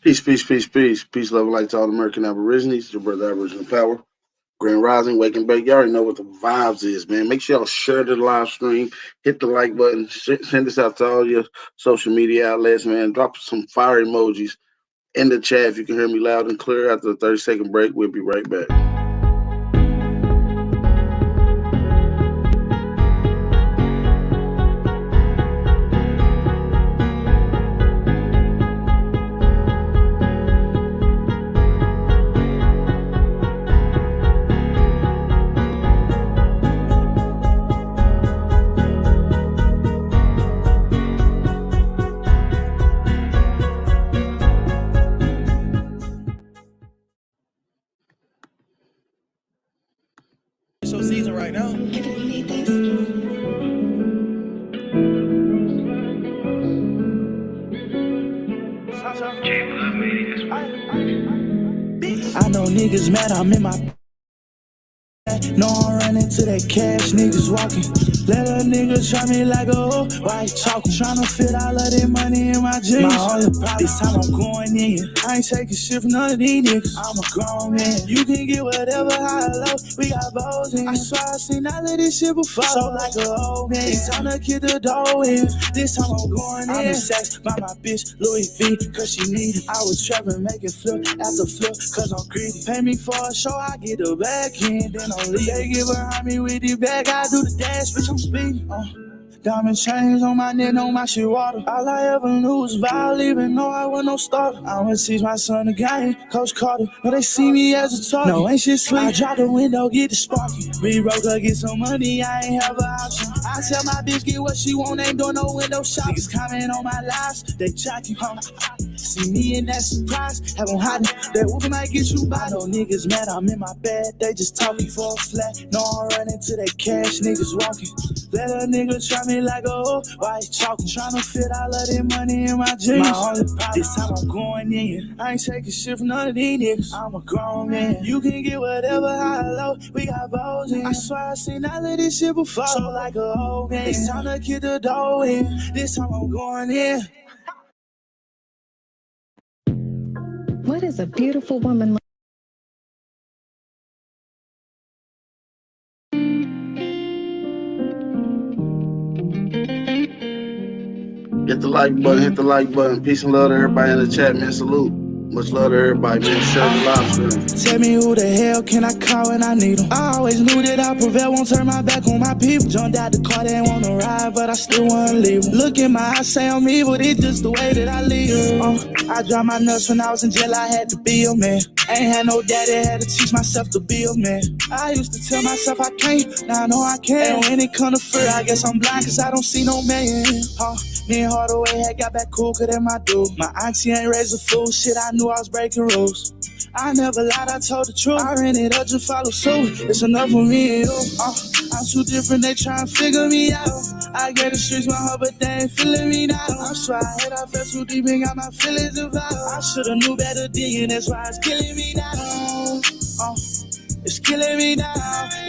Peace, peace, peace, peace. Peace, love, and light to all American Aborigines. Your brother Aboriginal Power. Grand Rising, Wake and Bake. You already know what the vibes is, man. Make sure y'all share the live stream, hit the like button, send this out to all your social media outlets, man. Drop some fire emojis in the chat if you can hear me loud and clear. After the 30-second break, we'll be right back. Show season right now. I know niggas mad, I'm in my no, I'm running to that cash, niggas walking. Let a nigga try me like a hoe. Why you talking? Tryna fit all of that money in my jeans. My only problem, this time I'm going in. I ain't taking shit from none of these niggas. I'm a grown man. You can get whatever high low. We got bows in. I swear I seen all of this shit before. So like a old man. It's time to kick the door in. This time I'm going in. I'm in sex by my bitch, Louis V, cause she need it. I was trapping, making flip after flip, cause I'm greedy. Pay me for a show, I get the back end, then I'm leave. They get behind me with the bag, I do the dash, bitch, I'm speeding. Diamond chains on my neck, on my shit water. All I ever knew was Val, even though I was no starter. I'ma teach my son the game, Coach Carter. No, they see me as a target. No, ain't shit sweet. I drop the window, get the sparky. Re-roll her, get some money, I ain't have an option. I tell my bitch, get what she want, ain't doing no window shopping. Niggas comment on my lives, they jocking, see me in that surprise, have them hiding. That whoopin' might get you by. No niggas mad, I'm in my bed, they just talking for a flat. No, I'm running to that cash, niggas walking. Let a nigga try me like a hoe. Why you talking? Tryna fit all of that money in my jeans. My only problem, this time I'm going in. I ain't taking shit from none of these niggas. I'm a grown man. You can get whatever high low. We got bows in. I swear I seen all of this shit before. So like a old man. It's time to kick the door in. This time I'm going in. What is a beautiful woman? Hit the like button, hit the like button. Peace and love to everybody in the chat, man. Salute. Much love to everybody, man. Share the live stream. Tell me who the hell can I call when I need them? I always knew that I prevail, won't turn my back on my people. Jumped out the car, they ain't wanna ride, but I still wanna leave them. Look in my eyes, say I'm evil, it's just the way that I live. I dropped my nuts when I was in jail, I had to be a man. Ain't had no daddy, had to teach myself to be a man. I used to tell myself I can't, now I know I can. And when it come to fear, I guess I'm blind cause I don't see no man. Me and Hardaway had got back cool, cause that my dude. My auntie ain't raised a fool, shit, I knew I was breaking rules. I never lied, I told the truth. I ran it up, just follow suit. It's enough for me and you. I'm too different, they tryna figure me out. I get the streets my heart, but they ain't feeling me now. I'm sure I hate, I fell too deep and got my feelings involved. I should've knew better then, that's why it's killing me now. It's killing me now,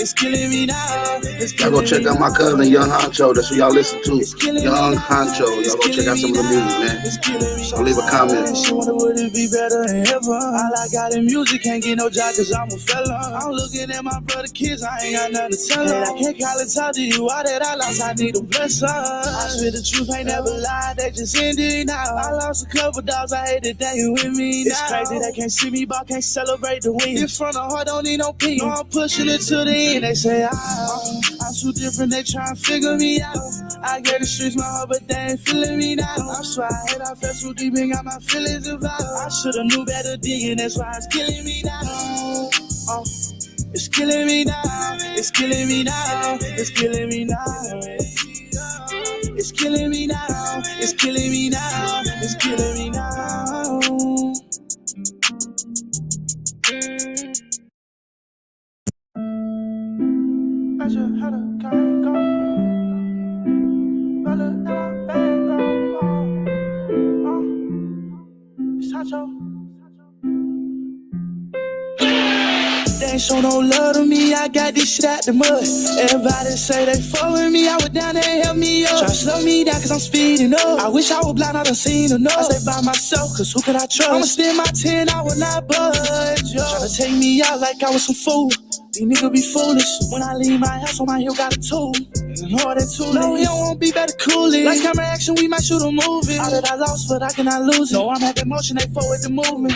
it's killing me now. Y'all go check out my cousin, Young Honcho. That's what y'all listen to. Young Honcho. Y'all go check out some of the music, man. So leave a comment. She wonder would it be better in heaven. All I got in music, can't get no job cause I'm a fella. I'm looking at my brother kids, I ain't got nothing to tell them. I can't call and talk to you, all that I lost, I need a blessing. I spit the truth, ain't never lied, they just ended now. I lost a couple dogs, I hate that they with me now. It's crazy, they can't see me, but can't celebrate the win. In front of heart, don't need no peace. No, I'm pushing it to the end. They say I'm too different, they try and figure me out. I get the streets my heart, but they ain't feeling me now. I'm sure I hate, I fell too deep and got my feelings involved. I should've knew better then, that's why it's killing me now. It's killing me now, it's killing me now, it's killing me now. It's killing me now, it's killing me now, it's killing me now. I just had a gang go. Better than a bang go. It's Hacho. They ain't show no love to me, I got this shit out the mud. Everybody say they fuck with me, I was down there and help me up. Try to slow me down cause I'm speeding up. I wish I was blind, I done seen enough. I stay by myself cause who could I trust? I'ma spend my 10, I will not budge. Try to take me out like I was some fool. These niggas be foolish. When I leave my house on my heel got a tool. Lord, that too no, he don't want be better cool it. Like camera action, we might shoot a movie. All that I lost, but I cannot lose it. No, I'm at the motion, they forward the movement.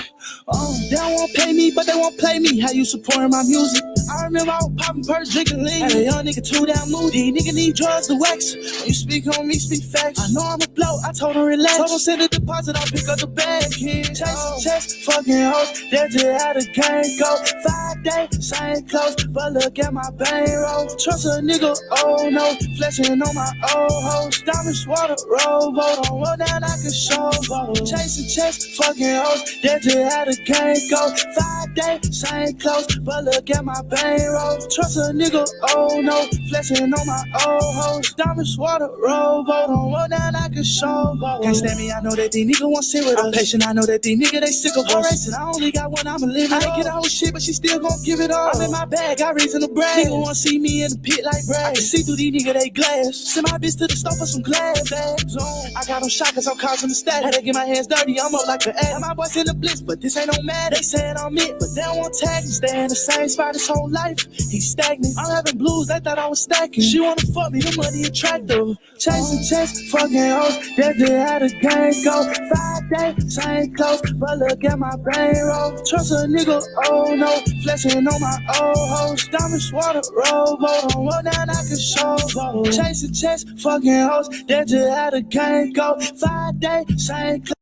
They don't want pay me, but they won't play me. How you supporting my music? I remember I was popping perks, drinking lean. Hey, young nigga too damn moody. Nigga need drugs to wax. When you speak on me, speak facts. I know I'm a blow, I told him relax. Told him send a deposit, I'll pick up the bag, kid. Chase, chest, fucking hoes. They just had a gang go. 5 days, same clothes, but look at my bankroll. Trust a nigga, oh no. Flexing on my old hoes. Diamonds, water, rowboat. On roll down, I can show boat. Chasing chest, fucking hoes. They just had a gang go. 5 days, same clothes, but look at my bankroll. Trust a nigga, oh no. Flexing on my old hoes. Diamonds, water, rowboat. On roll down, I can show boat. Can't stand me, I know that these niggas won't sit with us. I'm patient, I know that these niggas, they sick of us. Racing, I only got one, I'ma live it. I ain't get a whole shit, but she still gon' give it all. I'm in my bag, got reason to brag. Nigga wanna see me in the pit like Brad. I can see through these niggas, they glass. Send my bitch to the store for some glass bags on. I got them shot cause I'm causing the stat. Had to get my hands dirty, I'm up like the ass. My boys in the blitz, but this ain't no mad. They said I'm it, but they don't want tag me. Stay in the same spot his whole life. He's stagnant. I'm having blues, they thought I was stacking. She wanna fuck me, the money attractive. Chasing checks, fucking hoes. That they had a gang go. 5 days, same clothes, but look at my bankroll. Trust a nigga, oh no. Flexing on my old hoes. Diamonds, water, rowboat. On roll down, I can show boat. Chasing checks, fucking hoes. That just had a gang go. 5 days, same clothes.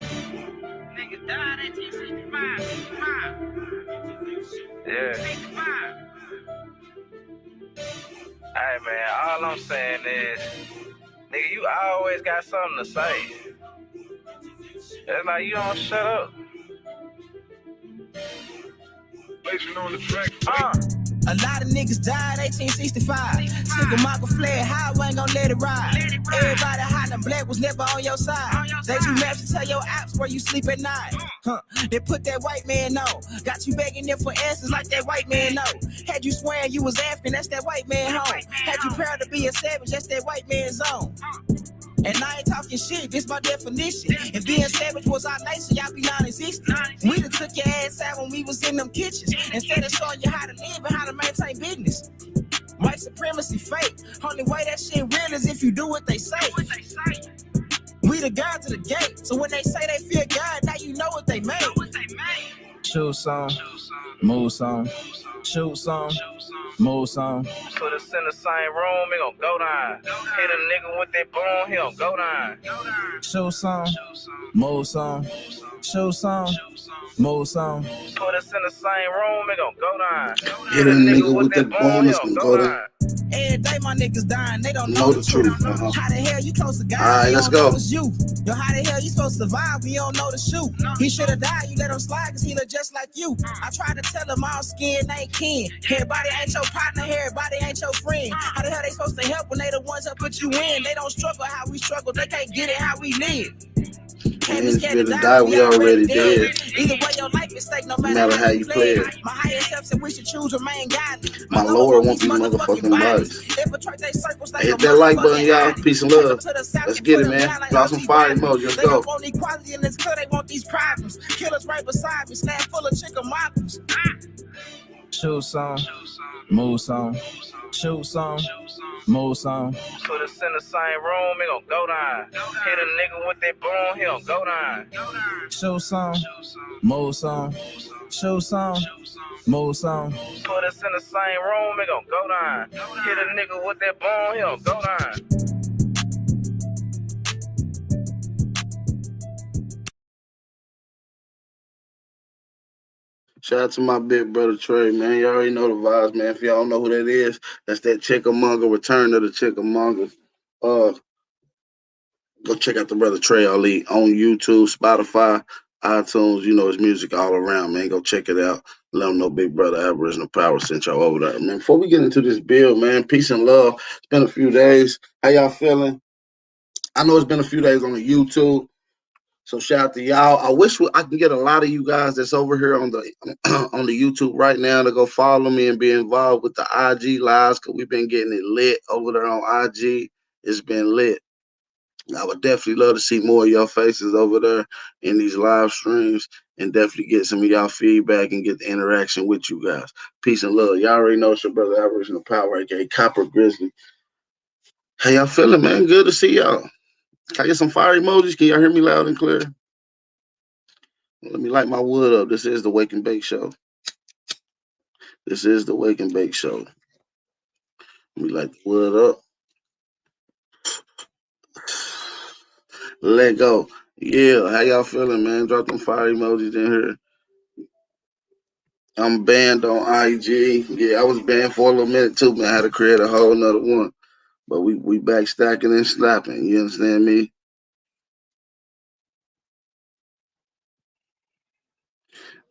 Niggas died at 65. Yeah. Hey man, all I'm saying is, nigga, you always got something to say. It's like you don't shut up. On the track. A lot of niggas died 1865. Nigga Michael fled, how I ain't gon' let it ride. Everybody hiding black was never on your side. They do maps to tell your apps where you sleep at night. They put that white man on. Got you begging them for answers like that white man know. Had you swearing you was African, that's that white man home. Had you proud to be a savage, that's that white man's zone. And I ain't talking shit, this my definition. If being savage was our nation, y'all be non-existent. We done took your ass out when we was in them kitchens. Instead of showing you how to live and how to maintain business. White supremacy fake. Only way that shit real is if you do what they say. We the God to the gate. So when they say they fear God, now you know what they made. Shoot some, move some, shoot some, move some. Put us in the same room, it gon' go down. Hit a nigga with that boom, he gon' go down. Shoot some, move some, shoot some, move some. Put us in the same room, it gon' go down. Hit a nigga with that boom, it's gonna go down. Every day my niggas dying, they don't Know the truth. How the hell you close to God? Alright, let's go. You. Yo, how the hell you supposed to survive when you don't know the shoot? He should have died, you let him slide cause he look just like you. I tried to tell him all skin ain't kin. Everybody ain't your partner, everybody ain't your friend. How the hell they supposed to help when they the ones that put you in? They don't struggle how we struggle, they can't get it how we live. And it's better die, we already dead. Either way, your life is stake, no matter how you play it. My higher self said we should choose remain godly. My Lord won't be motherfucking bodies. Hit that like button, y'all. Peace and love. Let's get it, man. Drop some fire emoji. Let's go. They want equality in this club, they want these problems. Killers right beside me, snap full of chicken mockers. Shoot some, move some, shoot some, move some. Put us in the same room, it gon' go down. Hit a nigga with that boom, he gon' go down. Shoot some, move some, shoot some, move some. Put us in the same room, it gon' go down. Hit a nigga with that boom, he gon' go down. Shout out to my big brother Trey, man. You already know the vibes, man. If y'all don't know who that is, that's that Chickamauga, Return of the Chickamauga. Go check out the brother Trey Ali on YouTube, Spotify, iTunes. You know his music all around, man. Go check it out. Let him know Big Brother Aboriginal Power sent y'all over there, man. Before we get into this build, man, peace and love. It's been a few days. How y'all feeling? I know it's been a few days on the YouTube. So shout out to y'all. I wish I can get a lot of you guys that's over here on the on the YouTube right now to go follow me and be involved with the IG lives because we've been getting it lit over there on IG. It's been lit. I would definitely love to see more of y'all faces over there in these live streams and definitely get some of y'all feedback and get the interaction with you guys. Peace and love. Y'all already know it's your brother Aboriginal Power, aka Copper Grizzly. How y'all feeling, man? Good to see y'all. Can I get some fire emojis? Can y'all hear me loud and clear? Let me light my wood up. This is the Wake and Bake Show. This is the Wake and Bake Show. Let me light the wood up. Let go. Yeah, how y'all feeling, man? Drop them fire emojis in here. I'm banned on IG. Yeah, I was banned for a little minute too, man. I had to create a whole nother one. But we back stacking and slapping. You understand me?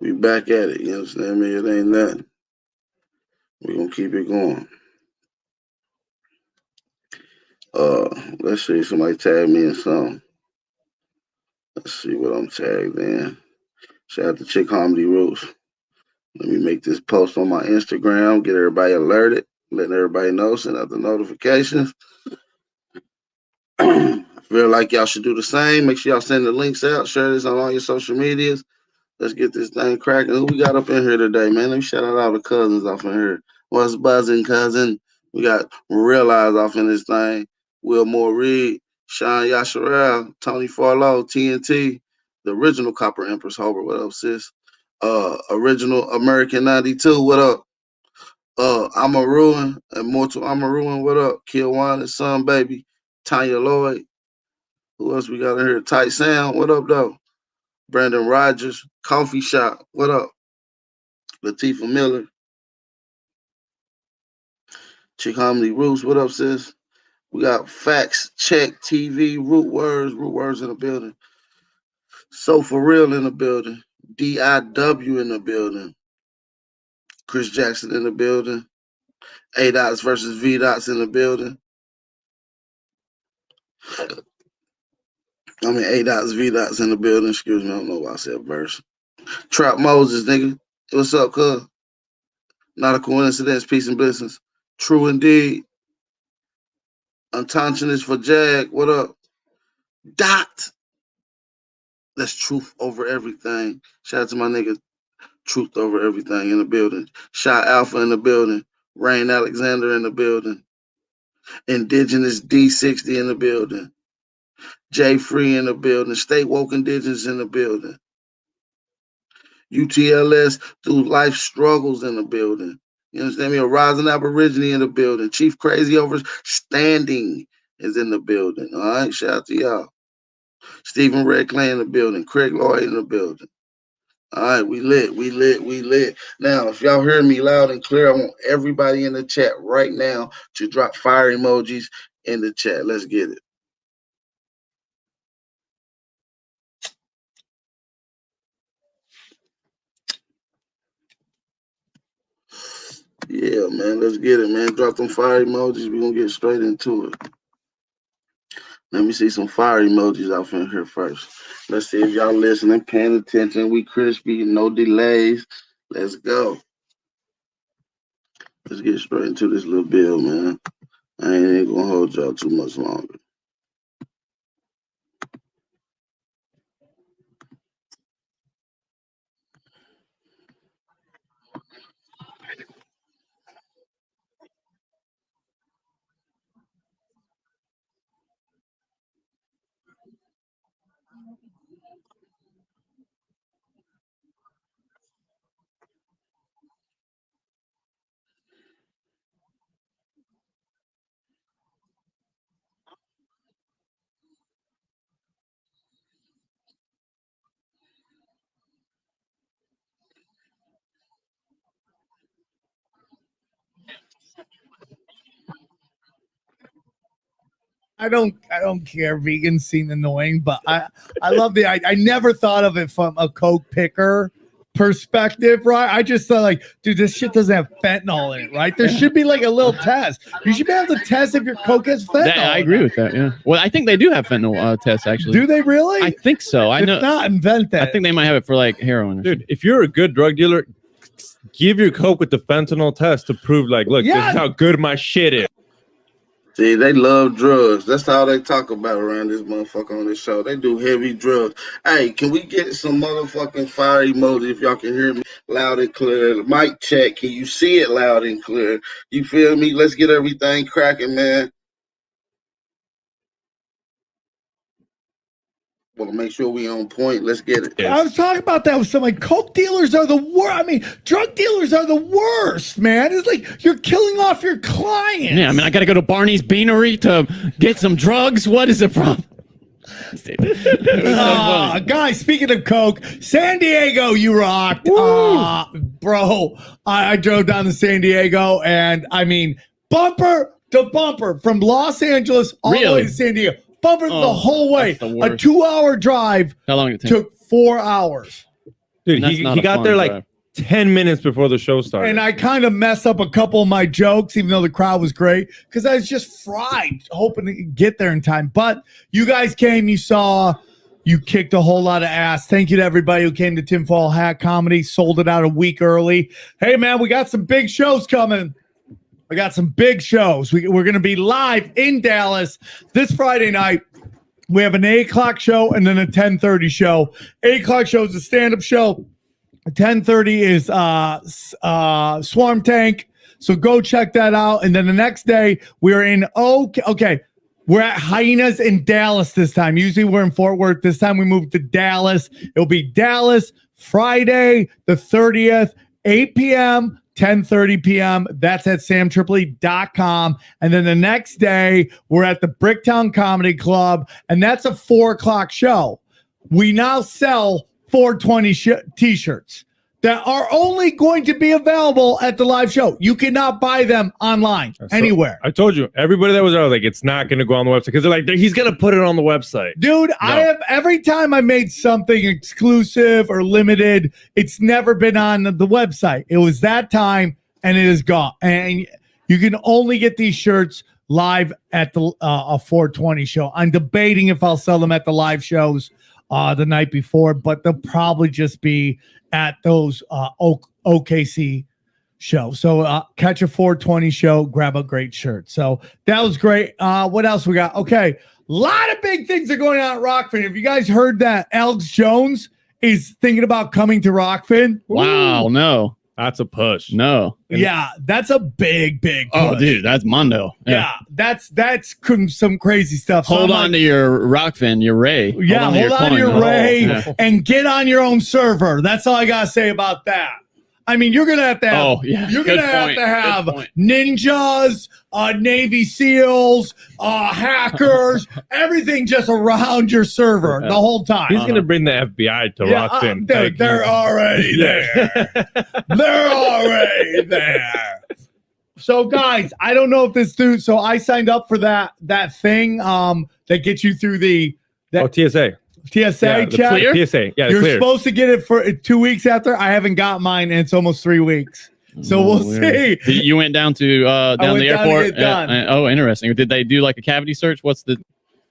We back at it. You understand me? It ain't nothing. We gonna keep it going. Let's see. Somebody tag me in something. Let's see what I'm tagged in. Shout out to Chick Comedy Roots. Let me make this post on my Instagram, get everybody alerted, letting everybody know, send out the notifications. Feel like y'all should do the same. Make sure y'all send the links out, share this on all your social medias. Let's get this thing cracking. Who we got up in here today, man? Let me shout out all the cousins off in here. What's buzzing, cousin? We got Realize off in this thing. Wilmore Reed, Sean Yasharel, Tony Farlow, TNT, the original Copper Empress Hober. What up, sis? Original American 92. What up? I'm a ruin, Immortal I'm a ruin. What up? Kill One and Son Baby, Tanya Lloyd. Who else we got in here? Tight Sound. What up, though? Brandon Rogers, Coffee Shop. What up? Latifah Miller, Chick Hominy Roots. What up, sis? We got Facts Check TV, Root Words in the building. So For Real in the building. DIW in the building. Chris Jackson in the building. A Dots versus V Dots in the building. I mean, A Dots, V Dots in the building. Excuse me, I don't know why I said verse. Trap Moses, nigga. What's up, cuz? Not a coincidence. Peace and blessings. True indeed. Unconscious for Jag. What up? Dot. That's truth over everything. Shout out to my nigga Truth Over Everything in the building. Shot Alpha in the building. Rain Alexander in the building. Indigenous D60 in the building. Jay Free in the building. State Woke Indigenous in the building. UTLS through life struggles in the building. You understand me? A rising Aborigine in the building. Chief Crazy Over Standing is in the building. All right, shout out to y'all. Stephen Red Clay in the building. Craig Lloyd in the building. All right, we lit. Now, if y'all hear me loud and clear, I want everybody in the chat right now to drop fire emojis in the chat. Let's get it. Yeah, man, let's get it, man. Drop them fire emojis. We're going to get straight into it. Let me see some fire emojis off in here first. Let's see if y'all listening, paying attention. We crispy, no delays. Let's go. Let's get straight into this little bill, man. I ain't gonna hold y'all too much longer. I don't care. Vegans seem annoying, but I love I never thought of it from a Coke picker perspective, right? I just thought, like, dude, this shit doesn't have fentanyl in it, right? There should be like a little test. You should be able to test if your coke has fentanyl. I agree with that. Yeah. Well, I think they do have fentanyl tests actually. Do they really? I think so. I know. If not, invent that. I think they might have it for like heroin. Dude, if you're a good drug dealer, give your coke with the fentanyl test to prove, like, look, this is how good my shit is. See, they love drugs. That's all they talk about around this motherfucker on this show. They do heavy drugs. Hey, can we get some motherfucking fire emoji if y'all can hear me loud and clear? Mic check. Can you see it loud and clear? You feel me? Let's get everything cracking, man. Well, make sure we on point. Let's get it. I was talking about that with some, like, coke dealers are the worst. I mean, drug dealers are the worst, man. It's like you're killing off your clients. Yeah, I mean, I got to go to Barney's Beanery to get some drugs. What is the problem? Guys, speaking of coke, San Diego, you rocked. Bro, I drove down to San Diego, and I mean, bumper to bumper from Los Angeles all the way to San Diego. Bumper the whole way. A 2-hour drive. How long did it take? Took 4 hours. Dude, he got there like 10 minutes before the show started. And I kind of messed up a couple of my jokes, even though the crowd was great, because I was just fried, hoping to get there in time. But you guys came, you saw, you kicked a whole lot of ass. Thank you to everybody who came to Tinfoil Hat Comedy. Sold it out a week early. Hey, man, we got some big shows coming. We got some big shows. We're going to be live in Dallas this Friday night. We have an 8 o'clock show and then a 10:30 show. 8 o'clock show is a stand-up show. 10:30 is Swarm Tank. So go check that out. And then the next day, we're in we're at Hyenas in Dallas this time. Usually we're in Fort Worth. This time we moved to Dallas. It'll be Dallas Friday the 30th, 8 p.m., 10:30 p.m. That's at samtripoli.com. And then the next day, we're at the Bricktown Comedy Club, and that's a 4 o'clock show. We now sell 420 t-shirts that are only going to be available at the live show. You cannot buy them online anywhere. I told you, everybody that was there, I was like, it's not going to go on the website, because they're like, he's going to put it on the website. Dude, no. I have, every time I made something exclusive or limited, it's never been on the website. It was that time, and it is gone. And you can only get these shirts live at the a 420 show. I'm debating if I'll sell them at the live shows the night before, but they'll probably just be at those OKC shows. So catch a 420 show, grab a great shirt. So that was great. What else we got? Okay, a lot of big things are going on at Rockfin. Have you guys heard that Alex Jones is thinking about coming to Rockfin? Wow, no. That's a push. No. Yeah, that's a big push. Oh, dude, that's Mondo. Yeah, that's some crazy stuff. Hold on to your Rockfin, your Ray. Yeah, hold on to your Ray and get on your own server. That's all I gotta say about that. I mean, you're gonna have to have. You're gonna have to have ninjas, Navy SEALs, hackers, everything just around your server the whole time. He's gonna bring the FBI to Rockfin. Dude, they're already there. They're already there. So, guys, I don't know if this dude. So I signed up for that thing that gets you through the TSA. TSA check. TSA. Yeah, you're supposed to get it for 2 weeks after. I haven't got mine, and it's almost 3 weeks. So we'll see. You went down to down the airport. Oh, interesting. Did they do like a cavity search? What's the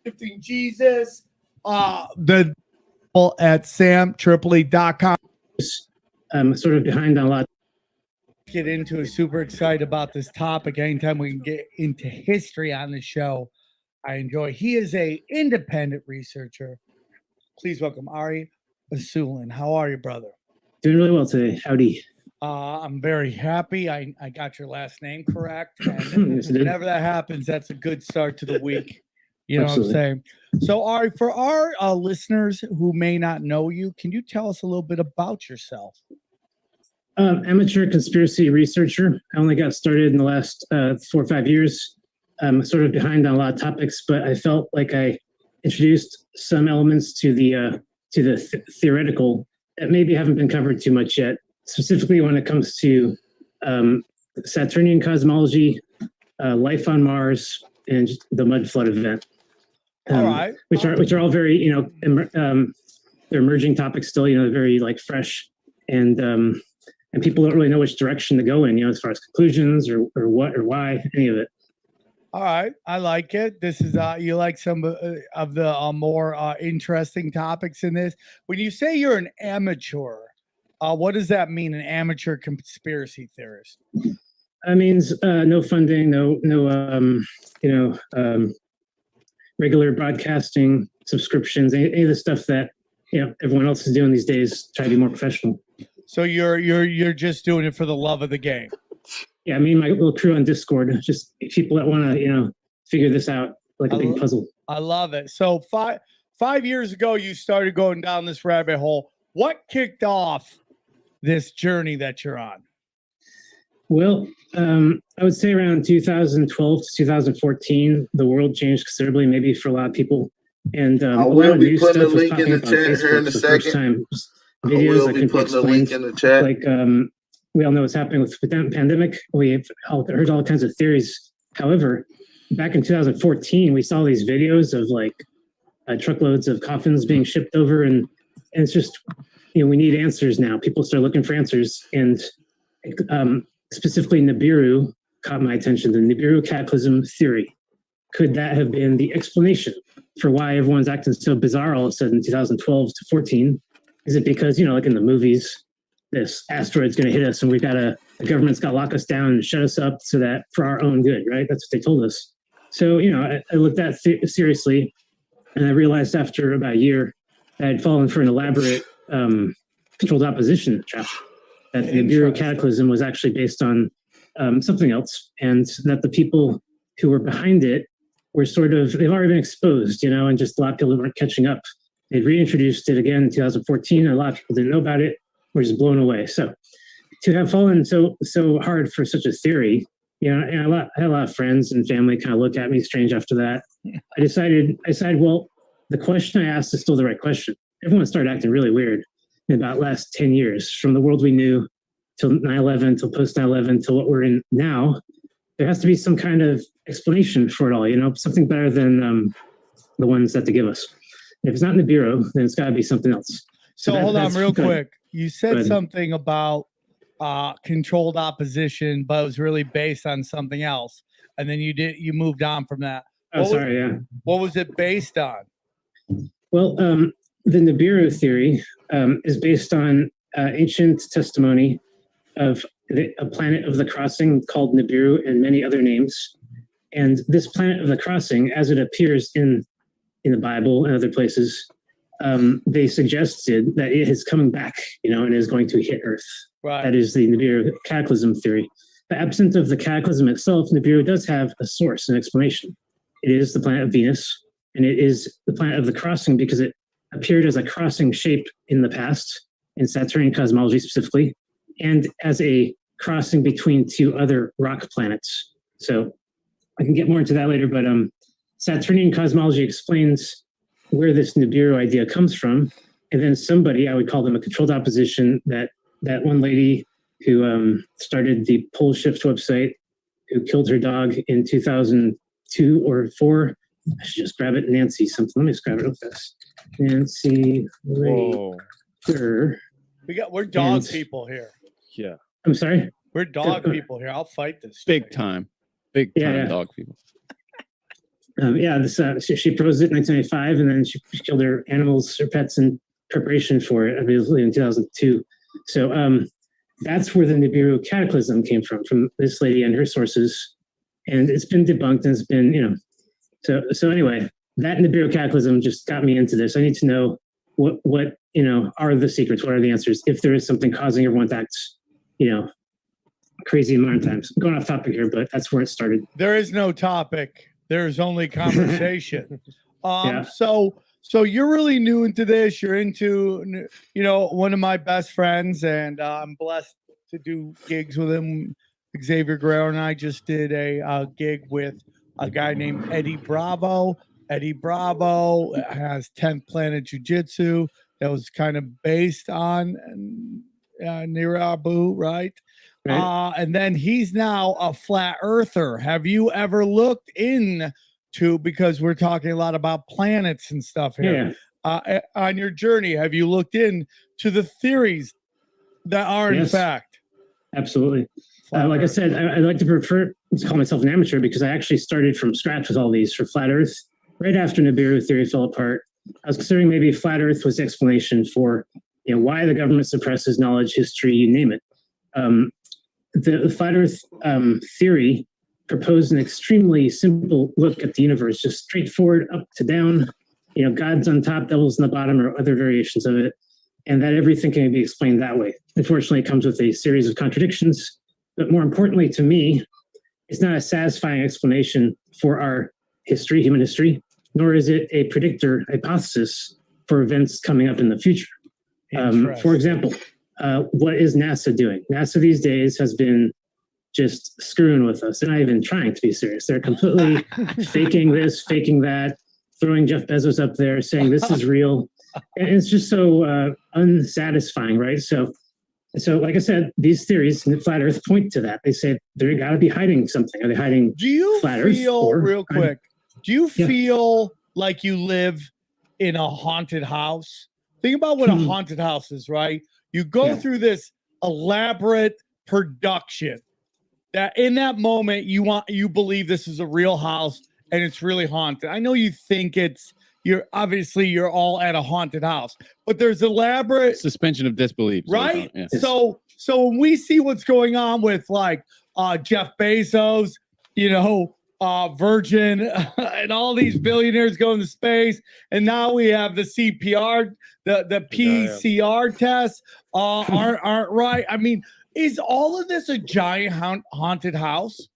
Lifting Jesus? The at samtripoli.com. I'm sort of behind on a lot. Get into it. Super excited about this topic. Anytime we can get into history on the show, I enjoy. He is a independent researcher. Please welcome Ari Asulin. How are you, brother? Doing really well today. Howdy. I'm very happy. I got your last name correct. And whenever that happens, that's a good start to the week. You know Absolutely. What I'm saying? So, Ari, for our listeners who may not know you, can you tell us a little bit about yourself? Amateur conspiracy researcher. I only got started in the last 4 or 5 years. I'm sort of behind on a lot of topics, but I felt like I introduced some elements to the theoretical that maybe haven't been covered too much yet, specifically when it comes to Saturnian cosmology, life on Mars, and the mud flood event. All right. Which are all very, they're emerging topics still, very like fresh and people don't really know which direction to go in, as far as conclusions or what or why, any of it. All right, I like it. This is you like some of the more interesting topics in this. When you say you're an amateur, what does that mean? An amateur conspiracy theorist? That means no funding, no regular broadcasting subscriptions, any of the stuff that everyone else is doing these days. Try to be more professional. So you're just doing it for the love of the game. Yeah, me and my little crew on Discord, just people that want to, figure this out like a big puzzle. I love it. So 5 years ago, you started going down this rabbit hole. What kicked off this journey that you're on? Well, I would say around 2012 to 2014, the world changed considerably, maybe for a lot of people. And I will be putting a link in the chat here in a second. Videos I can put the link in the chat. Like we all know what's happening with the pandemic. We've heard all kinds of theories. However, back in 2014, we saw these videos of like truckloads of coffins being shipped over, and it's just we need answers now. People start looking for answers, and specifically Nibiru caught my attention. The Nibiru cataclysm theory. Could that have been the explanation for why everyone's acting so bizarre all of a sudden in 2012 to 14? Is it because, like in the movies, this asteroid's going to hit us and the government's got to lock us down and shut us up so that for our own good, right? That's what they told us. So, I looked at seriously, and I realized after about a year I had fallen for an elaborate controlled opposition trap. That the Nibiru cataclysm was actually based on something else, and that the people who were behind it were they've already been exposed, and just a lot of people weren't catching up. They reintroduced it again in 2014, and a lot of people didn't know about it, were just blown away. So to have fallen so hard for such a theory, and I had a lot of friends and family kind of look at me strange after that. I decided, well, the question I asked is still the right question. Everyone started acting really weird in about last 10 years, from the world we knew till 9/11, till post 9/11, till what we're in now. There has to be some kind of explanation for it all, something better than the ones that they give us. If it's not Nibiru, then it's got to be something else. So hold on real quick. You said something about controlled opposition, but it was really based on something else. And then you moved on from that. What was it based on? Well, the Nibiru theory is based on ancient testimony of a planet of the crossing called Nibiru and many other names. And this planet of the crossing, as it appears in the Bible and other places, they suggested that it is coming back, and is going to hit Earth. Right. That is the Nibiru cataclysm theory. But absent of the cataclysm itself, Nibiru does have a source, an explanation. It is the planet of Venus, and it is the planet of the crossing because it appeared as a crossing shape in the past, in Saturnian cosmology specifically, and as a crossing between two other rock planets. So I can get more into that later, but Saturnian cosmology explains where this Nibiru idea comes from. And then somebody, I would call them a controlled opposition, that one lady who started the Pole Shift website, who killed her dog in 2002 or 4. I should just grab it. Nancy something. Let me just grab it real fast. Nancy Rader. We're dog people here. Yeah. I'm sorry? We're dog people here. I'll fight this. Big time dog people. She proposed it in 1995, and then she killed her animals, her pets, in preparation for it, I believe, in 2002. So that's where the Nibiru cataclysm came from this lady and her sources. And it's been debunked, and it's been, So anyway, that Nibiru cataclysm just got me into this. I need to know what are the secrets, what are the answers, if there is something causing everyone to act, crazy in modern times. I'm going off topic here, but that's where it started. There is no topic. There's only conversation. So you're really new into this. You're into, one of my best friends, and I'm blessed to do gigs with him. Xavier Guerrero and I just did a gig with a guy named Eddie Bravo. Eddie Bravo has 10th Planet Jiu-Jitsu. That was kind of based on Nirabu, right? And then he's now a flat earther. Have you ever looked into, because we're talking a lot about planets and stuff here, on your journey, have you looked into the theories that are in fact. Absolutely. Like I said, I like to prefer to call myself an amateur because I actually started from scratch with all these for flat Earth. Right after Nibiru theory fell apart, I was considering maybe flat Earth was the explanation for why the government suppresses knowledge, history, you name it. The flat Earth theory proposed an extremely simple look at the universe, just straightforward, up to down. God's on top, devils on the bottom, or other variations of it, and that everything can be explained that way. Unfortunately, it comes with a series of contradictions. But more importantly to me, it's not a satisfying explanation for our history, human history, nor is it a predictor hypothesis for events coming up in the future. For example, what is NASA doing? NASA these days has been just screwing with us. They're not even trying to be serious. They're completely faking this, faking that, throwing Jeff Bezos up there, saying this is real. And it's just so unsatisfying, right? So like I said, these theories in flat Earth point to that. They say they're got to be hiding something. Are they hiding flat Earth? Real quick, do you feel like you live in a haunted house? Think about what a haunted house is, right? You go through this elaborate production that in that moment you believe this is a real house and it's really haunted. I know you think you're all at a haunted house, but there's elaborate suspension of disbelief, right? Yeah. So when we see what's going on with like Jeff Bezos, Virgin, and all these billionaires going to space, and now we have the CPR, the PCR tests aren't right. I mean, is all of this a giant haunted house?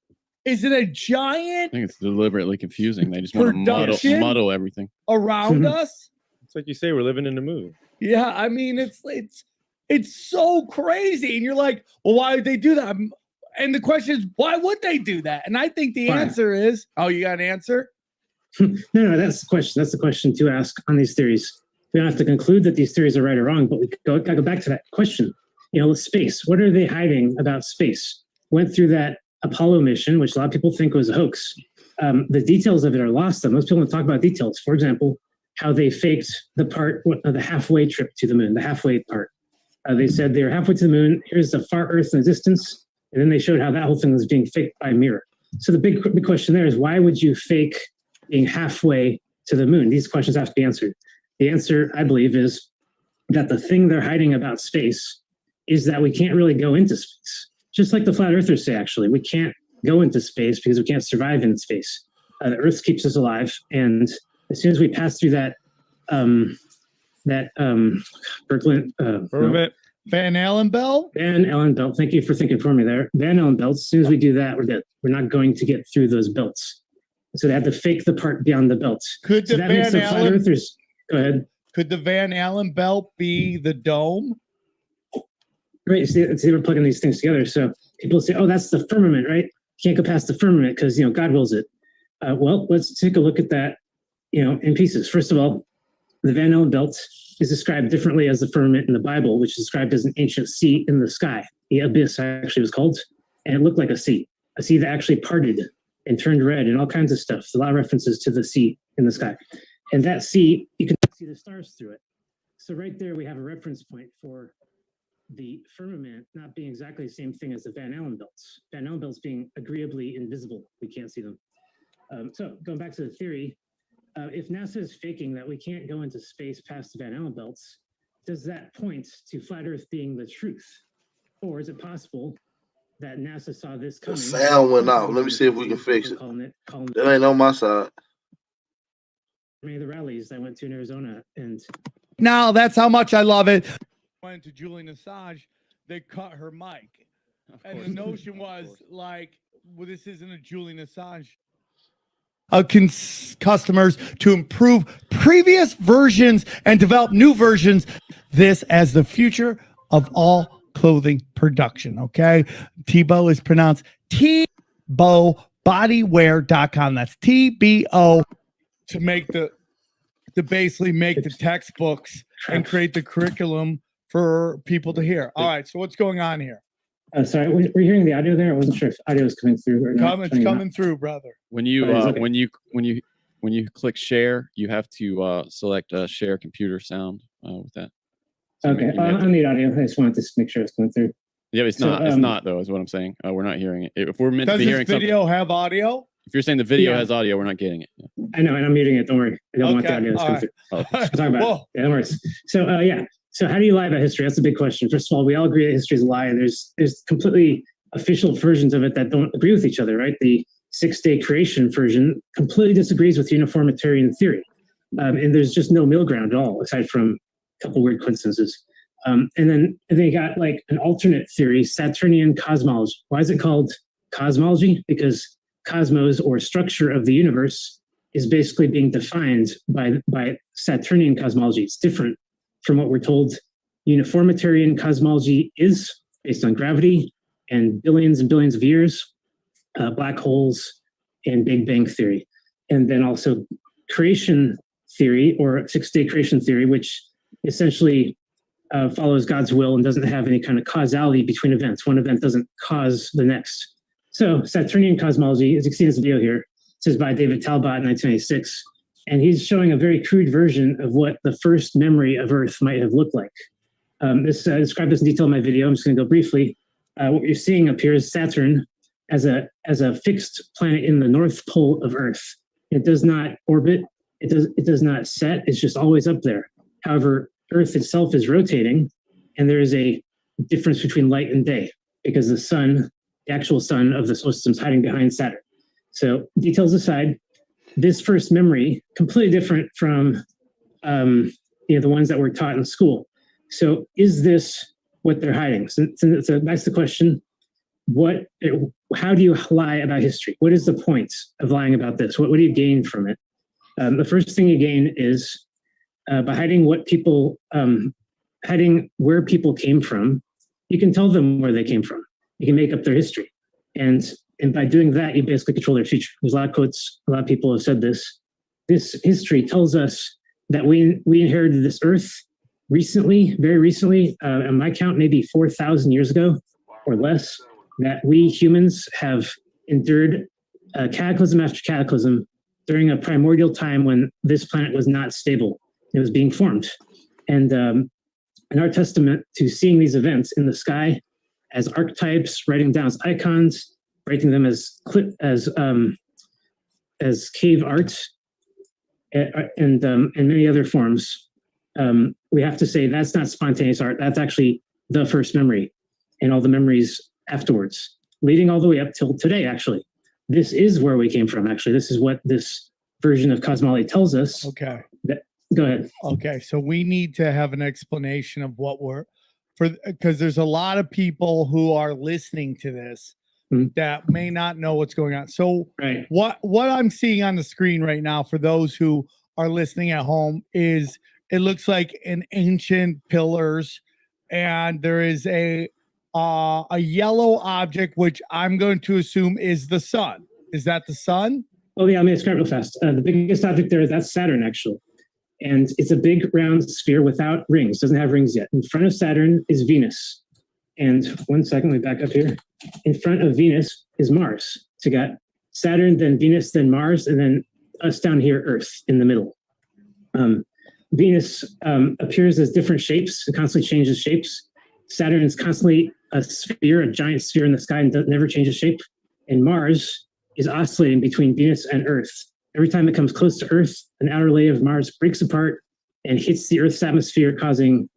Is it a giant? I think it's deliberately confusing. They just want to muddle everything around us. It's like you say, we're living in a movie. Yeah, I mean, it's so crazy, and you're like, well, why would they do that? And the question is, why would they do that? And I think the answer is, you got an answer? No, that's the question. That's the question to ask on these theories. We don't have to conclude that these theories are right or wrong, but we gotta go back to that question. Space. What are they hiding about space? Went through that Apollo mission, which a lot of people think was a hoax. The details of it are lost. Most people don't talk about details. For example, how they faked the halfway trip to the moon, the halfway part. They said they were halfway to the moon. Here's the far Earth in the distance. And then they showed how that whole thing was being faked by a mirror. So the big question there is, why would you fake being halfway to the moon? These questions have to be answered. The answer, I believe, is that the thing they're hiding about space is that we can't really go into space. Just like the flat earthers say, actually, we can't go into space because we can't survive in space. The Earth keeps us alive. And as soon as we pass through that Van Allen belt? Van Allen belt. Thank you for thinking for me there. Van Allen belt. As soon as we do that, we're dead. We're not going to get through those belts. So they had to fake the part beyond the belt. Could so the that Van makes the Allen flat earthers go ahead? Could the Van Allen belt be the dome? Right. See, we're plugging these things together. So people say, "Oh, that's the firmament, right? Can't go past the firmament because God wills it." Well, let's take a look at that. In pieces. First of all, the Van Allen belt is described differently as the firmament in the Bible, which is described as an ancient sea in the sky. The abyss actually was called, and it looked like a sea that actually parted and turned red and all kinds of stuff. A lot of references to the sea in the sky. And that sea, you can see the stars through it. So right there, we have a reference point for the firmament not being exactly the same thing as the Van Allen belts. Van Allen belts being agreeably invisible. We can't see them. So going back to the theory, if NASA is faking that we can't go into space past the Van Allen belts, does that point to flat Earth being the truth? Or is it possible that NASA saw this coming? The sound went off. Let me see if we can fix it. That ain't on my side. Many of the rallies I went to in Arizona, and now that's how much I love it. Went to Julian Assange, they cut her mic, and the notion was like, well, this isn't a Julian Assange. Customers to improve previous versions and develop new versions. This as the future of all clothing production. Okay, Tebow is pronounced TBOBodywear.com. That's TBO to make to basically make the textbooks and create the curriculum for people to hear. All right, so what's going on here? Sorry, were you hearing the audio there? I wasn't sure if audio was coming through or not. It's coming through, brother. When you when you click share, you have to select share computer sound with that. Okay, I need audio. I just wanted to make sure it's going through. Yeah, it's not. It's not though. Is what I'm saying. We're not hearing it. If we're meant to be hearing something, does this video have audio? If you're saying the video has audio, we're not getting it. I know, and I'm muting it. Don't worry. I don't want the audio to come through. Oh. We'll talk about it. Yeah, don't worry. So, So how do you lie about history? That's a big question. First of all, we all agree that history is a lie, and there's completely official versions of it that don't agree with each other, right? The 6-day creation version completely disagrees with uniformitarian theory. And there's just no middle ground at all, aside from a couple weird coincidences. And then you got like an alternate theory, Saturnian cosmology. Why is it called cosmology? Because cosmos, or structure of the universe, is basically being defined by Saturnian cosmology. It's different from what we're told uniformitarian cosmology is, based on gravity and billions of years, black holes, and Big Bang theory. And then also creation theory, or 6-day creation theory, which essentially follows God's will and doesn't have any kind of causality between events. One event doesn't cause the next. So Saturnian cosmology, as you can see in this video here, this is by David Talbot in 1986. And he's showing a very crude version of what the first memory of Earth might have looked like. I described this in detail in my video. I'm just going to go briefly. What you're seeing up here is Saturn as a fixed planet in the North Pole of Earth. It does not orbit. It does not set. It's just always up there. However, Earth itself is rotating, and there is a difference between light and day because the sun, the actual sun of the solar system, is hiding behind Saturn. So details aside, this first memory completely different from the ones that were taught in school. So is this what they're hiding? So that's the question. How do you lie about history? What is the point of lying about this? What do you gain from it? The first thing you gain is by hiding hiding where people came from. You can tell them where they came from. You can make up their history, and by doing that, you basically control their future. There's a lot of quotes. A lot of people have said this. This history tells us that we inherited this Earth recently, very recently, on my count, maybe 4,000 years ago or less. That we humans have endured cataclysm after cataclysm during a primordial time when this planet was not stable. It was being formed. And in our testament to seeing these events in the sky as archetypes, writing down as icons, writing them as cave art, and many other forms, we have to say that's not spontaneous art. That's actually the first memory, and all the memories afterwards, leading all the way up till today. Actually, this is where we came from. Actually, this is what this version of cosmology tells us. Okay. Go ahead. Okay, so we need to have an explanation of what because there's a lot of people who are listening to this that may not know what's going on. So what I'm seeing on the screen right now for those who are listening at home is it looks like an ancient pillars, and there is a yellow object, which I'm going to assume is the sun. Is that the sun? Well, yeah, I'm going to describe it real fast. The biggest object there, that's Saturn, actually. And it's a big round sphere without rings, doesn't have rings yet. In front of Saturn is Venus. And 1 second, let me back up here. In front of Venus is Mars. So you got Saturn, then Venus, then Mars, and then us down here, Earth, in the middle. Venus appears as different shapes. It constantly changes shapes. Saturn is constantly a sphere, a giant sphere in the sky, and never changes shape. And Mars is oscillating between Venus and Earth. Every time it comes close to Earth, an outer layer of Mars breaks apart and hits the Earth's atmosphere, causing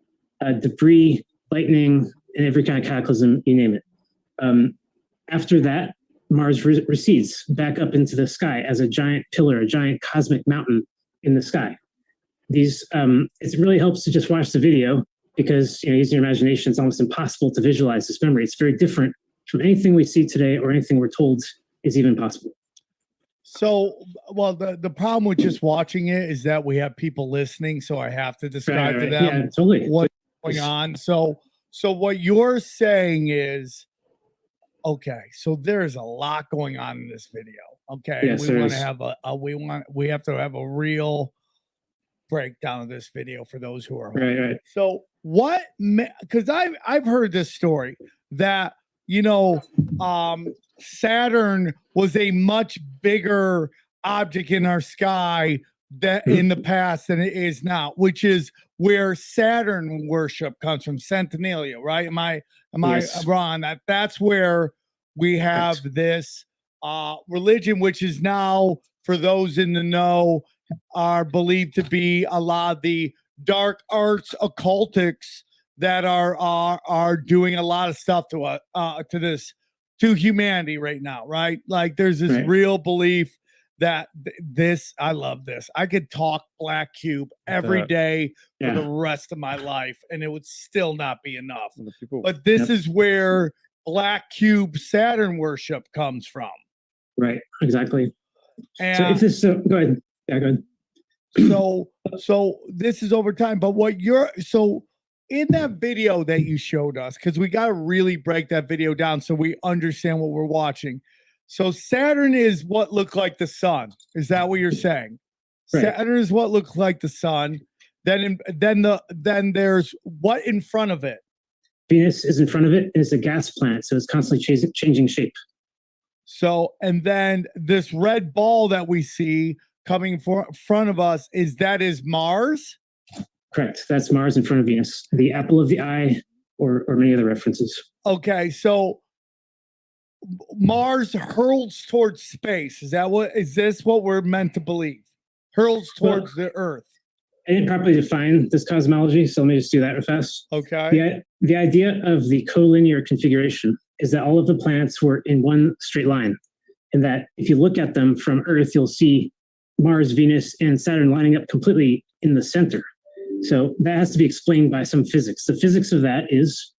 debris, lightning, and every kind of cataclysm, you name it. After that, Mars recedes back up into the sky as a giant pillar, a giant cosmic mountain in the sky. It really helps to just watch the video because, using your imagination, it's almost impossible to visualize this memory. It's very different from anything we see today or anything we're told is even possible. So, well, the problem with just watching it is that we have people listening, so I have to describe to them what's going on. So what you're saying is, okay, so there's a lot going on in this video. Okay, yes, we want to have we have to have a real breakdown of this video for those who are home. Right. So because I've heard this story that Saturn was a much bigger object in our sky that in the past than it is now, which is where Saturn worship comes from, Centennial, right? Am I wrong? That's where we have this religion, which is now, for those in the know, are believed to be a lot of the dark arts occultics that are doing a lot of stuff to humanity right now, right? Like there's this real belief that I love this. I could talk Black Cube every day for the rest of my life, and it would still not be enough. But this is where Black Cube Saturn worship comes from. Right, exactly. And so if this, go ahead. Yeah, go ahead. So this is over time, but in that video that you showed us, because we got to really break that video down so we understand what we're watching. So Saturn is what looked like the sun. Is that what you're saying? Right. Saturn is what looks like the sun. Then there's what in front of it? Venus is in front of it, and it's a gas planet, so it's constantly changing shape. So, and then this red ball that we see coming front of us, is Mars? Correct. That's Mars in front of Venus, the apple of the eye, or many other references. Okay, so Mars hurls towards space. Is this what we're meant to believe? Hurls towards the Earth. I didn't properly define this cosmology, so let me just do that real fast. Okay. The idea of the collinear configuration is that all of the planets were in one straight line, and that if you look at them from Earth, you'll see Mars, Venus, and Saturn lining up completely in the center. So that has to be explained by some physics. The physics of that is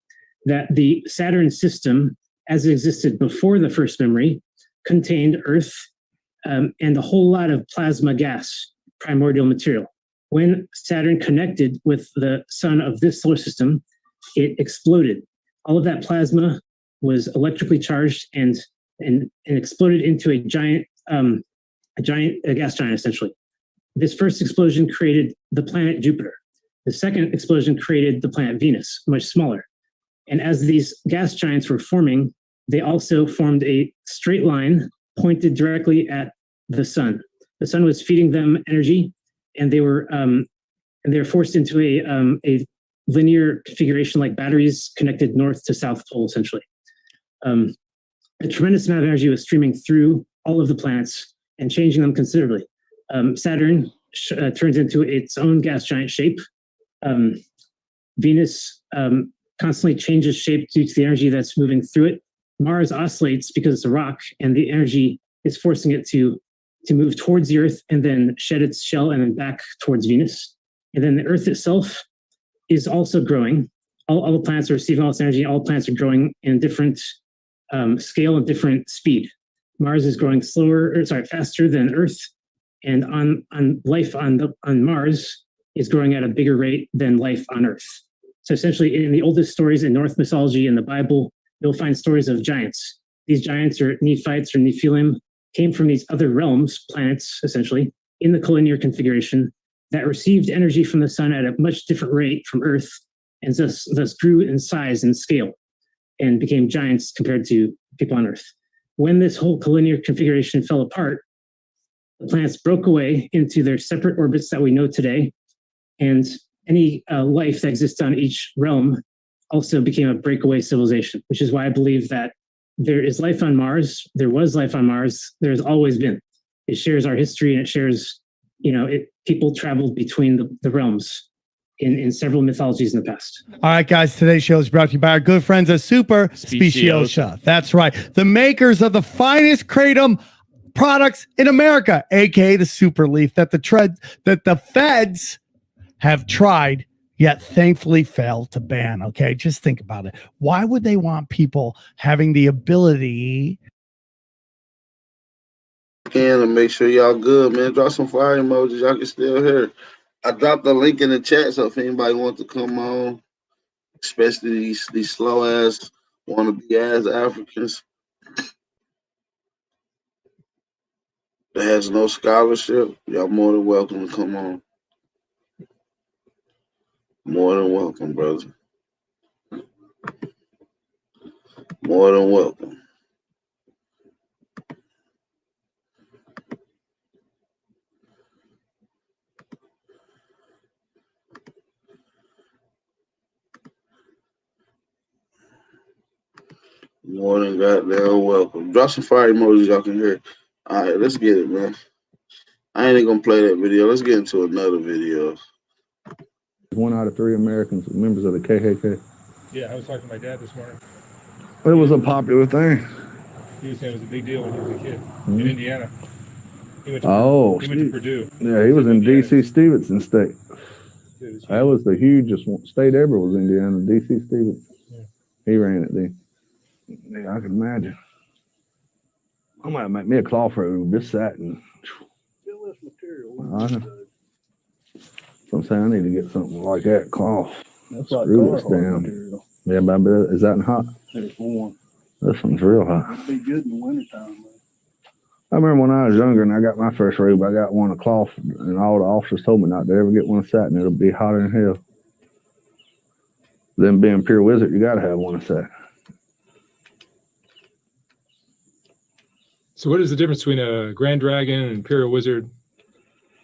that the Saturn system, as it existed before the first memory, contained Earth and a whole lot of plasma gas, primordial material. When Saturn connected with the sun of this solar system, it exploded. All of that plasma was electrically charged and exploded into a gas giant, essentially. This first explosion created the planet Jupiter. The second explosion created the planet Venus, much smaller. And as these gas giants were forming, they also formed a straight line pointed directly at the sun. The sun was feeding them energy, and they were forced into a linear configuration like batteries connected north to south pole, essentially. A tremendous amount of energy was streaming through all of the planets and changing them considerably. Saturn turns into its own gas giant shape. Venus constantly changes shape due to the energy that's moving through it. Mars oscillates because it's a rock, and the energy is forcing it to move towards the Earth and then shed its shell and then back towards Venus. And then the Earth itself is also growing. All the planets are receiving all this energy. All planets are growing in different scale and different speed. Mars is growing faster than Earth, and on life on Mars is growing at a bigger rate than life on Earth. So essentially, in the oldest stories in Norse mythology and the Bible, you'll find stories of giants. These giants, or Nephites or Nephilim, came from these other realms, planets, essentially, in the collinear configuration that received energy from the sun at a much different rate from Earth, and thus grew in size and scale and became giants compared to people on Earth. When this whole collinear configuration fell apart, the planets broke away into their separate orbits that we know today, and any life that exists on each realm also became a breakaway civilization, which is why I believe that there is life on Mars. There was life on Mars. There's always been. It shares our history, and it shares, people traveled between the realms in several mythologies in the past. All right, guys, today's show is brought to you by our good friends at Super Speciosa. That's right. The makers of the finest kratom products in America, aka the Super Leaf, that the feds have tried, yet thankfully failed to ban. Okay, just think about it. Why would they want people having the ability? And make sure y'all good, man. Drop some fire emojis. Y'all can still hear. I dropped the link in the chat, so if anybody wants to come on, especially these slow ass wannabe ass Africans that has no scholarship, y'all more than welcome to come on. More than welcome, brother. More than welcome. More than goddamn welcome. Drop some fire emojis y'all can hear. All right, let's get it, man. I ain't gonna play that video. Let's get into another video. 1 out of 3 Americans were members of the KKK. Yeah, I was talking to my dad this morning. It was a popular thing. He was saying it was a big deal when he was a kid in Indiana. He went to Purdue. Yeah, he was in D.C. Stevenson State. That was the hugest state ever was Indiana, D.C. Stevenson. Yeah. He ran it then. Yeah, I can imagine. I might make me a cloth robe, just satin. Still less material. So I'm saying I need to get something like that, cloth. That's like screw this down. Material. Yeah, but is that hot? It's warm. This one's real hot. It'd be good in the wintertime, man. I remember when I was younger and I got my first robe, I got one of cloth, and all the officers told me not to ever get one of satin. It'll be hotter than hell. Then being pure wizard, you got to have one of satin. So what is the difference between a Grand Dragon and Imperial Wizard?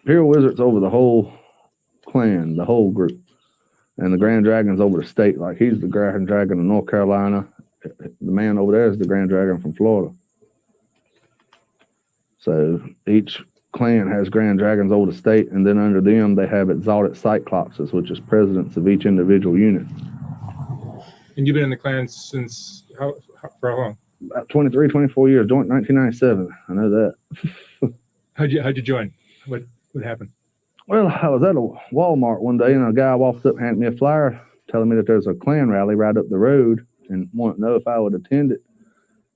Imperial Wizard's over the whole clan, the whole group. And the Grand Dragon's over the state. Like he's the Grand Dragon of North Carolina. The man over there is the Grand Dragon from Florida. So each clan has Grand Dragons over the state, and then under them they have exalted Cyclopses, which is presidents of each individual unit. And you've been in the clan since for how long? About 23, 24 years. Joined 1997. I know that. How'd you join? What happened? Well, I was at a Walmart one day, and a guy walked up and handed me a flyer telling me that there's a Klan rally right up the road and wanted to know if I would attend it.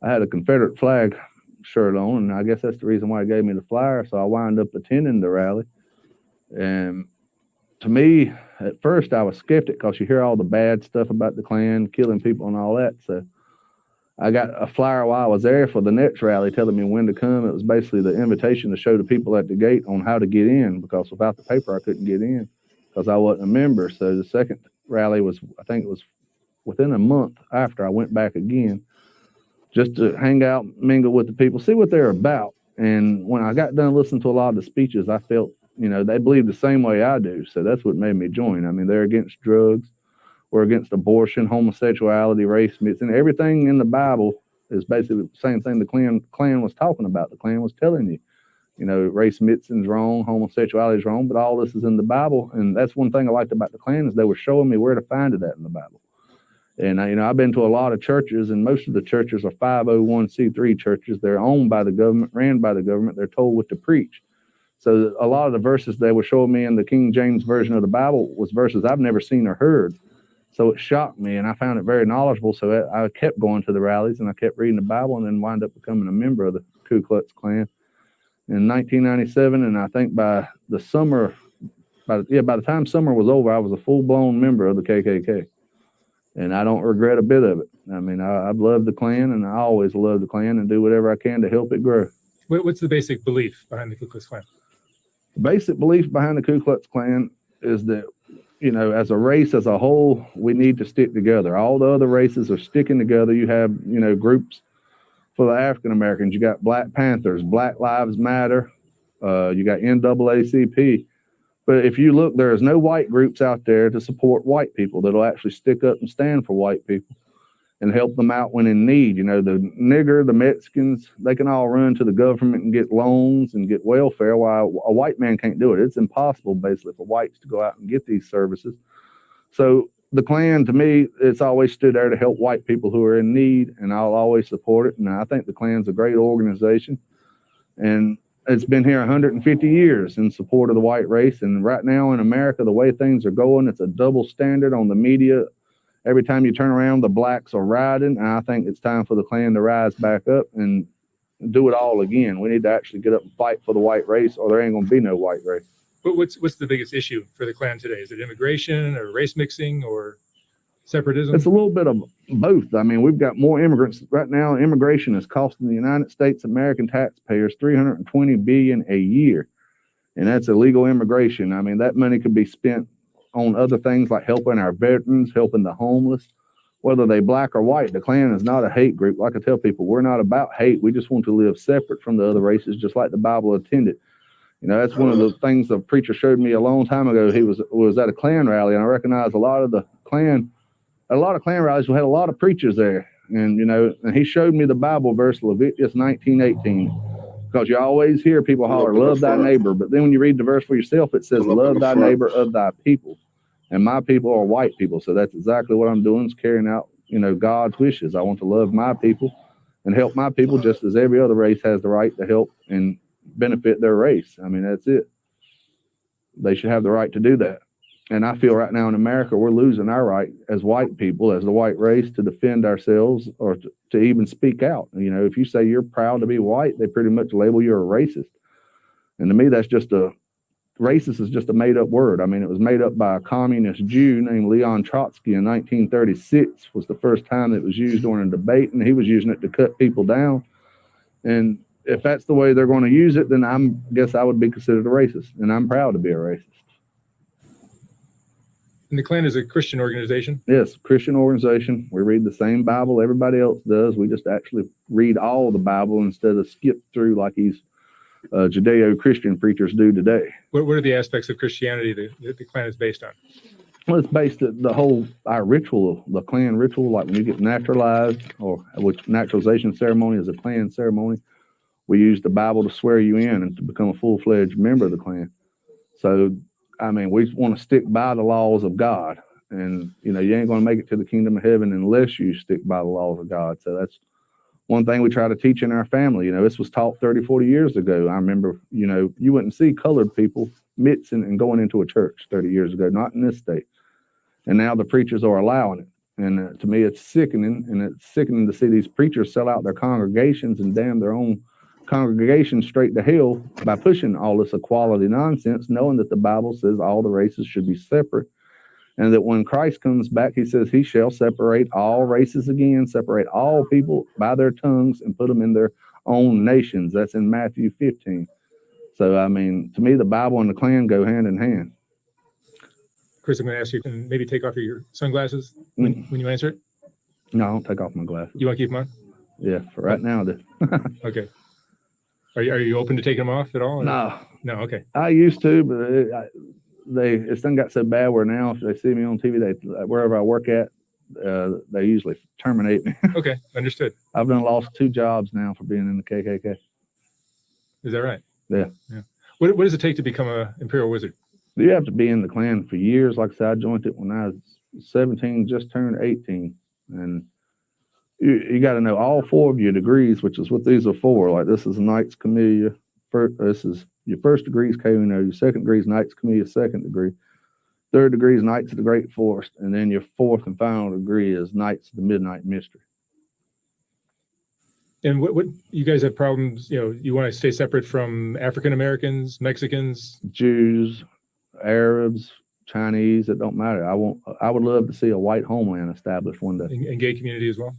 I had a Confederate flag shirt on, and I guess that's the reason why he gave me the flyer, so I wound up attending the rally. And to me, at first, I was skeptic because you hear all the bad stuff about the Klan, killing people and all that, so I got a flyer while I was there for the next rally telling me when to come. It was basically the invitation to show the people at the gate on how to get in, because without the paper, I couldn't get in because I wasn't a member. So the second rally was, I think it was within a month after I went back again, just to hang out, mingle with the people, see what they're about. And when I got done listening to a lot of the speeches, I felt, they believe the same way I do. So that's what made me join. I mean, they're against drugs. We're against abortion, homosexuality, race mixing. Everything in the Bible is basically the same thing the Klan was talking about. The Klan was telling you, race mixing's wrong, homosexuality's wrong, but all this is in the Bible. And that's one thing I liked about the Klan is they were showing me where to find it at in the Bible. And, I've been to a lot of churches, and most of the churches are 501c3 churches. They're owned by the government, ran by the government. They're told what to preach. So a lot of the verses they were showing me in the King James Version of the Bible was verses I've never seen or heard. So it shocked me, and I found it very knowledgeable. So I kept going to the rallies, and I kept reading the Bible, and then wound up becoming a member of the Ku Klux Klan in 1997. And I think by the time summer was over, I was a full-blown member of the KKK. And I don't regret a bit of it. I mean, I've loved the Klan, and I always love the Klan and do whatever I can to help it grow. What's the basic belief behind the Ku Klux Klan? The basic belief behind the Ku Klux Klan is that, as a race as a whole, we need to stick together. All the other races are sticking together. You have, groups for the African Americans. You got Black Panthers, Black Lives Matter. You got NAACP. But if you look, there is no white groups out there to support white people that'll actually stick up and stand for white people and help them out when in need. The nigger, the Mexicans, they can all run to the government and get loans and get welfare, while a white man can't do it. It's impossible, basically, for whites to go out and get these services. So the Klan, to me, it's always stood there to help white people who are in need, and I'll always support it. And I think the Klan's a great organization. And it's been here 150 years in support of the white race. And right now in America, the way things are going, it's a double standard on the media. Every time you turn around, the blacks are riding. And I think it's time for the Klan to rise back up and do it all again. We need to actually get up and fight for the white race, or there ain't going to be no white race. But what's the biggest issue for the Klan today? Is it immigration or race mixing or separatism? It's a little bit of both. I mean, we've got more immigrants right now. Immigration is costing the United States American taxpayers $320 billion a year, and that's illegal immigration. I mean, that money could be spent on other things like helping our veterans, helping the homeless, whether they black or white. The Klan is not a hate group. Like I tell people, we're not about hate. We just want to live separate from the other races, just like the Bible intended. That's one of the things the preacher showed me a long time ago. He was at a Klan rally, and I recognized a lot of Klan rallies. We had a lot of preachers there, And, and he showed me the Bible verse, Leviticus 19:18. Because you always hear people holler, love thy neighbor. But then when you read the verse for yourself, it says, love thy neighbor of thy people. And my people are white people. So that's exactly what I'm doing, is carrying out, God's wishes. I want to love my people and help my people just as every other race has the right to help and benefit their race. I mean, that's it. They should have the right to do that. And I feel right now in America, we're losing our right as white people, as the white race, to defend ourselves or to even speak out. If you say you're proud to be white, they pretty much label you a racist. And to me, racist is just a made up word. I mean, it was made up by a communist Jew named Leon Trotsky in 1936, was the first time it was used during a debate, and he was using it to cut people down. And if that's the way they're going to use it, then I guess I would be considered a racist, and I'm proud to be a racist. And the Klan is a Christian organization? Yes, Christian organization. We read the same Bible everybody else does. We just actually read all the Bible instead of skip through like these Judeo-Christian preachers do today. What are the aspects of Christianity that the Klan is based on? Well, it's based on our ritual, the Klan ritual, like when you get naturalized, or which naturalization ceremony is a Klan ceremony. We use the Bible to swear you in and to become a full-fledged member of the Klan. So, I mean, we want to stick by the laws of God. And, you ain't going to make it to the kingdom of heaven unless you stick by the laws of God. So that's one thing we try to teach in our family. This was taught 30, 40 years ago. I remember, you wouldn't see colored people mitzing and going into a church 30 years ago, not in this state. And now the preachers are allowing it. And to me, it's sickening. And it's sickening to see these preachers sell out their congregations and damn their own congregation straight to hell by pushing all this equality nonsense, knowing that the Bible says all the races should be separate, and that when Christ comes back, he says he shall separate all races again, separate all people by their tongues and put them in their own nations. That's in Matthew 15. So, I mean, to me, the Bible and the Klan go hand in hand. Chris, I'm going to ask you to maybe take off your sunglasses when you answer it. No, I don't take off my glasses. You want to keep them on? Yeah, for right now. Okay. Are you open to taking them off at all? Or? No. Okay. I used to, but it's done got so bad where now if they see me on TV, wherever I work at, they usually terminate me. Okay, understood. I've lost 2 jobs now for being in the KKK. Is that right? Yeah. What does it take to become an Imperial Wizard? You have to be in the Klan for years. Like I said, I joined it when I was 17, just turned 18, and you got to know all 4 of your degrees, which is what these are for. Like this is Knights Camellia. This is your first degree is Kano. Your second degree is Knights Camellia, second degree. Third degree is Knights of the Great Forest. And then your fourth and final degree is Knights of the Midnight Mystery. And what you guys have problems, you want to stay separate from African Americans, Mexicans, Jews, Arabs, Chinese, it don't matter. I would love to see a white homeland established one day. And gay community as well?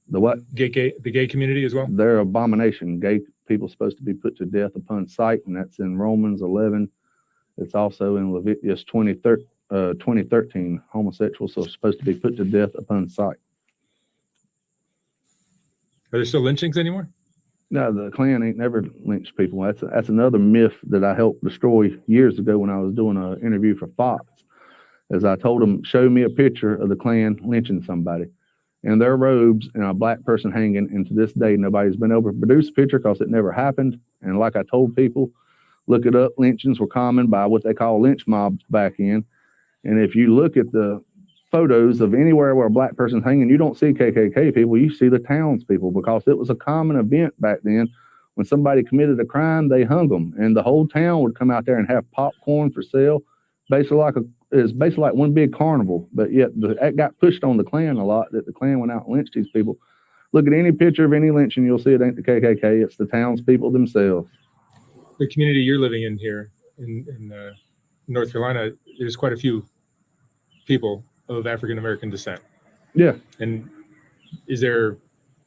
The what? The gay community as well? They're abomination. Gay people supposed to be put to death upon sight, and that's in Romans 11. It's also in Leviticus 2013. Homosexuals are supposed to be put to death upon sight. Are there still lynchings anymore? No, the Klan ain't never lynched people. That's another myth that I helped destroy years ago when I was doing an interview for Fox. As I told them, show me a picture of the Klan lynching somebody in their robes and a black person hanging. And to this day, nobody's been able to produce a picture because it never happened. And like I told people, look it up. Lynchings were common by what they call lynch mobs back in. And if you look at the photos of anywhere where a black person's hanging, you don't see KKK people, you see the townspeople, because it was a common event back then. When somebody committed a crime, they hung them, and the whole town would come out there and have popcorn for sale, basically like one big carnival. But yet that got pushed on the Klan a lot, that the Klan went out and lynched these people. Look at any picture of any lynching, you'll see it ain't the KKK, it's the townspeople themselves. The community you're living in here in North Carolina, there's quite a few people of African American descent. Yeah. And is there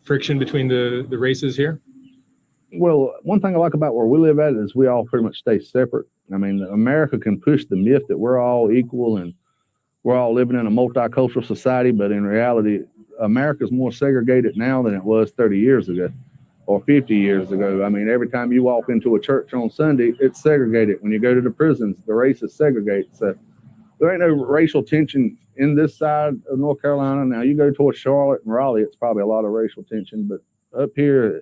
friction between the races here? Well, one thing I like about where we live at is we all pretty much stay separate. I mean, America can push the myth that we're all equal and we're all living in a multicultural society, but in reality, America's more segregated now than it was 30 years ago or 50 years ago. I mean, every time you walk into a church on Sunday, it's segregated. When you go to the prisons, the race is segregated. So there ain't no racial tension in this side of North Carolina. Now you go towards Charlotte and Raleigh, it's probably a lot of racial tension, but up here,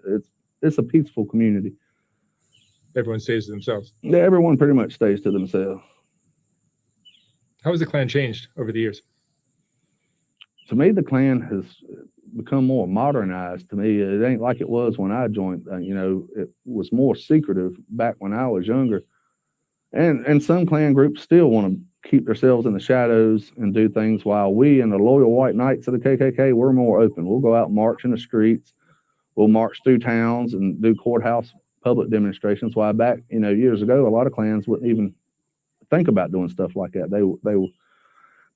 it's a peaceful community. Everyone stays to themselves. Yeah, everyone pretty much stays to themselves. How has the Klan changed over the years? To me, the Klan has become more modernized. To me, it ain't like it was when I joined. It was more secretive back when I was younger. And some Klan groups still want to keep themselves in the shadows and do things, while we and the loyal white knights of the KKK, we're more open. We'll go out and march in the streets. We'll march through towns and do courthouse public demonstrations. While back, years ago, a lot of Klans wouldn't even think about doing stuff like that.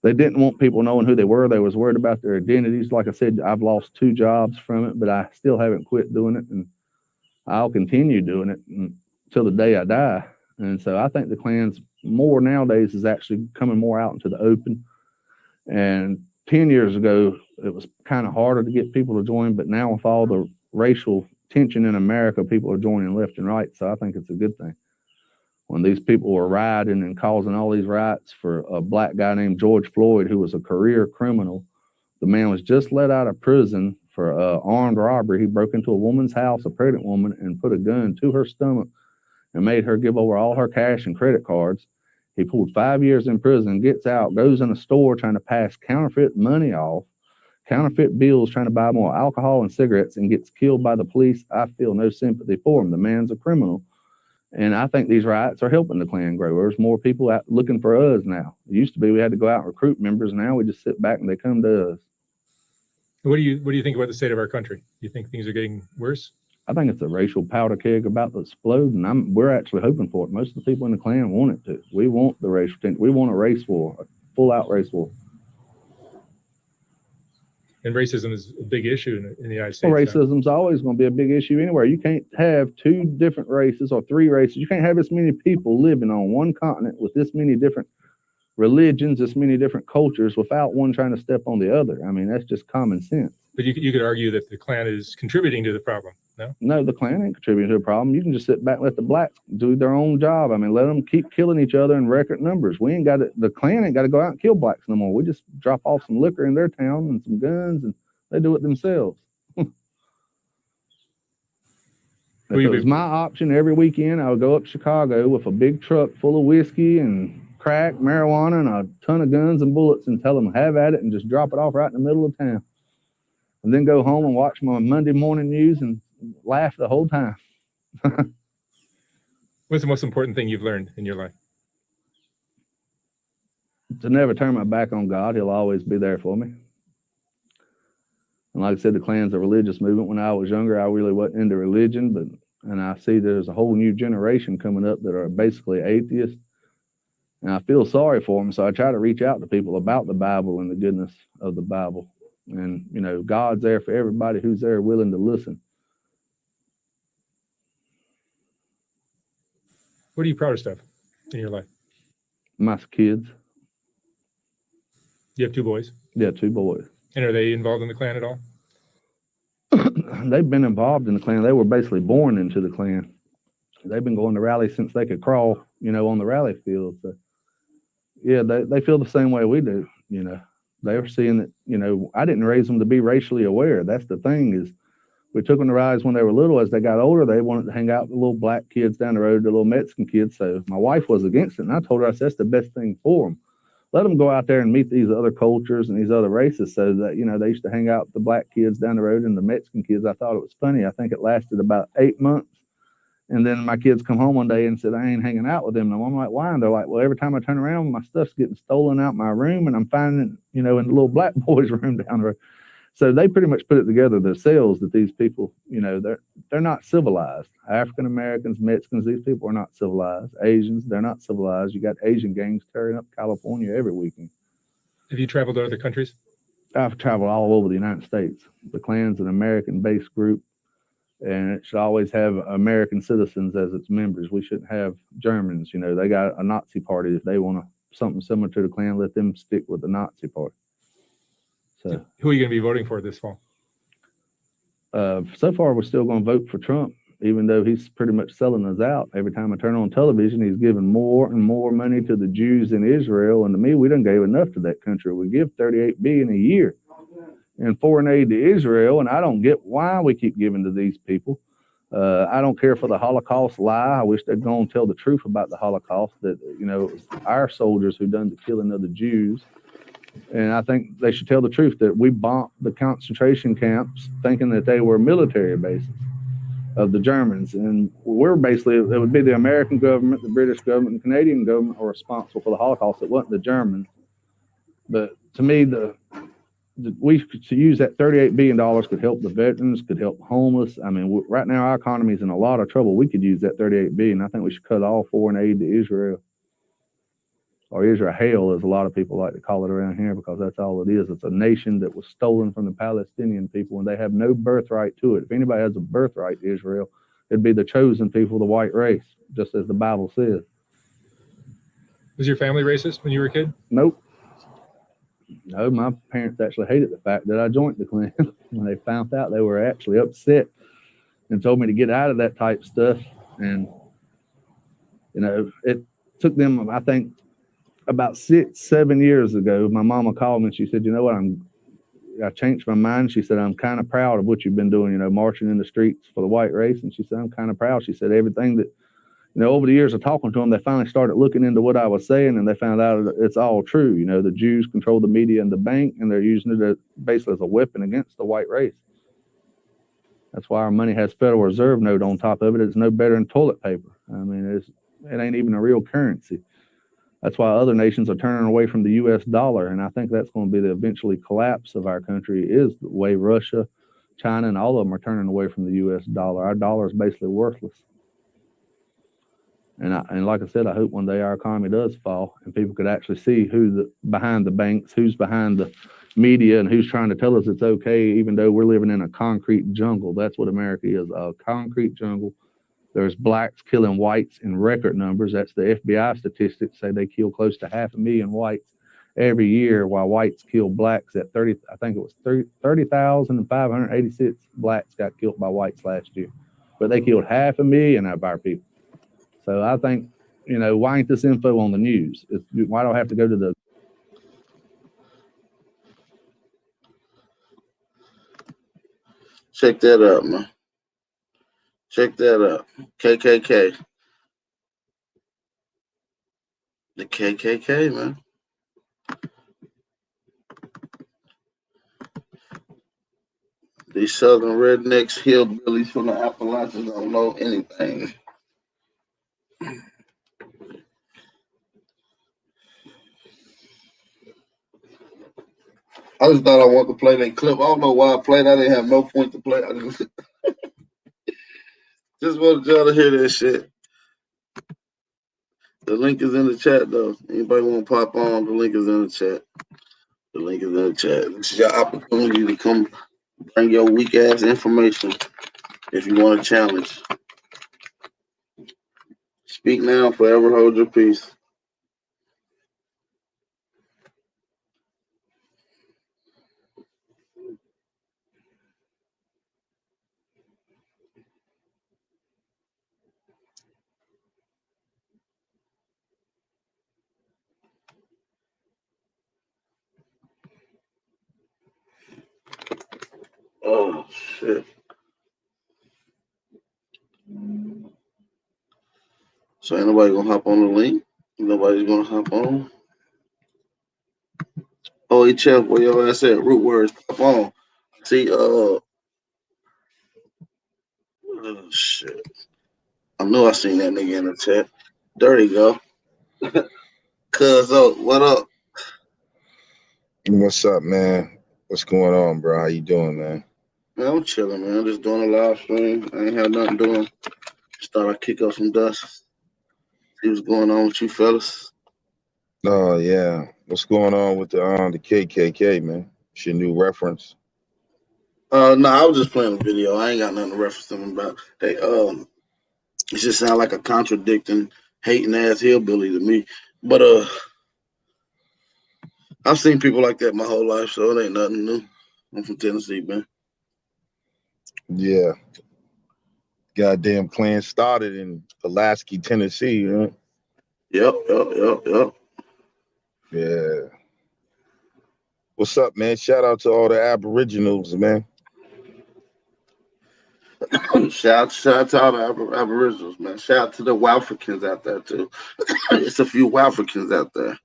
They didn't want people knowing who they were. They was worried about their identities. Like I said, I've lost 2 jobs from it, but I still haven't quit doing it, and I'll continue doing it until the day I die. And so I think the Klan's more nowadays is actually coming more out into the open. And 10 years ago, it was kind of harder to get people to join, but now with all the racial tension in America, people are joining left and right. So I think it's a good thing. When these people were rioting and causing all these riots for a black guy named George Floyd, who was a career criminal, the man was just let out of prison for armed robbery. He broke into a woman's house, a pregnant woman, and put a gun to her stomach and made her give over all her cash and credit cards. He pulled 5 years in prison, gets out, goes in a store trying to pass counterfeit money off, counterfeit bills, trying to buy more alcohol and cigarettes, and gets killed by the police. I feel no sympathy for him. The man's a criminal. And I think these riots are helping the Klan grow. There's more people out looking for us now. It used to be we had to go out and recruit members. Now we just sit back and they come to us. What do you think about the state of our country? Do you think things are getting worse? I think it's a racial powder keg about to explode, and we're actually hoping for it. Most of the people in the Klan want it to. We want the racial tension. We want a race war, a full-out race war. And racism is a big issue in the United States. Well, racism's always going to be a big issue anywhere. You can't have 2 different races or 3 races. You can't have this many people living on one continent with this many different religions, this many different cultures, without one trying to step on the other. I mean, that's just common sense. But you could argue that the Klan is contributing to the problem, no? No, the Klan ain't contributing to the problem. You can just sit back and let the blacks do their own job. I mean, let them keep killing each other in record numbers. The Klan ain't got to go out and kill blacks no more. We just drop off some liquor in their town and some guns, and they do it themselves. If it was my option every weekend, I would go up to Chicago with a big truck full of whiskey and crack, marijuana, and a ton of guns and bullets, and tell them have at it and just drop it off right in the middle of town. And then go home and watch my Monday morning news and laugh the whole time. What's the most important thing you've learned in your life? To never turn my back on God. He'll always be there for me. And like I said, the Klan's a religious movement. When I was younger, I really wasn't into religion, and I see there's a whole new generation coming up that are basically atheists. And I feel sorry for them, so I try to reach out to people about the Bible and the goodness of the Bible. And, God's there for everybody who's there willing to listen. What are you proudest of in your life? My kids. You have 2 boys? Yeah, 2 boys. And are they involved in the Klan at all? They've been involved in the Klan. They were basically born into the Klan. They've been going to rallies since they could crawl, on the rally field. So, yeah, they feel the same way we do, They were seeing that, I didn't raise them to be racially aware. That's the thing is we took them to rallies when they were little. As they got older, they wanted to hang out with the little black kids down the road, the little Mexican kids. So my wife was against it, and I told her, I said, that's the best thing for them. Let them go out there and meet these other cultures and these other races so that, they used to hang out with the black kids down the road and the Mexican kids. I thought it was funny. I think it lasted about 8 months. And then my kids come home one day and said, I ain't hanging out with them no more. I'm like, why? And they're like, well, every time I turn around, my stuff's getting stolen out my room, and I'm finding it, in the little black boy's room down the road. So they pretty much put it together themselves that these people, they're not civilized. African Americans, Mexicans, these people are not civilized. Asians, they're not civilized. You got Asian gangs tearing up California every weekend. Have you traveled to other countries? I've traveled all over the United States. The Klan's an American-based group, and it should always have American citizens as its members. We shouldn't have Germans. They got a Nazi party. If they want something similar to the Klan, let them stick with the Nazi party. So, who are you going to be voting for this fall? So far, we're still going to vote for Trump. even though he's pretty much selling us out. Every time I turn on television, he's giving more and more money to the Jews in Israel. And to me, we done gave enough to that country. We give $38 billion a year in foreign aid to Israel, and I don't get why we keep giving to these people. I don't care for the Holocaust lie. I wish they'd go and tell the truth about the Holocaust, that, you know, it was our soldiers who done the killing of the Jews. And I think they should tell the truth that we bombed the concentration camps thinking that they were military bases of the Germans. And we're basically, it would be the American government, the British government, and the Canadian government are responsible for the Holocaust. It wasn't the Germans. But to me, we could use that $38 billion could help the veterans, could help the homeless. I mean, right now our economy is in a lot of trouble. We could use that $38 billion. I think we should cut all foreign aid to Israel, or Israel, as a lot of people like to call it around here, because that's all it is. It's a nation that was stolen from the Palestinian people, and they have no birthright to it. If anybody has a birthright to Israel, it'd be the chosen people, the white race, just as the Bible says. Was your family racist when you were a kid? Nope. No, my parents actually hated the fact that I joined the Klan. When they found out, they were actually upset and told me to get out of that type stuff. And, you know, it took them, I think, about 6-7 years ago, my mama called me and she said, you know what, I changed my mind. She said, I'm kind of proud of what you've been doing, you know, marching in the streets for the white race. And she said, I'm kind of proud. She said, everything that, you know, over the years of talking to them, they finally started looking into what I was saying, and they found out it's all true. You know, the Jews control the media and the bank, and they're using it basically as a weapon against the white race. That's why our money has Federal Reserve note on top of it. It's no better than toilet paper. I mean, it ain't even a real currency. That's why other nations are turning away from the U.S. dollar, and I think that's going to be the eventually collapse of our country, is the way Russia, China, and all of them are turning away from the U.S. dollar. Our dollar is basically worthless. And like I said, I hope one day our economy does fall and people could actually see who's behind the banks, who's behind the media, and who's trying to tell us it's okay, even though we're living in a concrete jungle. That's what America is, a concrete jungle. There's blacks killing whites in record numbers. That's the FBI statistics say they kill close to 500,000 whites every year, while whites kill blacks at 30. I think it was 30,586 blacks got killed by whites last year, but they killed 500,000 of our people. So I think, you know, why ain't this info on the news? Why do I have to go to the? Check that out, man. Check that out. KKK. The KKK, man. These southern rednecks, hillbillies from the Appalachians don't know anything. I just thought I wanted to play that clip. I don't know why I played. I didn't have no point to play. I just wanted y'all to hear that shit. The link is in the chat, though. Anybody want to pop on? The link is in the chat. The link is in the chat. This is your opportunity to come bring your weak ass information if you want a challenge. Speak now, forever hold your peace. Oh, shit. So ain't nobody gonna hop on the link? Nobody's gonna hop on? Oh, hey, Chef, where your ass at? Root words, pop on. See, oh, shit. I knew I seen that nigga in the chat. There you go. Cuz, what up? What's up, man? What's going on, bro? How you doing, man? Man, I'm chilling, man. I'm just doing a live stream. I ain't had nothing doing. Just thought I'd kick up some dust. See what's going on with you fellas. Oh, yeah. What's going on with the KKK, man? It's your new reference. No, I was just playing a video. I ain't got nothing to reference them about. They it just sound like a contradicting, hating ass hillbilly to me. But I've seen people like that my whole life, so it ain't nothing new. I'm from Tennessee, man. Yeah. Goddamn clan started in Pulaski, Tennessee, right? Yep. Yeah. What's up, man? Shout out to all the Aboriginals, man. Shout out to all the Aboriginals, man. Shout out to the Wafricans out there too. It's a few Wafricans out there.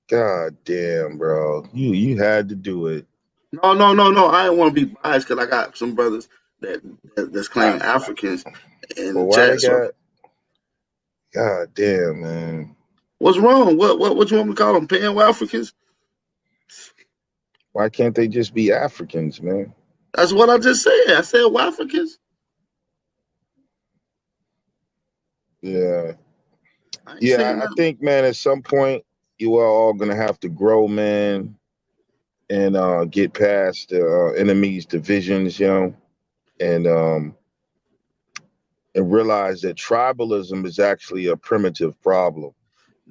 God damn, bro. You had to do it. No. I don't want to be biased because I got some brothers that's claiming Africans in But the why they chat. So got? God damn, man. what's wrong? What you want me to call them? Pan Africans? Why can't they just be Africans, man? That's what I just said. I said Africans. Yeah. I think, man, at some point you are all gonna have to grow, man, and get past the enemies, divisions, and realize that tribalism is actually a primitive problem.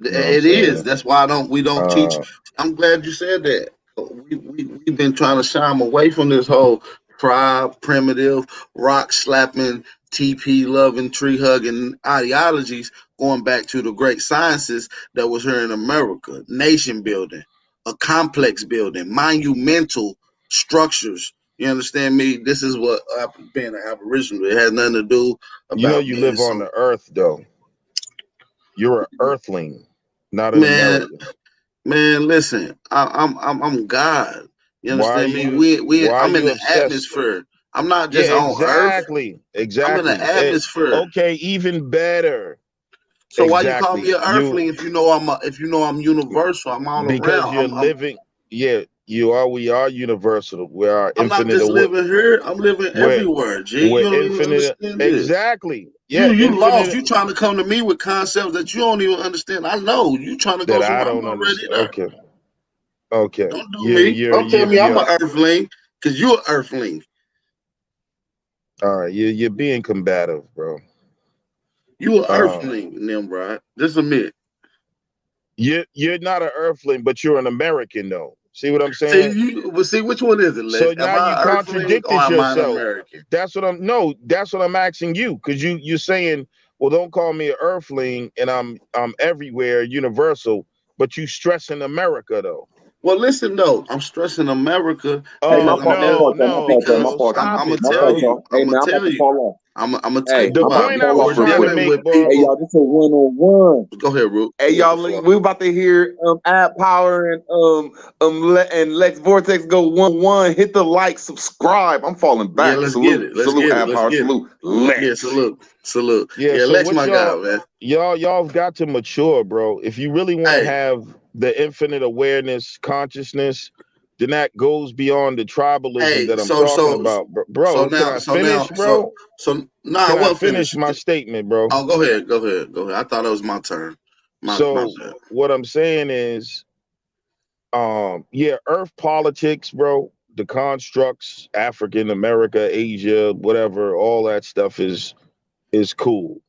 You know It is. That's why we don't teach. I'm glad you said that. We've been trying to shy them away from this whole tribe, primitive, rock slapping, TP loving, tree hugging ideologies, going back to the great sciences that was here in America. Nation building, a complex building, monumental structures. You understand me? This is what being an Aboriginal. It has nothing to do about you live on the earth, though. You're an earthling, not an American. Man, listen, I'm God. You understand me? I'm in the atmosphere. I'm not just on Earth. Exactly. I'm in the atmosphere. Okay, even better. So why you call me an Earthling if you know I'm universal? I'm all because around. you're living. Yeah, you are. We are universal. We are I'm infinite. not just living here. I'm living everywhere. G, you don't even understand this. Exactly. Yeah, you lost. You trying to come to me with concepts that you don't even understand. I know you trying to go somewhere. I'm already there. Okay. Don't do me. Don't tell me I'm an Earthling because you're an Earthling. All right, you're being combative, bro. You an Earthling, Nimrod. Just admit. You're not an Earthling, but you're an American, though. See what I'm saying? See which one is it, Lex? So now you contradicted yourself. American? That's what I'm asking you, because you're saying, well, don't call me an Earthling, and I'm everywhere, universal, but you stressing America, though. Well, listen, though, I'm stressing America. I'm gonna tell you. I'm gonna tell you. The point I was trying to make, bro. Hey, y'all, this is a one-on-one. Go ahead, Root. Hey, y'all, we about to hear Ad Power and Lex Vortex go 1-1. Hit the like, subscribe. I'm falling back. Yeah, let's salute, get it. Let's salute, get it. Ad Power, salute. Lex. Yeah, salute. Yeah, so Lex, my guy, man. Y'all got to mature, bro. If you really want to have the infinite awareness, consciousness, then that goes beyond the tribalism that I'm talking about, bro. Can I finish, bro? Can I finish my statement, bro? Oh, go ahead. I thought it was my turn. What I'm saying is, Earth politics, bro. The constructs, African America, Asia, whatever, all that stuff is cool.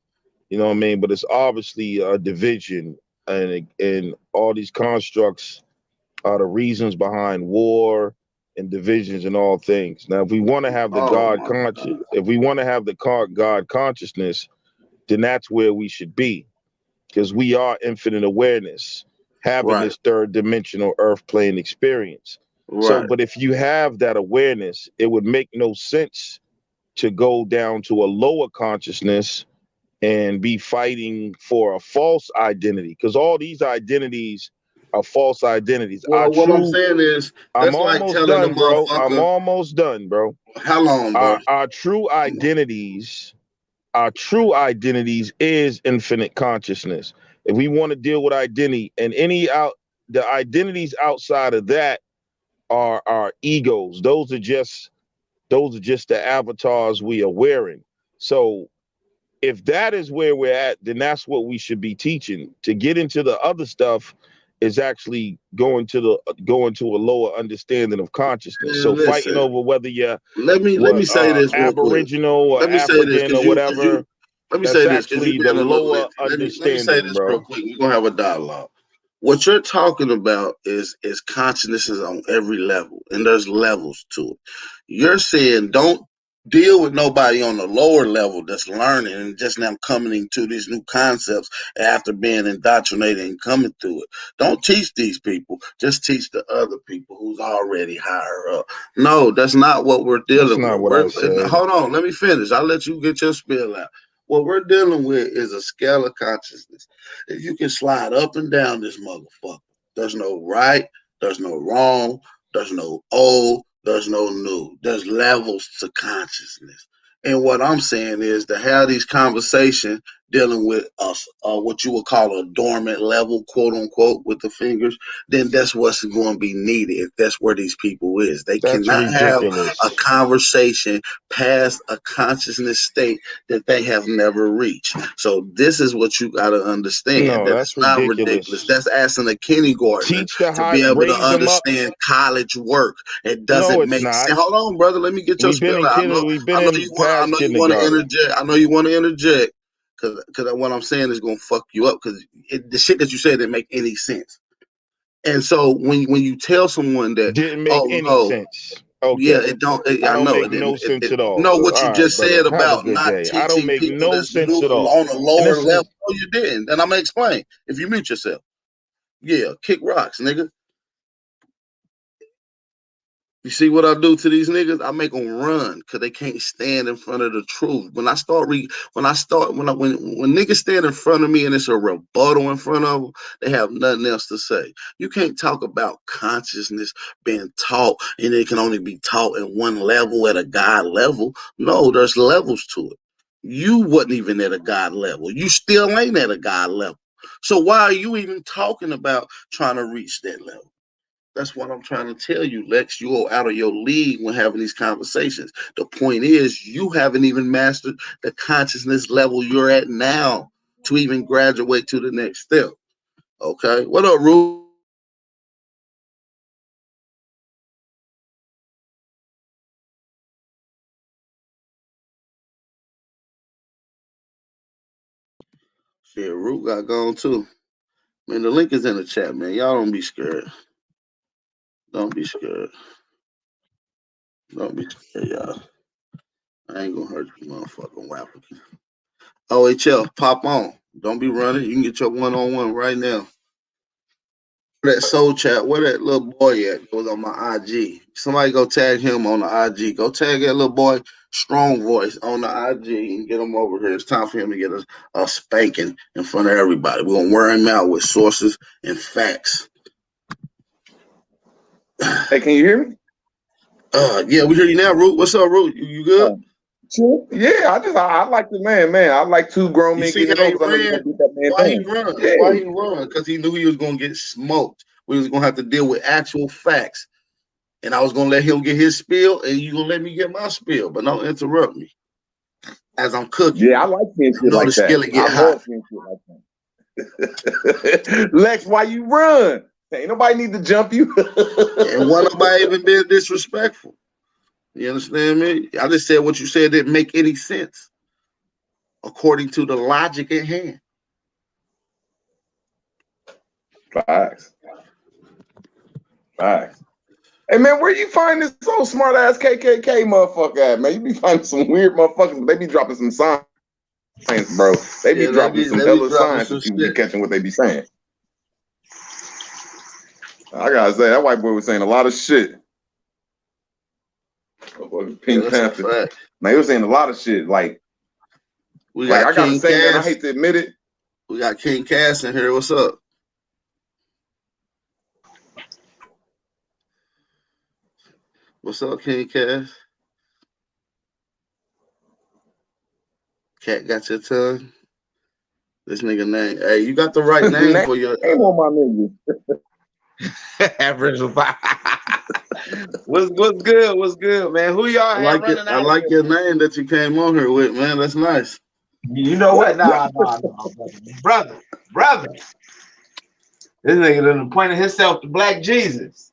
You know what I mean? But it's obviously a division, and all these constructs are the reasons behind war and divisions and all things. Now, if we want to have the God consciousness, then that's where we should be, because we are infinite awareness, having this third dimensional earth plane experience. So, but if you have that awareness, it would make no sense to go down to a lower consciousness and be fighting for a false identity, because all these identities are false identities. Well, what I'm saying is, I'm almost done, bro. I'm almost done, bro. How long, bro? Our true identities is infinite consciousness. If we want to deal with identity, and the identities outside of that are our egos. Those are just the avatars we are wearing. So if that is where we're at, then that's what we should be teaching. To get into the other stuff is actually going to a lower understanding of consciousness. So fighting over whether you're let me say this Aboriginal or African or whatever. Let me say this, actually the lower understanding, let me say this real quick. We're gonna have a dialogue. What you're talking about is consciousness on every level, and there's levels to it. You're saying don't deal with nobody on the lower level that's learning and just now coming to these new concepts after being indoctrinated and coming through it. Don't teach these people. Just teach the other people who's already higher up. No, that's not what we're That's dealing not with. what I said. Hold on, let me finish. I'll let you get your spill out. What we're dealing with is a scale of consciousness. If you can slide up and down this motherfucker, there's no right, there's no wrong, there's no old, there's no new. There's levels to consciousness. And what I'm saying is to have these conversations dealing with us, what you would call a dormant level, quote unquote, with the fingers, then that's what's going to be needed if that's where these people is. They That's cannot have a ridiculous. conversation past a consciousness state that they have never reached. So this is what you got to understand, No, that that's it's not ridiculous. ridiculous. That's asking a kindergartner Teach the to high, be able to raise them up. understand college work. It No, doesn't it's make not. sense. Hold on, brother. Let me get your We've been spill in out. we've been I know you in want. I past know you want to kindergarten. interject. I know you want to interject because what I'm saying is gonna fuck you up because the shit that you said didn't make any sense. And so when you tell someone that, Didn't make oh any no, sense. yeah, Okay. it don't. I I don't know make it didn't. no sense at all. No, So, what all you right, just brother. said Have a about good not day. I don't teaching make people no that's new sense at all. on a And lower this level. is No, you didn't. And I'm gonna explain. If you mute yourself, yeah, kick rocks, nigga. You see what I do to these niggas? I make them run because they can't stand in front of the truth. When niggas stand in front of me and it's a rebuttal in front of them, they have nothing else to say. You can't talk about consciousness being taught and it can only be taught in one level at a God level. No, there's levels to it. You wasn't even at a God level. You still ain't at a God level. So why are you even talking about trying to reach that level? That's what I'm trying to tell you, Lex. You're out of your league when having these conversations. The point is, you haven't even mastered the consciousness level you're at now to even graduate to the next step. Okay? What up, Rue? Shit, Rue got gone too. Man, the link is in the chat, man. Y'all don't be scared. Don't be scared. Don't be scared, y'all. I ain't gonna hurt you, motherfucking whapper. OHL, pop on. Don't be running. You can get your one-on-one right now. That soul chat, where that little boy at? Goes on my IG. Somebody go tag him on the IG. Go tag that little boy, Strong Voice, on the IG and get him over here. It's time for him to get a spanking in front of everybody. We're gonna wear him out with sources and facts. Hey, can you hear me? Yeah, we hear you now, Root. What's up, Root? You good? Sure. Yeah, I like the man. I like two grown You men see getting it how on he because I know you're ran? gonna beat that man Why he down. run? Yeah. Why he run? Because he knew he was gonna get smoked. We was gonna have to deal with actual facts. And I was gonna let him get his spiel, and you gonna let me get my spiel, but don't interrupt me as I'm cooking. Yeah, I like seeing You shit know the like that. skillet I get hot. love seeing shit like that. Lex, why you run? Ain't nobody need to jump you. And why nobody even been disrespectful? You understand me? I just said what you said didn't make any sense according to the logic at hand. Facts. Hey man, where you find this so smart ass KKK motherfucker at, man? You be finding some weird motherfuckers, but they be dropping some science, bro. They be dropping some hella dropping science some that you be shit. catching what they be saying. I gotta say, that white boy was saying a lot of shit. Pink That's a Panther. fact. Man, he was saying a lot of shit. Like I gotta say, man, I hate to admit it. We got King Cass in here. What's up? What's up, King Cass? Cat got your tongue? This nigga name. Hey, you got the right name for your name on my nigga. Aboriginal. What's good? What's good, man? Who y'all have running I out of like here? your name that you came on here with, man. That's nice. You know what? Nah, brother. This nigga done pointed himself to Black Jesus.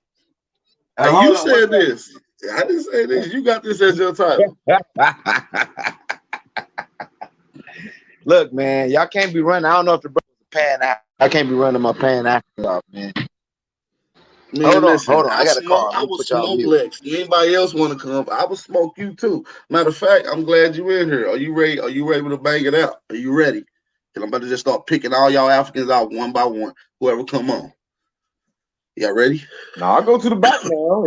Hey, you said this. I didn't say this. You got this as your title. Look, man, y'all can't be running. I don't know if the brother's pan out. I can't be running my pan Africa off, man. Man, listen, hold on. I got a call. Let I me will put y'all on smoke mute. Lex. Anybody else want to come? I will smoke you too. Matter of fact, I'm glad you in here. Are you ready? Are you ready to bang it out? Are you ready? Cause I'm about to just start picking all y'all Africans out one by one. Whoever come on. Y'all ready? No, I go to the back now.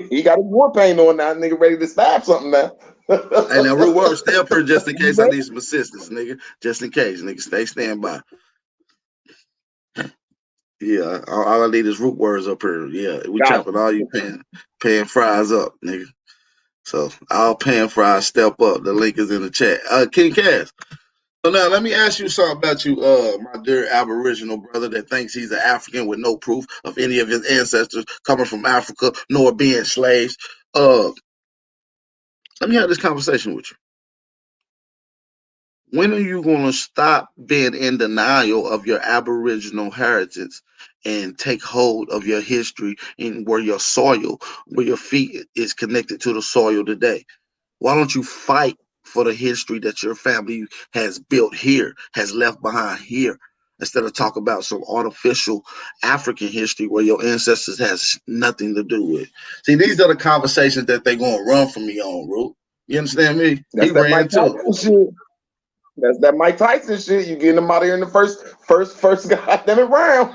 He got his war paint on now. Nigga ready to stab something now. Hey, now, Root Word, stay up here just in case I need some assistance, nigga. Just in case, nigga. Stand by. Yeah, all I need is Root Words up here. Yeah, we chopping all you pan fries up, nigga. So all pan fries step up. The link is in the chat. King Cass. So now let me ask you something about you, my dear Aboriginal brother that thinks he's an African with no proof of any of his ancestors coming from Africa nor being slaves. Let me have this conversation with you. When are you going to stop being in denial of your Aboriginal heritage and take hold of your history and where your soil, where your feet is connected to the soil today? Why don't you fight for the history that your family has built here, has left behind here, instead of talk about some artificial African history where your ancestors has nothing to do with? See, these are the conversations that they're going to run from me on, Root. You understand me? That's that Mike Tyson shit. That's that Mike Tyson shit. You getting him out of here in the first goddamn it round.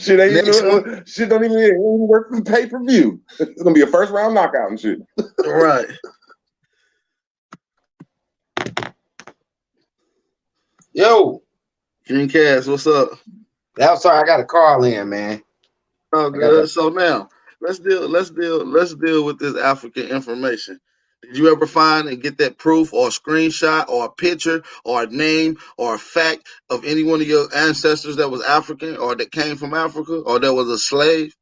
Shit ain't even shit don't even work for pay-per-view. It's gonna be a first round knockout and shit. All right. Yo, King Cass, what's up? I'm sorry, I got a call in, man. Oh, good. So now let's deal with this African information. Did you ever find and get that proof or a screenshot or a picture or a name or a fact of any one of your ancestors that was African or that came from Africa or that was a slave?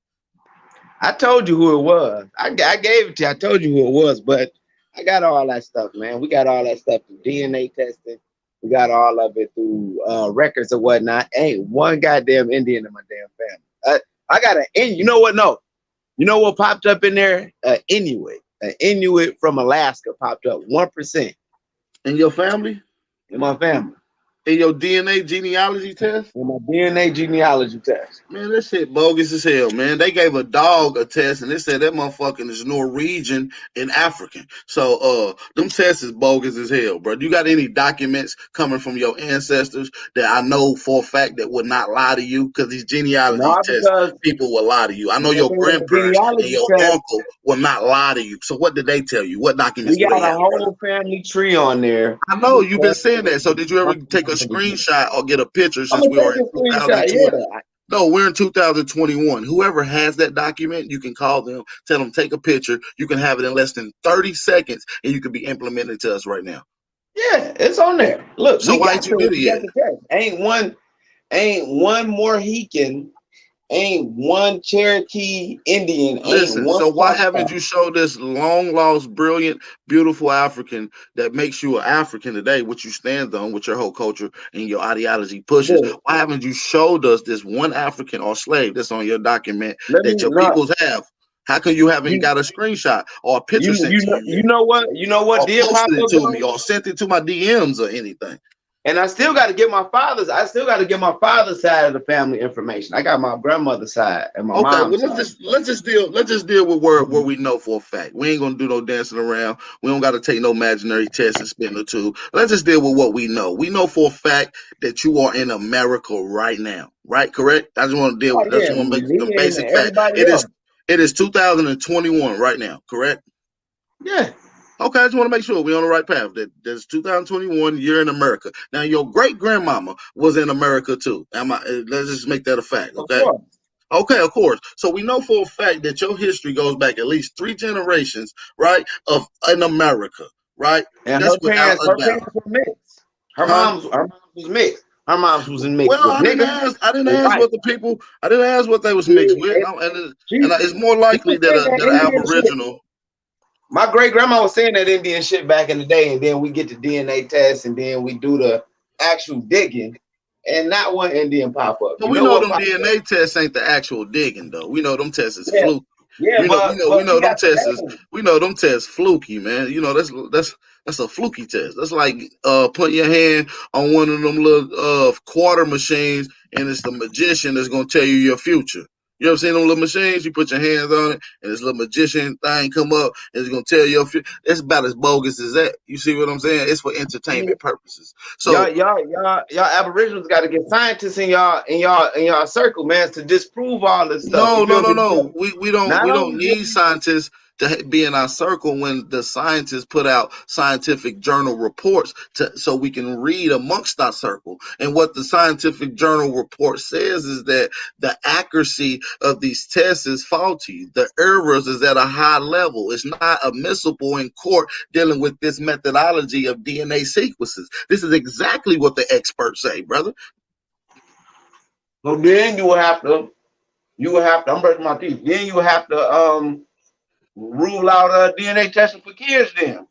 I told you who it was. I gave it to you. I told you who it was, but I got all that stuff, man. We got all that stuff through DNA testing. We got all of it through records and whatnot. Ain't one goddamn Indian in my damn family. I got you know what? No. You know what popped up in there? Inuit. An Inuit from Alaska popped up. 1%. In your family? In my family. In your DNA genealogy test? In my DNA genealogy test. Man, that shit bogus as hell, man. They gave a dog a test and they said that motherfucking is Norwegian and African. So them tests is bogus as hell, bro. You got any documents coming from your ancestors that I know for a fact that would not lie to you? Because these genealogy tests, people will lie to you. I know your grandparents and your uncle will not lie to you. So what did they tell you? What documents We do they got have? a whole family tree on there. I know you've been saying that. So did you ever take a screenshot or get a picture I'm since we gonna are take in a screenshot, 2020? yeah. No, we're in 2021. Whoever has that document, you can call them, tell them take a picture. You can have it in less than 30 seconds, and you can be implemented to us right now. Yeah, it's on there. Look, so why did you get it yet? The test. Ain't one Mohican, ain't one Cherokee Indian, Listen, so why haven't you showed this long lost, brilliant, beautiful African that makes you an African today, what you stand on, with your whole culture and your ideology pushes? Yeah. Why haven't you showed us this one African or slave that's on your document that your peoples have? How come you haven't got a screenshot or a picture sent to you? You know what? You know what? Or posted it to me or sent it to my DMs or anything. And I still got to get my father's. I still got to get my father's side of the family information. I got my grandmother's side and my mom's side. Let's just deal with where we know for a fact. We ain't gonna do no dancing around. We don't got to take no imaginary tests and spin the two. Let's just deal with what we know. We know for a fact that you are in America right now, right? Correct. I just want to deal with. I just want to make some basic facts. It is 2021 right now. Correct. Yeah. Okay, I just want to make sure we're on the right path. That's 2021. You're in America now. Your great grandmama was in America too. Let's just make that a fact. Okay. Okay, of course. So we know for a fact that your history goes back at least 3 generations, right? In America, right? And her parents were mixed. Her mom's was mixed. Her mom's was in mixed. Well, I didn't ask what the people. I didn't ask what they was mixed with. And it's more likely that an Aboriginal. My great grandma was saying that Indian shit back in the day, and then we get the DNA test, and then we do the actual digging, and not one Indian pop up. But we know them DNA tests ain't the actual digging, though. We know them tests is fluke. Yeah, We we know them got the tests is name. we know them tests fluky, man. You know that's a fluky test. That's like putting your hand on one of them little quarter machines, and it's the magician that's gonna tell you your future. You ever seen them little machines? You put your hands on it, and this little magician thing come up, and it's gonna tell you your future. It's about as bogus as that. You see what I'm saying? It's for entertainment purposes. So Y'all Aboriginals got to get scientists in y'all circle, man, to disprove all this stuff. You no, no, feel no, me? no. We don't Not we don't only need scientists to be in our circle when the scientists put out scientific journal reports so we can read amongst our circle. And what the scientific journal report says is that the accuracy of these tests is faulty. The errors is at a high level. It's not admissible in court dealing with this methodology of DNA sequences. This is exactly what the experts say, brother. So then you will have to, I'm brushing my teeth. Then you will have to rule out DNA testing for kids then.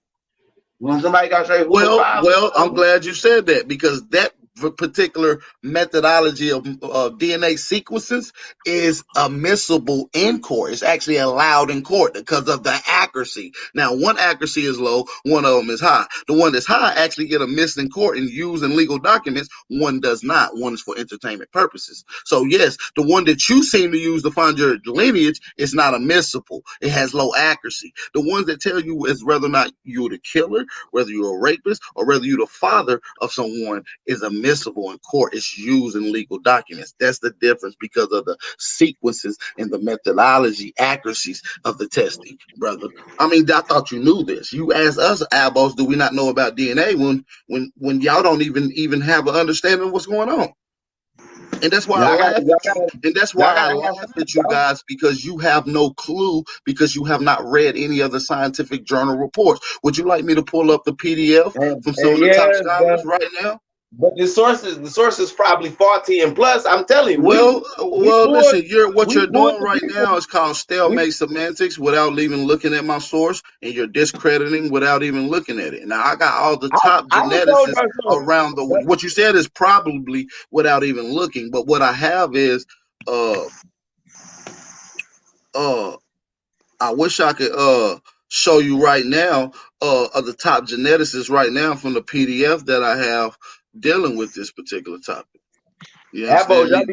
When somebody got to say who the father Well, I'm is. glad you said that because that particular methodology of DNA sequences is admissible in court. It's actually allowed in court because of the accuracy. Now, one accuracy is low, one of them is high. The one that's high actually get admitted in court and used in legal documents. One does not. One is for entertainment purposes. So yes, the one that you seem to use to find your lineage is not admissible. It has low accuracy. The ones that tell you is whether or not you're the killer, whether you're a rapist, or whether you're the father of someone is admissible in court. It's used in legal documents. That's the difference because of the sequences and the methodology accuracies of the testing, brother. I mean, I thought you knew this. You asked us, ABOs, do we not know about DNA when y'all don't even have an understanding of what's going on? And that's why I laugh at you. And that's why I laugh at you guys because you have no clue because you have not read any of the scientific journal reports. Would you like me to pull up the PDF from some of the top scholars right now? But the source is probably faulty, and plus, I'm telling you, Well, listen. What we you're pulled doing the right people. now is called stalemate semantics without even looking at my source, and you're discrediting without even looking at it. Now, I got all the top I was told geneticists your source. around the. What you said is probably without even looking, but what I have is, uh, I wish I could show you right now of the top geneticists right now from the PDF that I have dealing with this particular topic. You ABO, understand?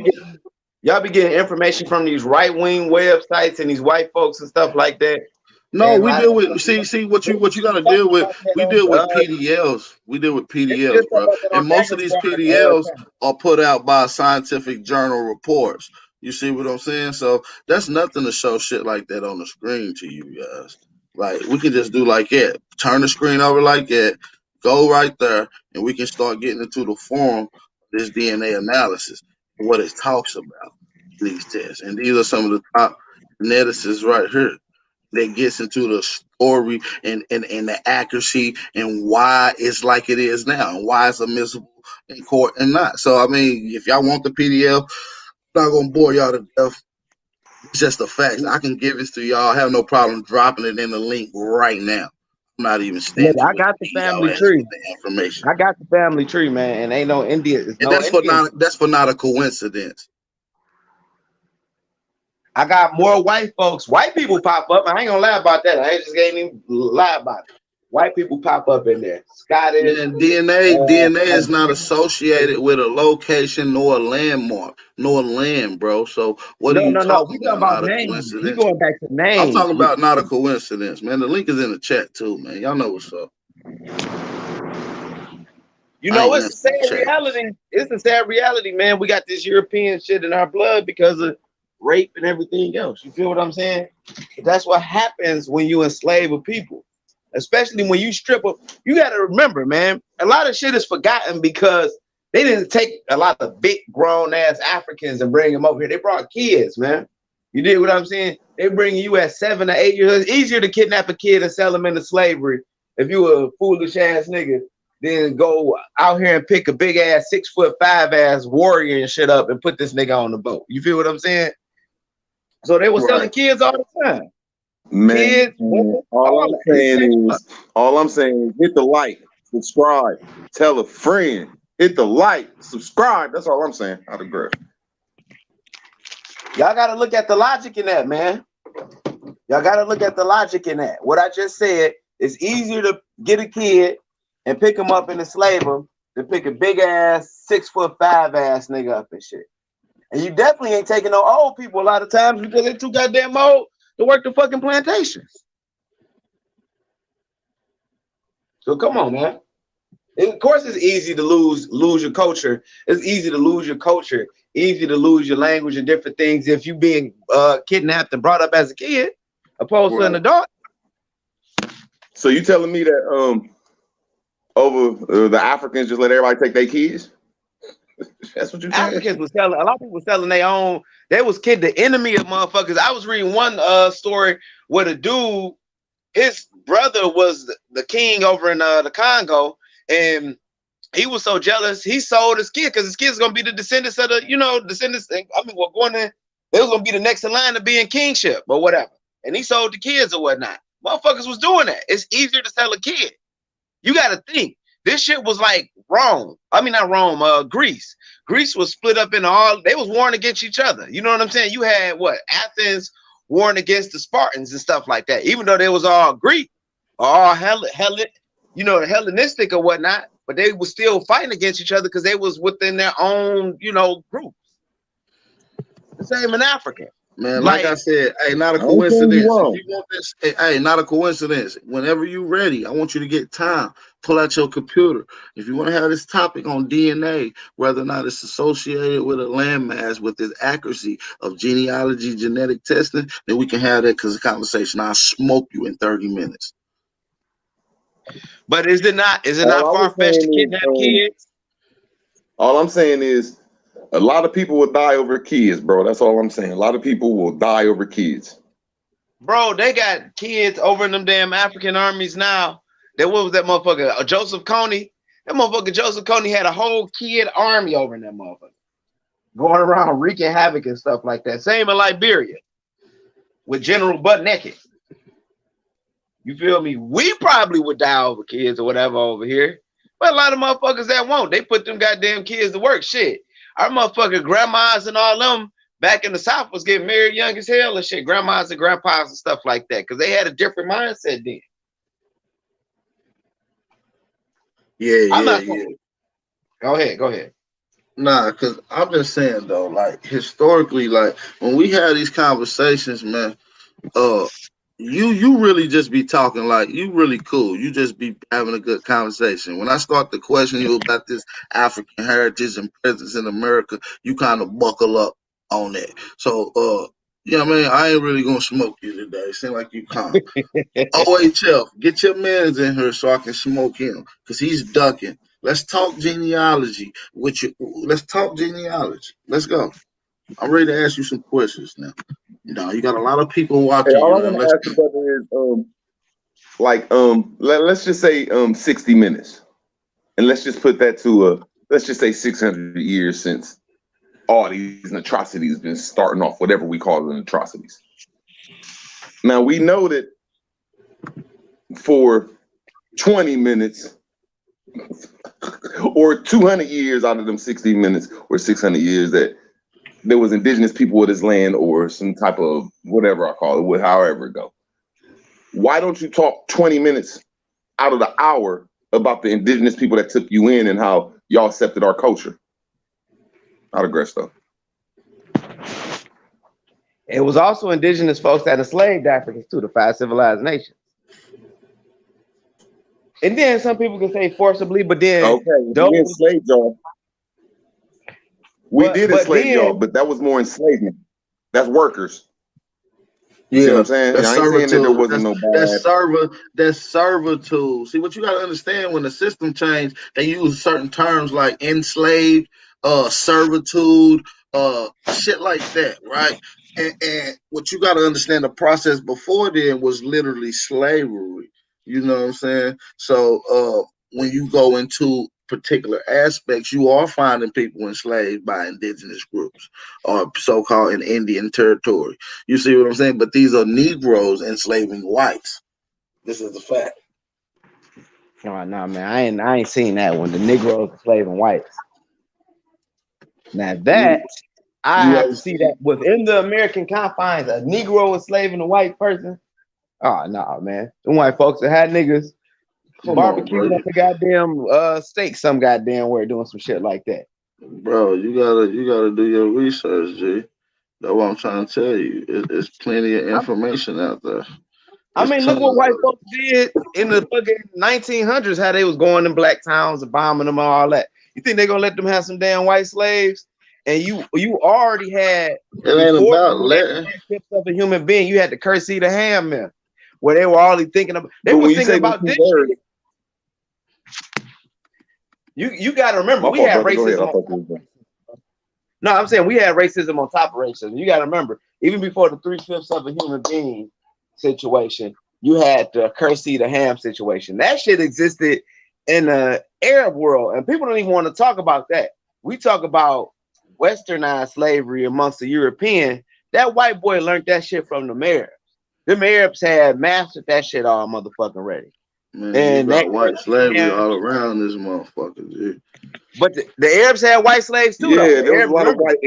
y'all be getting information from these right wing websites and these white folks and stuff like that. No, we deal with see what you got to deal with. We deal with PDLs. We deal with PDLs, bro. And most of these PDLs are put out by scientific journal reports. You see what I'm saying? So that's nothing to show shit like that on the screen to you guys. Like we can just do like that. Turn the screen over like that. Go right there, and we can start getting into the form of this DNA analysis and what it talks about in these tests. And these are some of the top geneticists right here that gets into the story and the accuracy and why it's like it is now and why it's admissible in court and not. So I mean, if y'all want the PDF, I'm not gonna bore y'all to death. It's just the facts. I can give this to y'all. I have no problem dropping it in the link right now. I'm not even Look, stingy I with got the y'all family asking tree. the information. I got the family tree, man, and ain't no Indian. It's And no Indian. that's for not a coincidence. I got more white folks. White people pop up. I ain't gonna lie about that. I ain't just ain't even lie about it. White people pop up in there. Scottish. And DNA is not associated with a location nor a landmark nor land, bro. So what are you No. We talking talking about? about Not a names. We coincidence. going back to I'm names. talking about not a coincidence, man. The link is in the chat too, man. Y'all know what's up. You know, it's a sad reality. It's a sad reality, man. We got this European shit in our blood because of rape and everything else. You feel what I'm saying? But that's what happens when you enslave a people, especially when you strip up. You got to remember, man, a lot of shit is forgotten because they didn't take a lot of big grown ass Africans and bring them over here. They brought kids, man. You did what I'm saying? They bring you at 7 or 8 years. It's easier to kidnap a kid and sell him into slavery if you a foolish ass nigga. Then go out here and pick a big ass 6'5" ass warrior and shit up and put this nigga on the boat. You feel what I'm saying? So they were selling kids all the time. Man, Kids, all I'm saying is hit the like, subscribe, tell a friend, hit the like, subscribe. That's all I'm saying. Out of breath. Y'all gotta look at the logic in that, man. Y'all got to look at the logic in that. What I just said, it's easier to get a kid and pick him up and enslave him than pick a big ass 6'5" ass nigga up and shit. And you definitely ain't taking no old people a lot of times because they're too goddamn old to work the fucking plantations. So come on, man. And of course, it's easy to lose your culture. It's easy to lose your culture, easy to lose your language and different things if you being kidnapped and brought up as a kid, opposed to an adult. So you telling me that over the Africans just let everybody take their kids? That's what you saying? Africans was selling. A lot of people was selling their own. They was the enemy of motherfuckers. I was reading one story where the dude, his brother was the king over in the Congo, and he was so jealous he sold his kid because his kid's gonna be the descendants of the descendants. I mean, we're going there. They was gonna be the next in line to be in kingship or whatever, and he sold the kids or whatnot. Motherfuckers was doing that. It's easier to sell a kid. You got to think. This shit was like Rome. I mean, not Rome, Greece. Greece was split up into they was warring against each other. You know what I'm saying? You had Athens warring against the Spartans and stuff like that, even though they was all Greek, all Hellenistic or whatnot, but they was still fighting against each other because they was within their own, groups. The same in Africa. Man, like I said, hey, not a coincidence. If you want this, hey, not a coincidence. Whenever you're ready, I want you to get time. Pull out your computer. If you want to have this topic on DNA, whether or not it's associated with a landmass, with its accuracy of genealogy, genetic testing, then we can have that conversation. I'll smoke you in 30 minutes. But is it not far-fetched to kidnap kids? All I'm saying is a lot of people will die over kids, bro. That's all I'm saying. A lot of people will die over kids. Bro, they got kids over in them damn African armies now. What was that motherfucker? Joseph Kony. That motherfucker Joseph Kony had a whole kid army over in that motherfucker. Going around wreaking havoc and stuff like that. Same in Liberia. With General Butt Naked. You feel me? We probably would die over kids or whatever over here. But a lot of motherfuckers that won't. They put them goddamn kids to work. Shit. Our motherfucking grandmas and all them back in the South was getting married young as hell and shit. Grandmas and grandpas and stuff like that. Because they had a different mindset then. Yeah. Go ahead. Nah, because I'm just saying, though, like, historically, like, when we had these conversations, man, you really just be talking like you really cool. You just be having a good conversation. When I start to question you about this African heritage and presence in America, you kind of buckle up on that. So, you know what I mean? I ain't really gonna smoke you today. Seem like you calm. OHF, get your mans in here so I can smoke him because he's ducking. Let's talk genealogy. Let's talk genealogy. Let's go. I'm ready to ask you some questions now. You got a lot of people watching. All I want to ask the brother is, let's just say 60 minutes, and let's just put that to let's just say 600 years since all these atrocities been starting off, whatever we call them atrocities. Now we know that for 20 minutes or 200 years out of them 60 minutes or 600 years that there was indigenous people with this land or some type of whatever I call it, however it go. Why don't you talk 20 minutes out of the hour about the indigenous people that took you in and how y'all accepted our culture? I digress though. It was also indigenous folks that enslaved Africans too, the 5 civilized nations. And then some people can say forcibly, but then we enslaved y'all. We did enslave y'all, but that was more enslavement. That's workers. You see what I'm saying? I ain't saying that there wasn't no bad. That's servitude. See, what you got to understand, when the system changed, they use certain terms like enslaved, servitude, shit like that, right? And what you got to understand, the process before then was literally slavery. You know what I'm saying? So when you go into particular aspects, you are finding people enslaved by indigenous groups or so-called in Indian territory. You see what I'm saying? But these are Negroes enslaving whites. This is the fact. No, man, I ain't seen that one. The Negroes enslaving whites. Now that I have to see that within the American confines, a Negro enslaving a white person. Oh no, man. The white folks that had niggas barbecuing up a goddamn steak some goddamn where doing some shit like that. Bro, you gotta do your research, G. That's what I'm trying to tell you. It's plenty of information out there. I mean, look what white folks did in the fucking 1900s, how they was going in black towns and bombing them and all that. You think they're gonna let them have some damn white slaves? And you already had it ain't about letting of a human being. You had the Kersey the Ham myth, where they were already thinking about was thinking about this shit. You gotta remember we had racism. No, I'm saying we had racism on top of racism. You gotta remember, even before the 3/5 of a human being situation, you had the Kersey the Ham situation. That shit existed in the Arab world, and people don't even want to talk about that. We talk about westernized slavery amongst the European. That white boy learned that shit from the Arabs. Them Arabs had mastered that shit all motherfucking ready. Man, and that white slavery all around this motherfucker, dude. But the Arabs had white slaves too. Yeah, though. there was a lot of white.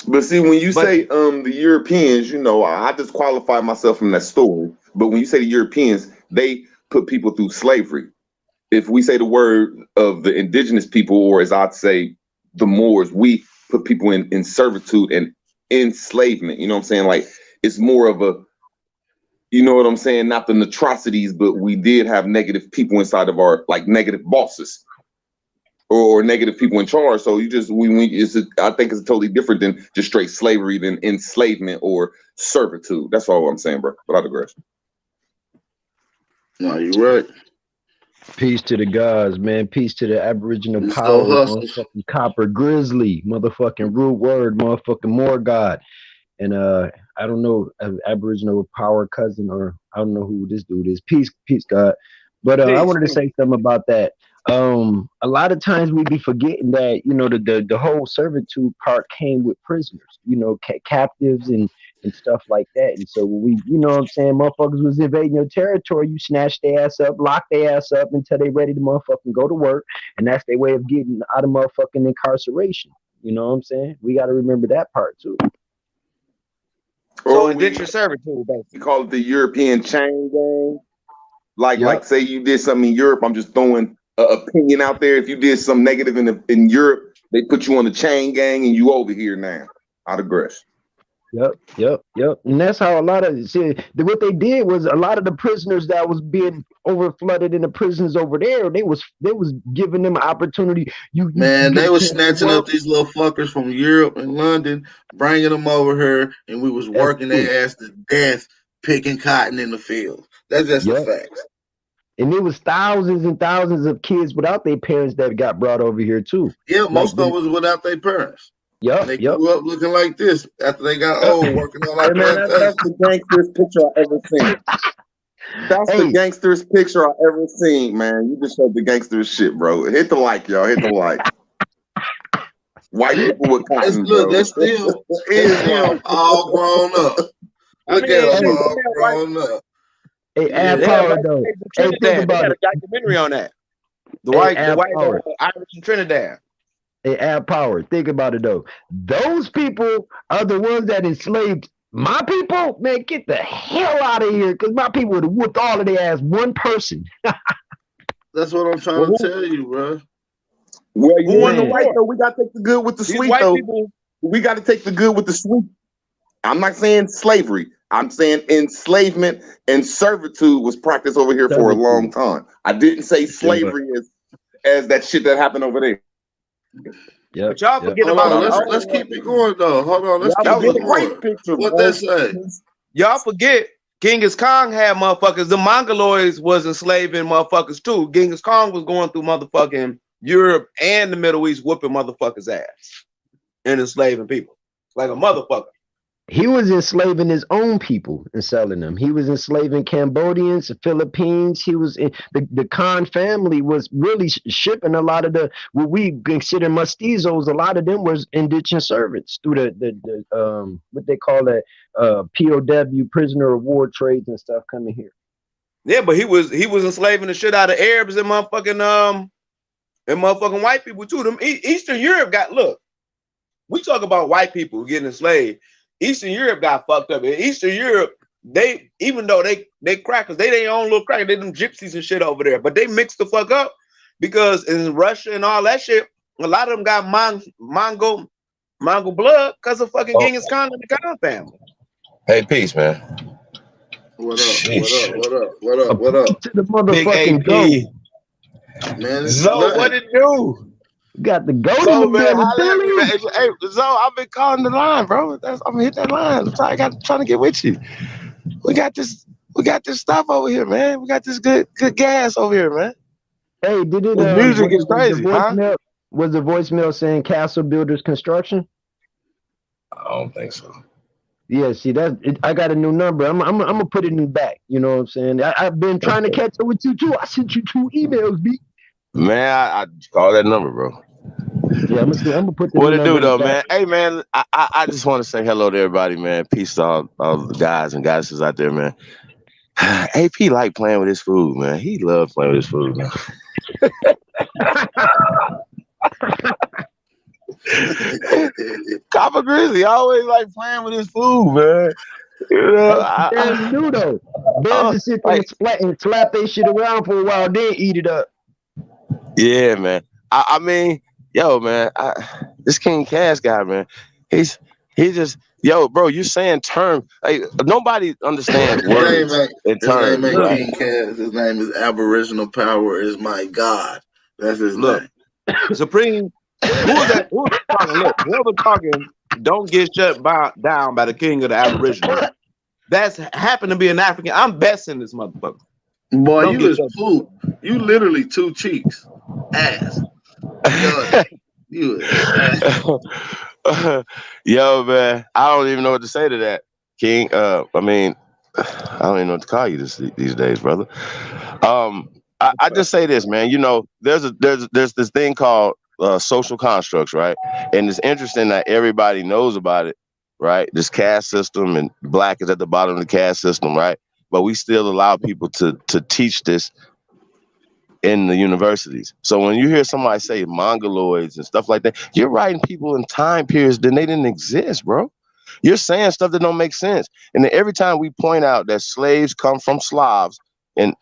But see, when you say the Europeans, you know, I disqualify myself from that story. But when you say the Europeans, they put people through slavery. If we say the word of the indigenous people, or as I'd say, the Moors, we put people in servitude and enslavement. You know what I'm saying? Like, it's more of a, you know what I'm saying? Not the atrocities, but we did have negative people inside of our, like, negative bosses or negative people in charge. So you just, I think it's totally different than just straight slavery, than enslavement or servitude. That's all I'm saying, bro. But I digress. No, you're right. Peace to the gods, man. Peace to the Aboriginal power, motherfucking Copper Grizzly, motherfucking Root Word, motherfucking More God. And I don't know, Aboriginal power cousin, or I don't know who this dude is. Peace, God. But I wanted to say something about that. A lot of times we be forgetting that, you know, the whole servitude part came with prisoners, you know, captives and stuff like that. And so when we, you know what I'm saying, motherfuckers was invading your territory, you snatch their ass up, lock their ass up until they ready to motherfucking go to work. And that's their way of getting out of motherfucking incarceration. You know what I'm saying? We got to remember that part too. So indentured servitude, basically. We call it the European chain gang. Like say you did something in Europe, I'm just throwing an opinion out there. If you did some negative in Europe, they put you on the chain gang and you over here now. I digress. Yep. And that's how a lot of what they did was a lot of the prisoners that was being over flooded in the prisons over there, they was giving them opportunity. They was snatching up these little fuckers from Europe and London, bringing them over here, and we was working their ass to death, picking cotton in the field. That's just the facts. And there was thousands and thousands of kids without their parents that got brought over here too. Yeah, most of them was without their parents. And they grew up looking like this after they got old, working on our plantation. That's the gangsterest picture I ever seen. That's the gangsterest picture I ever seen, man. You just showed the gangsterest shit, bro. Hit the like, y'all. Hit the like. White people with cotton, look, they're still all grown up. Look at them all grown up. Hey, power though. Hey, think about it. A documentary on that. The white Irish in Trinidad. Hey, add power. Think about it though. Those people are the ones that enslaved my people. Man, get the hell out of here, because my people would have whooped all of their ass one person. That's what I'm trying to tell you, bro. Well, you want the white though? We got to take the good with the sweet though. We got to take the good with the sweet. I'm not saying slavery. I'm saying enslavement and servitude was practiced over here for a long time. I didn't say slavery as that shit that happened over there. Yeah, but y'all forget about let's keep it going though. Hold on, let's keep it going. Picture, what they say? Y'all forget Genghis Khan had motherfuckers. The Mongoloids was enslaving motherfuckers too. Genghis Khan was going through motherfucking Europe and the Middle East, whooping motherfuckers' ass and enslaving people like a motherfucker. He was enslaving his own people and selling them. He was enslaving Cambodians, the Philippines. He was the Khan family was really shipping a lot of what we consider mestizos. A lot of them was indentured servants through the what they call that POW, prisoner of war trades and stuff coming here. Yeah, but he was enslaving the shit out of Arabs and motherfucking and motherfucking white people too. Them Eastern Europe got look. We talk about white people getting enslaved. Eastern Europe got fucked up. In Eastern Europe, they even though they crackers, they their own little crackers, they them gypsies and shit over there, but they mixed the fuck up because in Russia and all that shit, a lot of them got Mongol blood because of fucking Genghis Khan and the Khan family. Hey, peace, man. What up? What up? To the Big motherfucking AP. Man, Zo, what it do? Got the goat Zo, in the man, building, holla at me, man. Billy. Hey, Zo, I've been calling the line, bro. I'm gonna hit that line. I'm trying to get with you. We got this stuff over here, man. We got this good gas over here, man. Hey, did it? The music is crazy, huh? Was the voicemail saying Castle Builders Construction? I don't think so. Yeah, see I got a new number. I'm gonna put it in the back. You know what I'm saying? I've been trying to catch up with you too. I sent you 2 emails, B. Man, I call that number, bro. Yeah, I'm gonna put the What it do number though, in the man? back. Hey, man, I just want to say hello to everybody, man. Peace to all the guys and goddesses out there, man. AP like playing with his food, man. He loves playing with his food, man. Copper Grizzly always like playing with his food, man. You know, That's new though. They'll just sit there and slap their shit around for a while, then eat it up. Yeah, man. I mean, yo, man, this King Cash guy, man, he's just, yo, bro, you saying terms. Like, nobody understands words in terms. His name Right? ain't King Cass. His name is Aboriginal Power is my God. That's his name. Supreme. Who was that? Who was talking? Look, whoever talking, don't get shut down by the king of the Aboriginal. That's happened to be an African. I'm besting this motherfucker. Boy, Don't you is poop. You literally 2 cheeks. Ass. You is ass. Yo, man, I don't even know what to say to that, King. I mean, I don't even know what to call you these days, brother. I just say this, man. You know, there's this thing called social constructs, right? And it's interesting that everybody knows about it, right? This caste system, and black is at the bottom of the caste system, right? But we still allow people to teach this in the universities. So when you hear somebody say mongoloids and stuff like that, you're writing people in time periods that they didn't exist, bro. You're saying stuff that don't make sense. And then every time we point out that slaves come from Slavs, and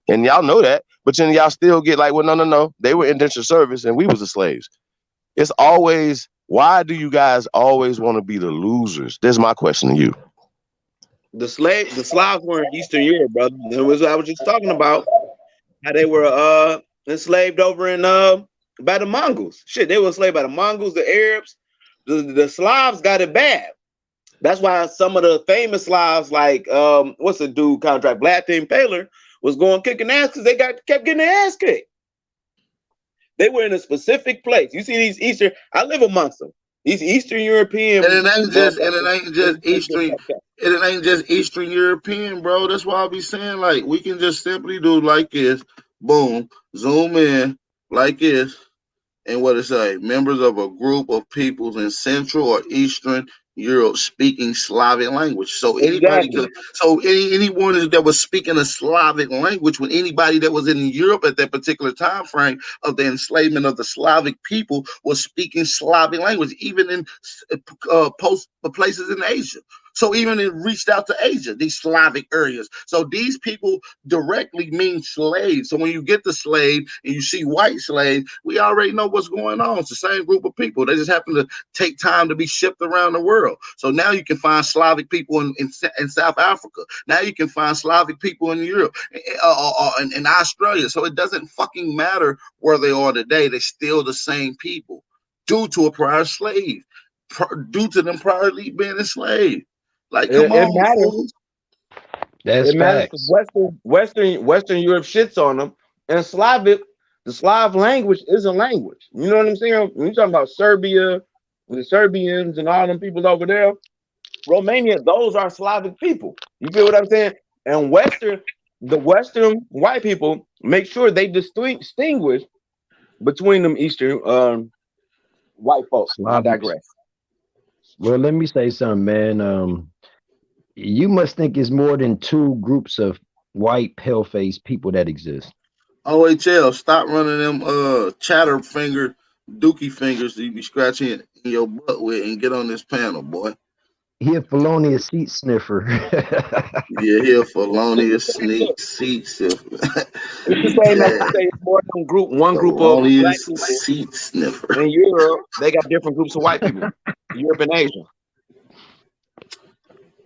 y'all know that, but then y'all still get like, well, no, they were indentured service and we was the slaves. It's always, why do you guys always want to be the losers? This is my question to you. The Slavs were in Eastern Europe, brother. That was what I was just talking about. How they were enslaved over in by the Mongols. Shit, they were enslaved by the Mongols, the Arabs. The Slavs got it bad. That's why some of the famous Slavs, like what's the dude contract, Vlad the Impaler, was going kicking ass because they kept getting their ass kicked. They were in a specific place. You see these Eastern, I live amongst them. These Eastern European, And it ain't just Eastern European, bro. That's why I be saying, like, we can just simply do like this, boom, zoom in like this, and what it say? Members of a group of peoples in Central or Eastern Europe speaking Slavic language. So anybody could, so anyone that was speaking a Slavic language, with anybody that was in Europe at that particular time frame of the enslavement of the Slavic people was speaking Slavic language, even in post places in Asia. So even it reached out to Asia, these Slavic areas. So these people directly mean slaves. So when you get the slave and you see white slave, we already know what's going on. It's the same group of people. They just happen to take time to be shipped around the world. So now you can find Slavic people in South Africa. Now you can find Slavic people in Europe or in Australia. So it doesn't fucking matter where they are today. They're still the same people due to a prior slave, due to them priorly being enslaved. Like, come on, matters. That's it matters because Western Europe shits on them, and the Slav language is a language. You know what I'm saying? When you're talking about Serbia, the Serbians and all them people over there, Romania, those are Slavic people. You feel what I'm saying? And the Western white people make sure they distinguish between them Eastern white folks. I digress. Well, let me say something, man. You must think it's more than 2 groups of white pale-faced people that exist. OHL, stop running them chatter finger, dookie fingers that you be scratching in your butt with, and get on this panel, boy. He a felonious seat sniffer. Yeah, he a felonious seat sniffer. It's the same as to say it's more than one group of black Felonious people seat sniffer. in Europe. They got different groups of white people, Europe and Asia.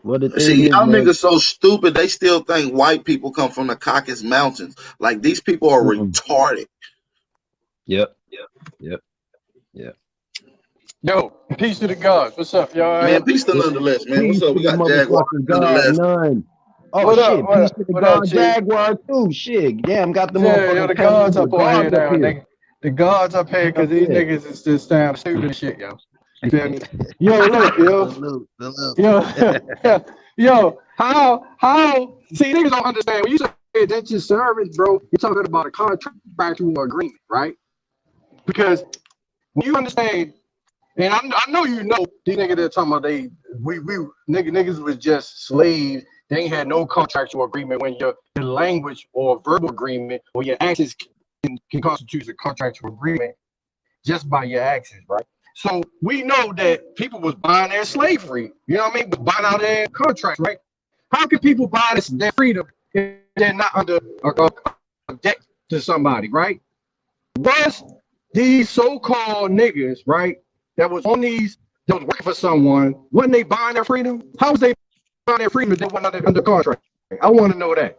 Well, the thing See, is, y'all man. niggas so stupid. They still think white people come from the Caucasus Mountains. Like these people are retarded. Yep. Yo, peace to the gods. What's up, y'all? Man, peace to Nonetheless, man. What's up? We got Jaguar Nonetheless. None. Oh What shit, up? peace to the What up, God Chief? Jaguar too. Shit, damn, got the Yeah, motherfuckers. yo, the gods up on here now, here. nigga. The gods up here because these niggas is just damn stupid as shit, yo. You feel me? Yo, look, yo. Yo, how? See, niggas don't understand. When you say that's your service, bro, you're talking about a contractual agreement, right? Because when you understand, and I know you know these niggas that talking about niggas was just slaves. They ain't had no contractual agreement when your language or verbal agreement or your actions can constitute a contractual agreement just by your actions, right? So we know that people was buying their slavery, you know what I mean? Buying out their contracts, right? How can people buy their freedom if they're not under a debt to somebody, right? Was these so-called niggas, right, that was working for someone, wasn't they buying their freedom? How was they buying their freedom if they weren't under contract? I want to know that.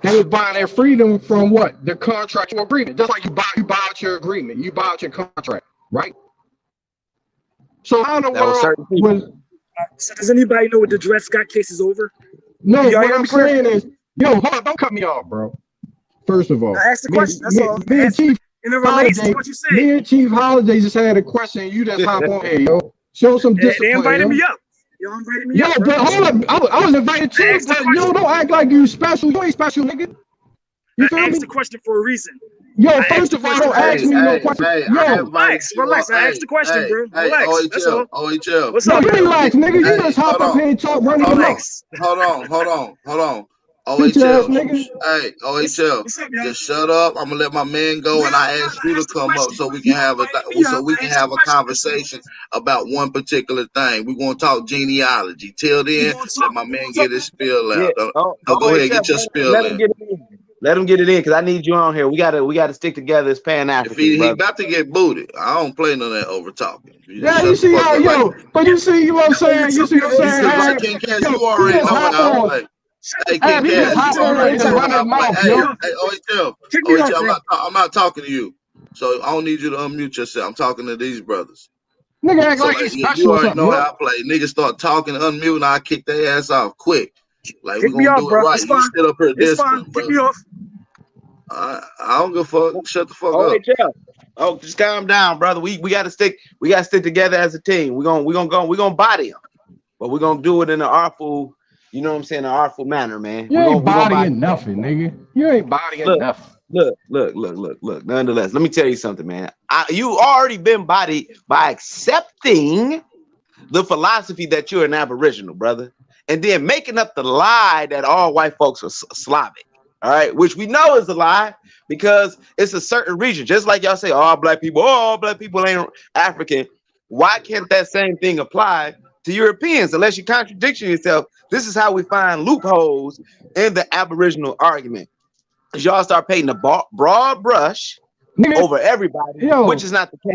They was buying their freedom from what? The contractual agreement. Just like you buy out your agreement, you buy out your contract, right? So how in the world was? So does anybody know what the Dred Scott case is over? No, what I'm saying is, yo, hold on, don't cut me off, bro. First of all, I asked the question. That's all. Me and Chief and it relates to what you said. Me and Chief Holiday just had a question. You just hop on here, yo. Show some discipline. They invited yo. me up. Y'all invited me up. Yo, but hold up. I was invited too. But yo, don't act like you special. You ain't special, nigga. You feel I me? asked the question for a reason. Yo, first of all, don't ask me no question. Yo, relax. I asked the question, bro. Relax. That's all. OHL. What's no, up, you bro? relax, nigga. You just hop up here and talk running your mouth. Hold on. Bitch ass OHL. nigga. Hey, OHL. Just shut up. I'm gonna let my man go, and I asked you to come up so we can have a conversation about one particular thing. We gonna talk genealogy. Till then, let my man get his spill out. Go ahead, get your spill Let out. him get it in. Let him get it in because I need you on here. We gotta stick together as Pan-Africans. If he about to get booted, I don't play none of that over talking. Yeah, you see how, yo, but you see what I'm saying? You see what I'm saying? King Cash, you already know how I play. Hey, King Cash, you already know how I play. Hey, OHL, I'm not talking to you. So I don't need you to unmute yourself. I'm talking to these brothers. Nigga act like he's special. You already know how I play. Niggas start talking, unmute, and I kick their ass off quick. Like, we're gonna do it right. You sit up here discipline, bro. Kick me off. I don't give a fuck. Shut the fuck up. Oh, just calm down, brother. We gotta stick together as a team. We're gonna body him, but we're gonna do it in an artful, you know what I'm saying, an artful manner, man. You ain't bodying nothing, nigga. You ain't bodying nothing. Look. Nonetheless, let me tell you something, man. You already been bodied by accepting the philosophy that you're an Aboriginal, brother, and then making up the lie that all white folks are Slavic. All right, which we know is a lie because it's a certain region. Just like y'all say, all black people ain't African. Why can't that same thing apply to Europeans? Unless you contradiction yourself, this is how we find loopholes in the Aboriginal argument. Because y'all start painting a broad brush over everybody, which is not the case.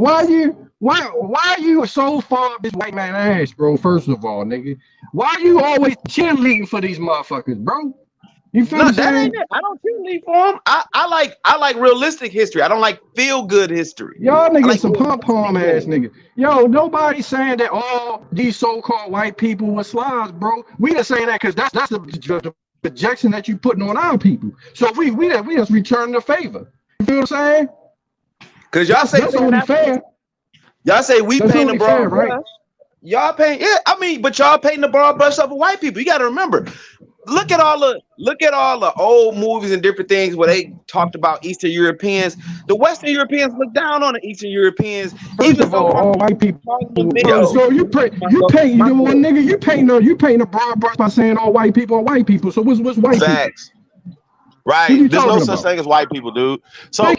Why you so far up this white man ass, bro? First of all, nigga, why you always cheerleading for these motherfuckers, bro? You feel No, that ain't it. I don't cheerlead for them. I like realistic history. I don't like feel good history. Y'all niggas like some pom-pom ass niggas. Yo, nobody's saying that all these so-called white people were Slavs, bro. We just saying that because that's the projection that you putting on our people. So we just return the favor. You feel what I'm saying? Because y'all say that's only fair. Y'all say we paint the broad brush. Right? Y'all paint, but y'all painting the broad brush over white people. You got to remember. Look at all the old movies and different things where they talked about Eastern Europeans. The Western Europeans look down on the Eastern Europeans. First of all white people. So you paint a broad brush by saying all white people are white people. So what's white Facts. people? Right. There's no such thing as white people, dude. So,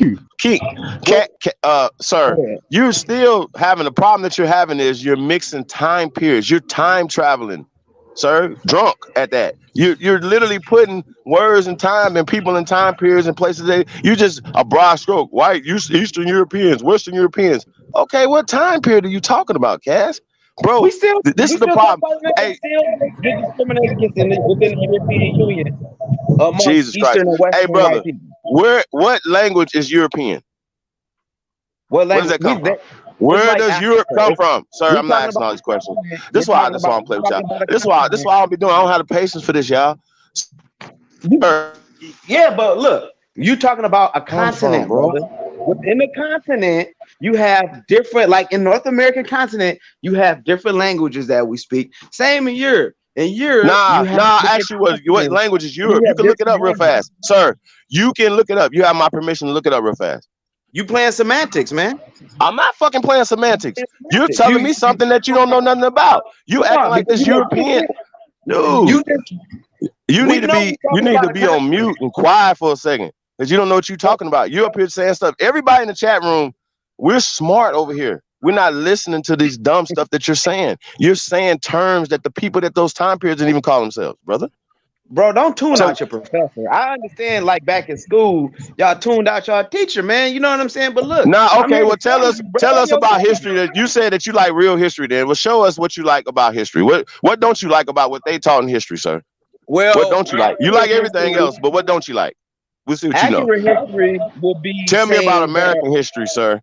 sir, you're still having the problem that you're having is you're mixing time periods. You're time traveling, sir. Drunk at that. You're literally putting words and time and people in time periods and places. You just a broad stroke. White, Eastern Europeans, Western Europeans. Okay, what time period are you talking about, Cass? Bro, this is the problem. Hey, get discriminated against within the European Union amongst Jesus Christ. Eastern and Western Hey, brother, white people. what language is European? Where does that come from? Where does Europe come from? Sir, I'm not asking all these questions. This is why I don't play with y'all. This is why I don't be doing. I don't have the patience for this, y'all. Yeah, but look, you talking about a continent, bro. Within the continent, you have different, like in North American continent, you have different languages that we speak. Same in Europe. In Europe, actually, what language is Europe? You can look it up real fast, sir. You can look it up. You have my permission to look it up real fast. You playing semantics, man. I'm not fucking playing semantics. You're telling me something that you don't know nothing about. You acting like this European dude. You need to be on mute and quiet for a second because you don't know what you're talking about. You're up here saying stuff. Everybody in the chat room, we're smart over here. We're not listening to these dumb stuff that you're saying. You're saying terms that the people at those time periods didn't even call themselves, brother. Bro, don't tune out your professor. I understand, like back in school, y'all tuned out your teacher, man. You know what I'm saying? But look, okay. Well, tell us about history. That you said that you like real history. Then, well, show us what you like about history. What don't you like about what they taught in history, sir? Well, what don't you like? You like everything else, but what don't you like? We'll see what you know. Accurate history will be. Tell me about American history, sir.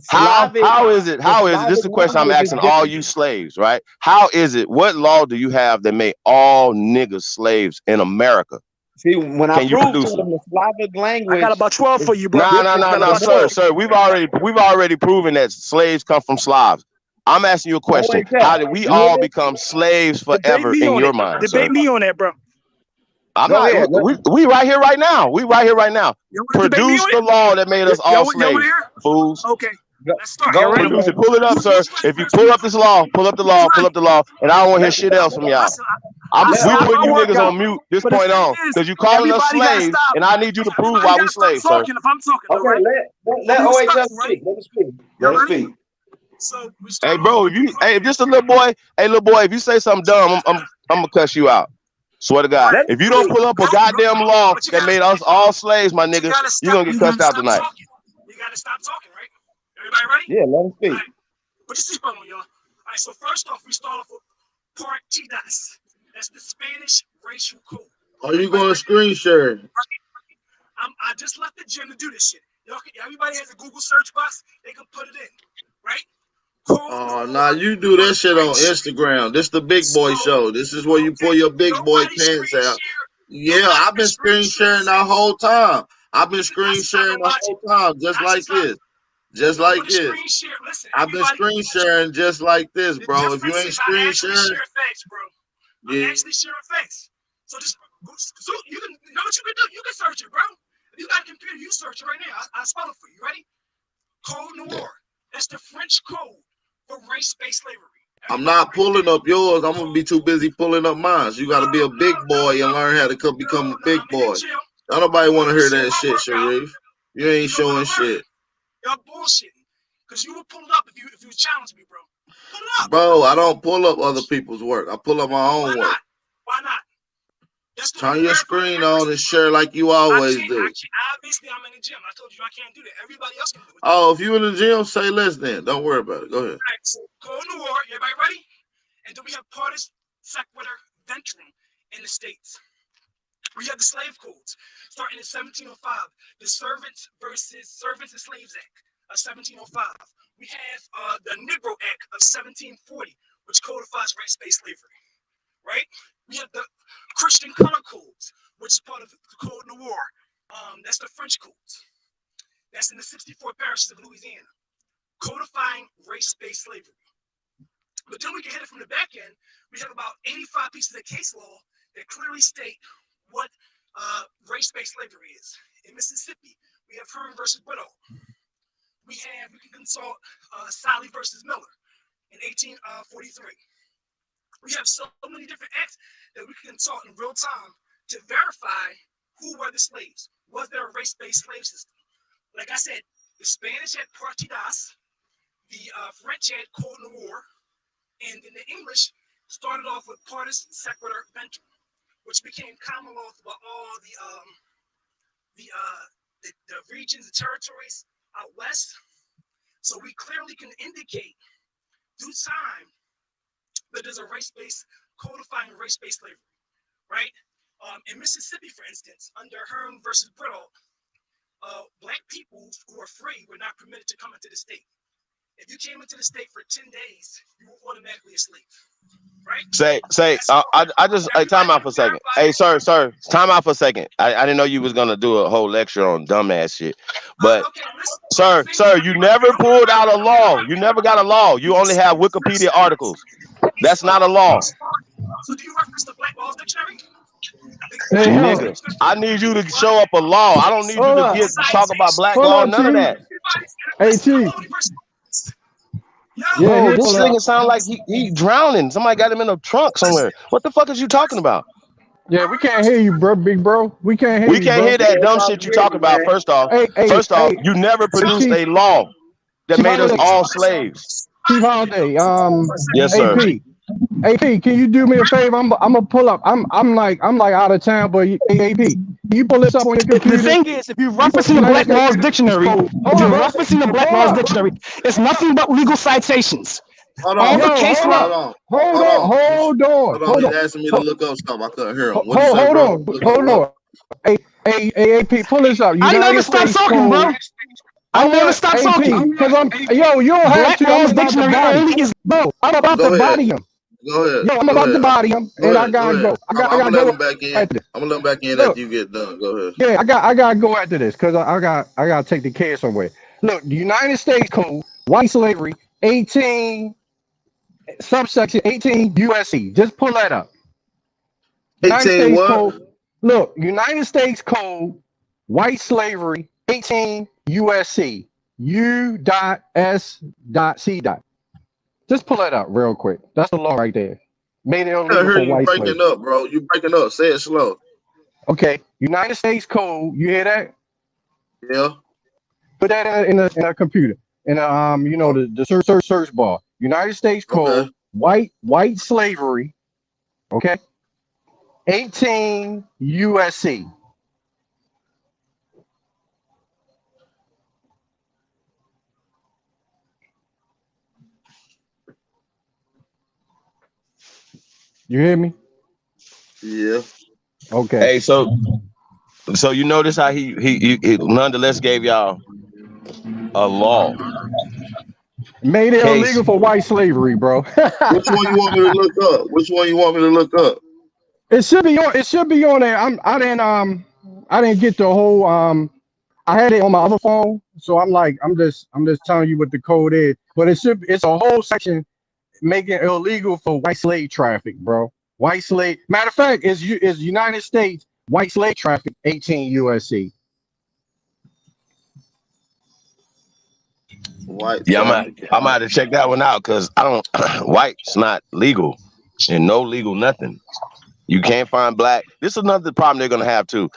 How is it? This is the question I'm asking all you slaves, right? How is it? What law do you have that made all niggas slaves in America? See, when I prove to them the Slavic language, I got about 12 for you, bro. No, sir. We've already proven that slaves come from Slavs. I'm asking you a question. How did we all become slaves forever in your mind? Debate me on that, bro. I'm not. We right here right now. Produce the law that made us all slaves, fools. Okay. Let's start. Produce it. Pull it up, sir. If you pull up this law, pull up the law, and I don't want to hear shit else from y'all. We put you niggas on mute this point on because you calling us slaves, and I need you to prove why we slaves, sir. If I'm talking, okay, let OHL speak. Let him speak. So hey, bro, if just a little boy, if you say something dumb, I'm gonna cuss you out. Swear to God. If you don't pull up a goddamn law that made us all slaves, my nigga, you're gonna get cussed out tonight. You gotta stop talking, right? Everybody ready? Yeah, let him speak. All right. Put your seatbelt on, y'all. All right, so first off, we start off with Part Tidas. That's the Spanish racial code. Are you going to screen share? I just left the gym to do this shit. Everybody has a Google search box. They can put it in, right? Oh, nah, you do that shit on Instagram. This the big boy show. This is where you pull your big boy pants out. Yeah, I've been screen sharing the whole time. I've been screen sharing the whole time, just like this. Just like this. I've been screen sharing just like this, bro. If you ain't screen sharing, I'm actually sharing facts. So you can know what you can do. You can search it, bro. If you got a computer, you search it right now. I'll spell it for you. Ready? Code Noir. That's the French code for race-based slavery. I'm not pulling up yours. I'm gonna be too busy pulling up mine. So you got to be a big boy and learn how to become a big boy. Don't nobody want to hear that shit, Sharif. You ain't showing shit. Y'all bullshitting. Because you would pull it up if you challenge me, bro. Pull it up. Bro, I don't pull up other people's work. I pull up my own work. Why not? Turn your screen on and share like you always do. Obviously, I'm in the gym. I told you I can't do that. Everybody else can do it. Oh, if you in the gym, say less then. Don't worry about it. Go ahead. All right, so Code Noir. Everybody ready? And then we have Partis Sequitur Ventrum in the States. We have the slave codes starting in 1705, the Servants and Slaves Act of 1705. We have the Negro Act of 1740, which codifies race-based slavery, right? We have the Christian Color Codes, which is part of the Code Noir. That's the French codes. That's in the 64 parishes of Louisiana, codifying race-based slavery. But then we can hit it from the back end. We have about 85 pieces of case law that clearly state what race-based slavery is. In Mississippi, we have Hearn versus Woodall. We can consult Sally versus Miller in 1843. We have so many different acts that we can consult in real time to verify who were the slaves? Was there a race-based slave system? Like I said, the Spanish had partidas, the French had code noir, and then the English started off with partis sequitur ventrum, which became common law throughout all the regions, the territories out west. So we clearly can indicate through time that there's a race-based, codifying race-based slavery, right? In Mississippi, for instance, under Hearn versus Brittle, black people who are free were not permitted to come into the state. If you came into the state for 10 days, you were automatically a slave, right? I just time out for a second. Hey, sir, time out for a second. I didn't know you was gonna do a whole lecture on dumbass shit. But sir, you never pulled out a law. You never got a law. You only have Wikipedia articles. That's not a law. So do you reference the Black Laws Dictionary? Nigga, I need you to show up a law. I don't need you to talk about black law, none of that. Hey, Chief. Bro, this nigga sound like he drowning. Somebody got him in a trunk somewhere. What the fuck is you talking about? Yeah, we can't hear you, bro, big bro. We can't hear you. We can't hear that dumb shit you talking about. First off, you never produced a law that made us all slaves. Chief Holiday, yes, sir. AP, can you do me a favor? I'm gonna pull up. I'm like out of town, but AP, can you pull this up on your computer? The thing is, if you're referencing the Black Laws Dictionary, it's nothing but legal citations. Hold on. Hold on. He's asking me to look up stuff. I couldn't hear him. Hold on. Hey, AP, pull this up. I never stopped talking, bro. I never stopped talking. You don't have to. I'm about to body him. Bro, I'm about to body him. Go ahead. Yo, I'm about to body him, and I gotta go. I gotta let go. him back in. I'm gonna let him back in after you get done. Go ahead. Yeah, I gotta go after this because I gotta take the kids somewhere. Look, the United States Code, white slavery, 18 subsection 18 USC. Just pull that up. United States what? Code. Look, United States Code, white slavery, 18 USC. U.S.C. Just pull that up real quick. That's the law right there. Made it illegal for white slaves. You breaking up, bro. You breaking up. Say it slow. Okay. United States Code. You hear that? Yeah. Put that in a computer. In the search bar. United States Code. Okay. White slavery. Okay. 18 USC. You hear me? Yeah. Okay. Hey, so you notice how he nonetheless gave y'all a law. Made it illegal for white slavery, bro. Which one you want me to look up? It should be on there. I didn't get the whole I had it on my other phone, so I'm just telling you what the code is. But it's a whole section making it illegal for white slave traffic, bro. White slave. Matter of fact, is United States white slave traffic 18 USC. White. Yeah, I'm gonna have to check that one out because I don't. White's not legal, and no legal nothing. You can't find black. This is another problem they're gonna have too.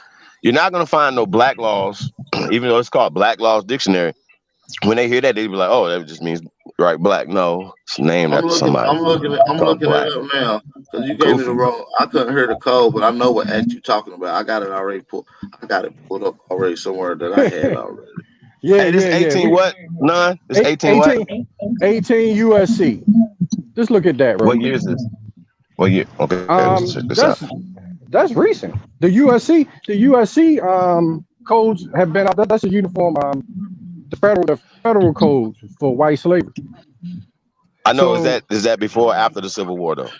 You're not gonna find no black laws, even though it's called Black Laws Dictionary. When they hear that, they be like, "Oh, that just means right black." No, it's named after somebody. I'm looking it up now because you gave me the wrong. I couldn't hear the code, but I know what act you're talking about. I got it already pulled. I got it pulled up already somewhere that I had already. Yeah, this 18 what? None. It's 18 what? 18 USC. Just look at that. What year is this? What year? Okay. That's recent. The USC codes have been out. That's a uniform. The federal codes for white slavery. I know. So, is that before or after the Civil War though?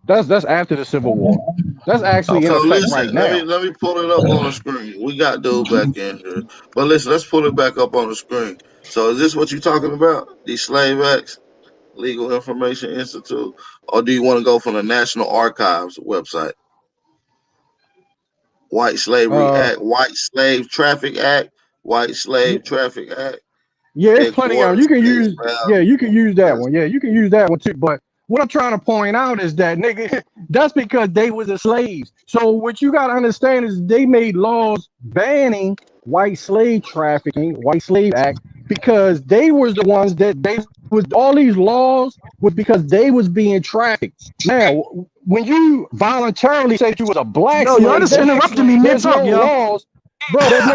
That's after the Civil War. That's actually in effect right now. Let me pull it up on the screen. We got dude back in here, but listen, let's pull it back up on the screen. So, is this what you're talking about? These slave acts, Legal Information Institute, or do you want to go from the National Archives website? White Slavery Act, White Slave Traffic Act, White Slave Traffic Act. Yeah, it's plenty of them. You can use. Yeah, you can use that one. Yeah, you can use that one too. But what I'm trying to point out is that, nigga, that's because they was the slaves. So what you gotta understand is they made laws banning white slave trafficking, white slave act, because they was the ones that they was all these laws was because they was being trafficked. Now, when you voluntarily say that you was a black Yo, slave, y'all just interrupted me there's mid-talk, no yo. laws, bro. There's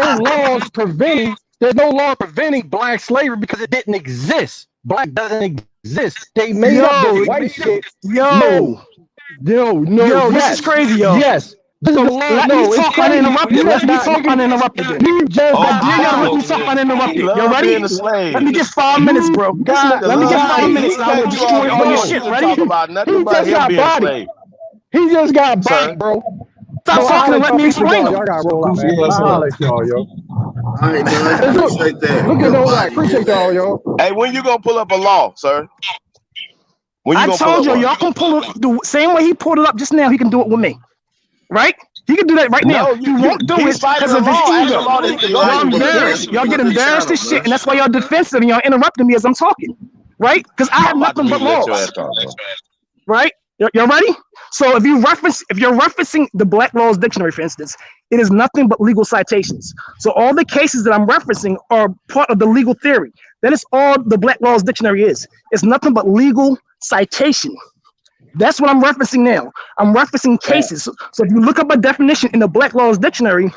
no law preventing black slavery because it didn't exist. Black doesn't exist. They made up this white shit. Yo, this is crazy, yo. Yes. This is a law. Let No, me it's talk crazy. uninterrupted. Let me talk Nigga, uninterrupted. Then. you just I dare y'all to let me talk uninterrupted. Y'all ready? Let me get 5 minutes, bro. Let me get 5 minutes. I will destroy all your shit. Ready? Nothing but him being a slave. He just got Sir. bodied, bro. Stop talking and let me explain them. Y'all gotta roll out, man. Yes, I'll sir. holler at y'all, yo. All right, dog. Appreciate that. Look at Good no body, appreciate man. y'all, yo. Hey, when you gonna pull up a law, sir? When you I gonna pull told up you, one? y'all can pull it the same way he pulled it up just now. He can do it with me, right? He can do that right now. No, He won't do he's it fighting because the of his law. That's ego. the law that he can go Y'all to. embarrassed. Y'all get embarrassed as shit, and that's why y'all defensive and y'all interrupting me as I'm talking, right? Because I have I'm about to nothing but let your laws, ass talk, bro. right? Y'all ready? So if you're referencing the Black Laws Dictionary, for instance, it is nothing but legal citations. So all the cases that I'm referencing are part of the legal theory. That is all the Black Laws Dictionary is. It's nothing but legal citation. That's what I'm referencing now. I'm referencing cases. So if you look up a definition in the Black Laws Dictionary,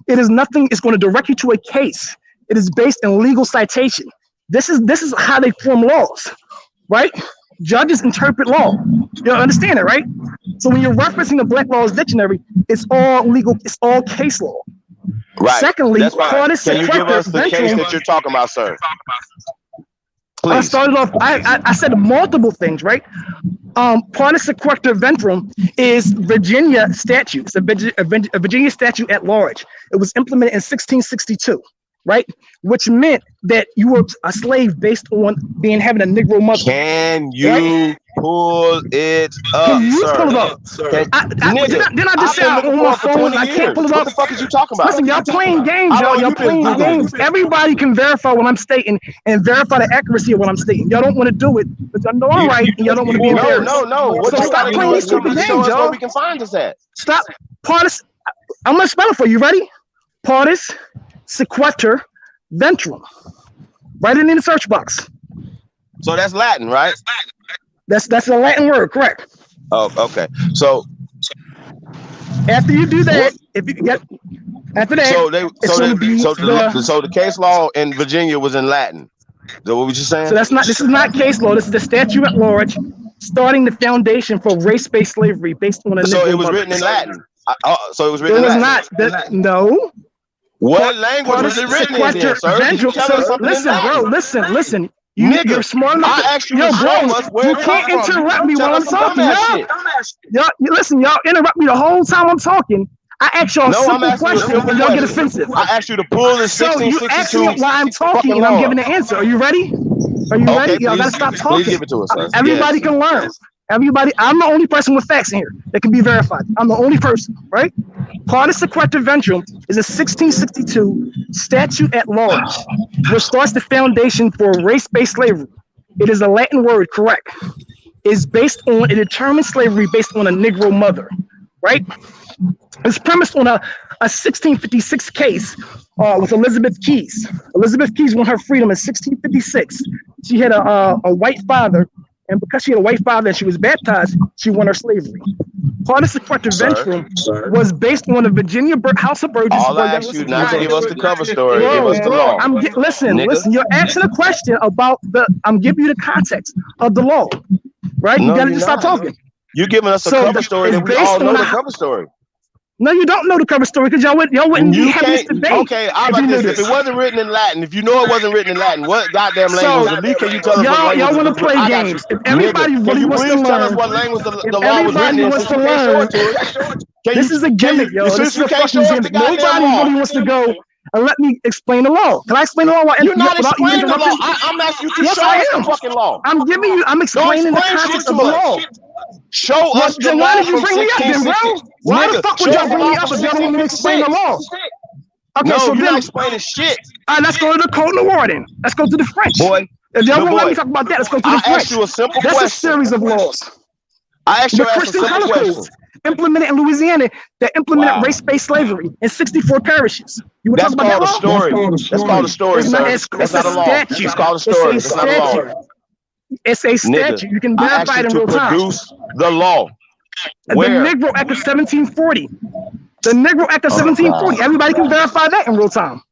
it is nothing. It's going to direct you to a case. It is based in legal citation. This is how they form laws, right? Judges interpret law. You understand it, right? So when you're referencing the Black Laws Dictionary, it's all legal. It's all case law. Right. Secondly, That's fine. Cordis Can you give Sequester us the case Ventrum. that you're talking about, sir? I Please. started off. I said multiple things, right? Partis Sequester Ventrum is Virginia statute. It's a Virginia statute at large. It was implemented in 1662, right? Which meant that you were a slave based on having a Negro mother. Can you right? pull it up, Can you sir? pull it up? Didn't I just say I'm on my phone? I can't pull it up. What the fuck is you talking about? Listen, y'all playing games, How long y'all you been playing Googling? games. Everybody can verify what I'm stating and verify the accuracy of what I'm stating. Y'all don't want to do it, but y'all know I'm right, and y'all don't want to be embarrassed. No. What So you stop gotta playing do these is stupid show games, us where y'all. we can find this at. Stop. Partis. I'm gonna spell it for you. Ready? Partis Sequester Ventrum. Write it in the search box. So that's Latin, right? That's a Latin word, correct? Oh, okay. So after you do that, if you get after that, so the case law in Virginia was in Latin. Is that what we just saying? So this is not case law. This is the statute at large, starting the foundation for race-based slavery based on a So Negro it was mother. written in Latin. So it was written It in was Latin. not. No. What language was it written in, then, sir? You tell us something listen, in Latin. bro. Listen. You're smart enough. I asked you to show us where you it can't come from. interrupt You me tell while us I'm some talking. dumbass shit. Y'all interrupt me the whole time I'm talking. I ask y'all a No, I'm simple asking you a question, simple and y'all get question. offensive. I asked you to pull the So you ask me 1662 why I'm talking, fucking and I'm law. giving the answer. Are you ready? Are you ready? Y'all gotta stop talking. Please give it to us, sir. Everybody Yes. can learn. Everybody, I'm the only person with facts in here that can be verified. I'm the only person, right? Partis Sequester Ventrum is a 1662 statute at large, which starts the foundation for race-based slavery. It is a Latin word, correct? It's based on, it determines slavery based on a Negro mother, right? It's premised on a 1656 case with Elizabeth Keys. Elizabeth Keys won her freedom in 1656. She had a white father, and because she had a white father and she was baptized, she won her slavery. Partis Sequester Ventrum was based on the Virginia House of Burgesses. All I asked you not to give us the cover story, give us the law. Listen, you're asking a question about I'm giving you the context of the law, right? No, you gotta you're just stop not. talking. You're giving us a cover story that we all know the cover story. No, you don't know the cover story because y'all wouldn't be having this debate. Okay, how about this? If it wasn't written in Latin, if you know it wasn't written in Latin, what goddamn language? At least can you tell us what language? Y'all want to play games. If everybody really wants to learn, tell us what language the law was written in since you can't show it to us? This is a gimmick, yo. This is a fucking gimmick. Nobody really wants to go and let me explain the law. Can I explain the law? You're not explaining the law. I'm asking you to show us the fucking law. I'm explaining the context of the law. Show us the why law did you from bring me up then, bro? 1660. Why the fuck would y'all bring me up if y'all don't want me to explain the law? Okay, no, so you're then, not explaining shit. All right, let's go to the Code Noir then. Let's go to the French. Boy, If y'all won't let me talk about that, let's go to the French. I asked you a simple That's question. a series of laws. I asked you The a Christian simple color question. codes implemented in Louisiana that implemented race-based slavery in 64 parishes. You want to talk about that law? That's called a story, It's sir. not, it's That's a not a law. statute. It's called a story. It's a That's not a law. statute. It's a statute. You can I verify asked it you in to real time. produce the law. The Where? Negro Act of 1740. The Negro Act of 1740. Everybody can verify that in real time.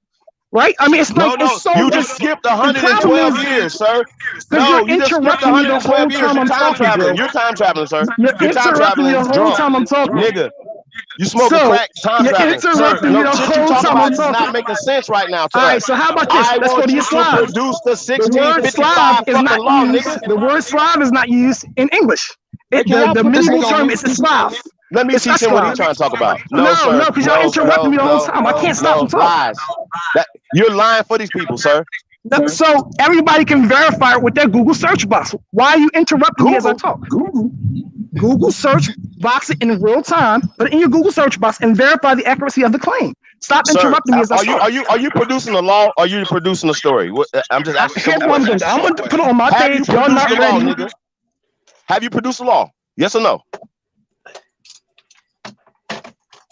Right? I mean, it's like it's so. You just skipped 112 years, sir. No, you just skipped 112 years. You're time traveling. You're time traveling, sir. You're time interrupting me traveling. the whole time I'm talking. Nigga. You smoking crack, time you're traveling. Sir, interrupting me the shit you whole talking time about I'm is talking. not making sense right now to All right, us. so how about this? I Let's go want to you your to slide. produce the The word 1655 Slav is fucking not law, used. nigga. The word Slav is not used in English. Hey, can y'all The put this medieval nigga on term mute? is Slav. Let me It's teach not him what he's Slav. trying to talk about. No, sir. because y'all interrupting me the whole time. I can't stop No, him talking. lies. You're lying for these people, sir. So everybody can verify it with their Google search box. Why are you interrupting me as I talk? Google search box it in real time, put it in your Google search box and verify the accuracy of the claim. Stop interrupting me as I talk. Are you producing a law or are you producing a story? I'm just asking. Here's what I'm going to do. I'm going to put it on my page. Y'all not ready. Nigga? Have you produced a law? Yes or no?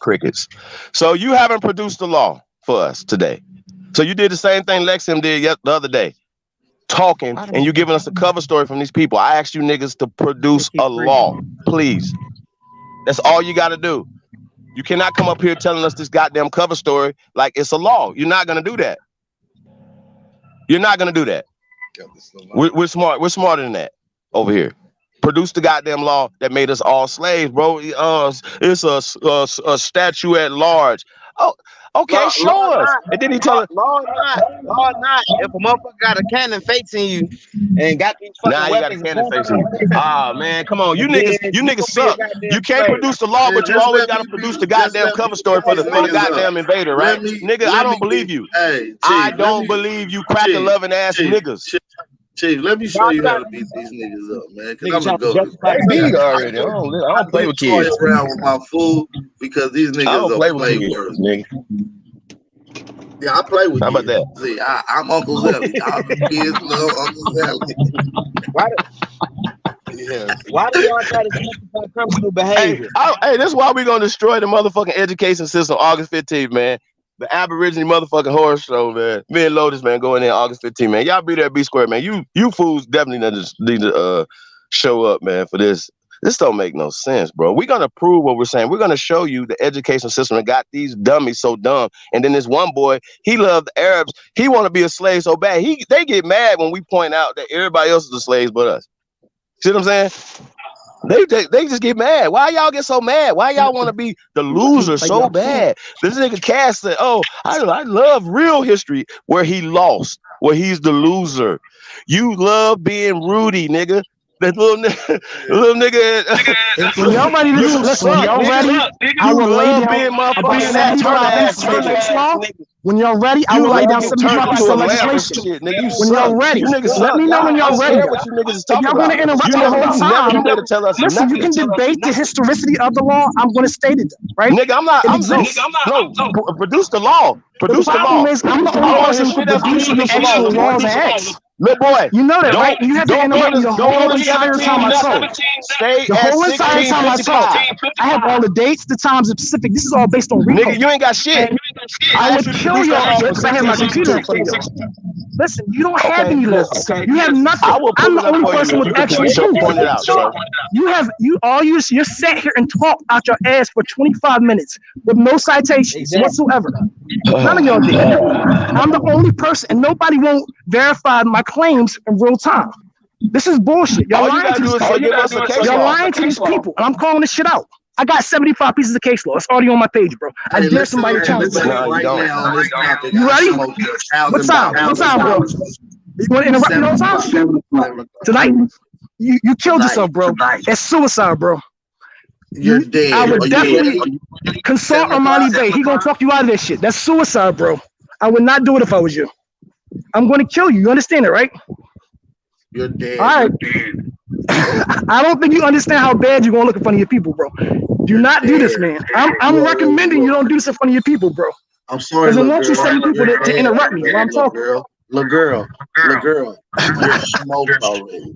Crickets. So you haven't produced a law for us today. So you did the same thing Lexim did the other day. Talking and you giving us a cover story from these people. I asked you niggas to produce a law, please. That's all you got to do. You cannot come up here telling us this goddamn cover story like it's a law. You're not gonna do that. You're not gonna do that. We're smart. We're smarter than that over here. Produce the goddamn law that made us all slaves, bro. It's a statue at large. Oh, okay, show us. And then he tell us, Law not. If a motherfucker got a cannon facing you and got these fucking weapons, you got a cannon facing you. Ah, man, come on, you niggas suck. You can't produce the law, but you always gotta produce the goddamn cover story for the goddamn invader, right? Nigga, I don't believe you. I don't believe you cracker loving ass niggas. Chief, let me show you how to beat these niggas up, man. Because I'm gonna go. Beat already. I don't play with kids. Around with my food because these niggas I don't play with play kids, nigga. Yeah, I play with How about that? See, I'm Uncle Zelly. Y'all the kids love Uncle Zelly. Why do y'all try to justify criminal behavior? Hey, this is why we gonna destroy the motherfucking education system August 15th, man. The Aboriginal motherfucking horror show, man. Me and Lotus, man, going in August 15th, man. Y'all be there, B Square, man. You fools definitely need to show up, man, for this. This don't make no sense, bro. We're gonna prove what we're saying. We're gonna show you the education system that got these dummies so dumb. And then this one boy, he loved the Arabs. He want to be a slave so bad. They get mad when we point out that everybody else is the slaves but us. See what I'm saying? They just get mad. Why y'all get so mad? Why y'all want to be the loser so bad? This nigga Cass said, "Oh, I love real history where he lost, where he's the loser. You love being Rudy, nigga. That little nigga. When y'all ready to listen, when y'all ready, I will lay down about 75 pieces of case law. When y'all ready, I will lay down 75 pieces of legislation. When y'all ready, let me know when y'all ready. If y'all gonna interrupt the whole time, listen, you can debate the historicity of the law. I'm gonna state it, right? Nigga, I'm not. Produce the law. Produce the law. The problem is, I'm the only person who can produce the actual laws and acts. Little boy, you know that, right? You have to interrupt me the whole entire time I talk. The whole entire time I talk. I have all the dates, the times, the specific. This is all based on record. Nigga, you ain't got shit. I would kill y'all because I have my computer in front of you. Listen, you don't have any laws. You have nothing. I'm the only person with actual proof. You're sat here and talk out your ass for 25 minutes with no citations whatsoever. None of y'all did. I'm the only person, and nobody won't verify my claims in real time. This is bullshit. Y'all lying to these people. Y'all lying to these people, and I'm calling this shit out. I got 75 pieces of case law. It's already on my page, bro. I dare somebody to challenge me. You ready? What time? What time, bro? You want to interrupt me all time? Tonight? You killed yourself, bro. That's suicide, bro. You're dead. I would definitely consult Armani Bay. He gonna talk you out of this shit. That's suicide, bro. I would not do it if I was you. I'm gonna kill you. You understand it, right? You're dead. All right. I don't think you understand how bad you're gonna look in front of your people, bro. Do not do this, man. I'm recommending you don't do this in front of your people, bro. I'm sorry. Because I want you certain people to interrupt me while I'm talking. Girl. Little girl, you're smoked already.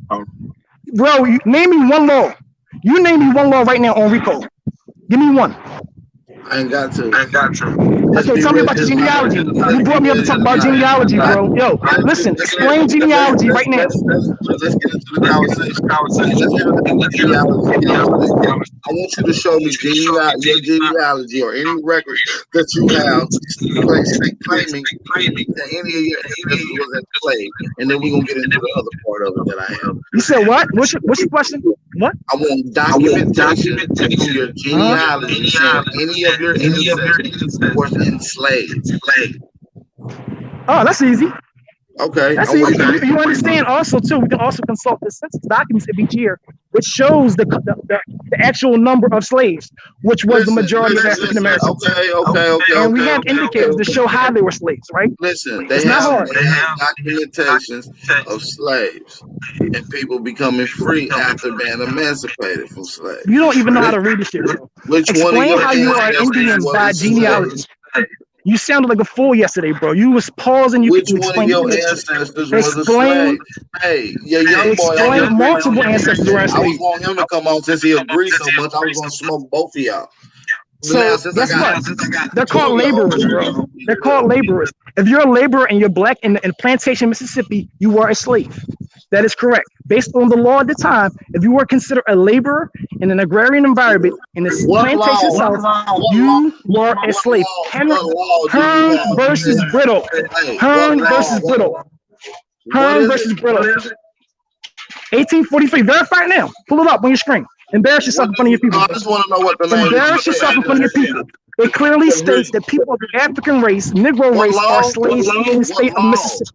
Bro, name me one law. You name me one law right now on RICO. Give me one. I ain't got to. Okay, tell me about your genealogy. You brought me up to talk about genealogy, bro. Yo, listen, explain genealogy right now. Let's get into the conversation. Let's genealogy. I want you to show me your genealogy or any records that you have claiming that any of your ancestors was enslaved, and then we're gonna get into the other part of it that I have. You said what? What's your question? What? I want documentation from your genealogy saying any of your ancestors was enslaved. Oh, that's easy. Okay. That's easy. You understand also too. We can also consult the census documents of each year, which shows the actual number of slaves, which was the majority of African Americans. Okay. And we have indicators to show how they were slaves, right? Listen, It's not hard. They have documentations of slaves and people becoming free after being emancipated from slaves. You don't even know how to read this shit, bro. Explain how you are Indian by genealogy. You sounded like a fool yesterday, bro. You was pausing. Which one of your ancestors was a slave? Hey, your young boy. Explain multiple ancestors were enslaved. I was wanting him to come on since he agreed so much. I was going to smoke both of y'all. So guess what? They're called laborers, bro. They're called laborers. If you're a laborer and you're black in Plantation, Mississippi, you were a slave. That is correct. Based on the law at the time, if you were considered a laborer in an agrarian environment in this plantation south, you were a slave. Hearn versus Brittle. Hearn versus Brittle. Hearn versus Brittle. 1843. Verify it now. Pull it up on your screen. Embarrass yourself in front of your people. I just want to know what the name is. Embarrass yourself in front of your people. It clearly states that people of the African race, Negro race, are slaves in the state of Mississippi.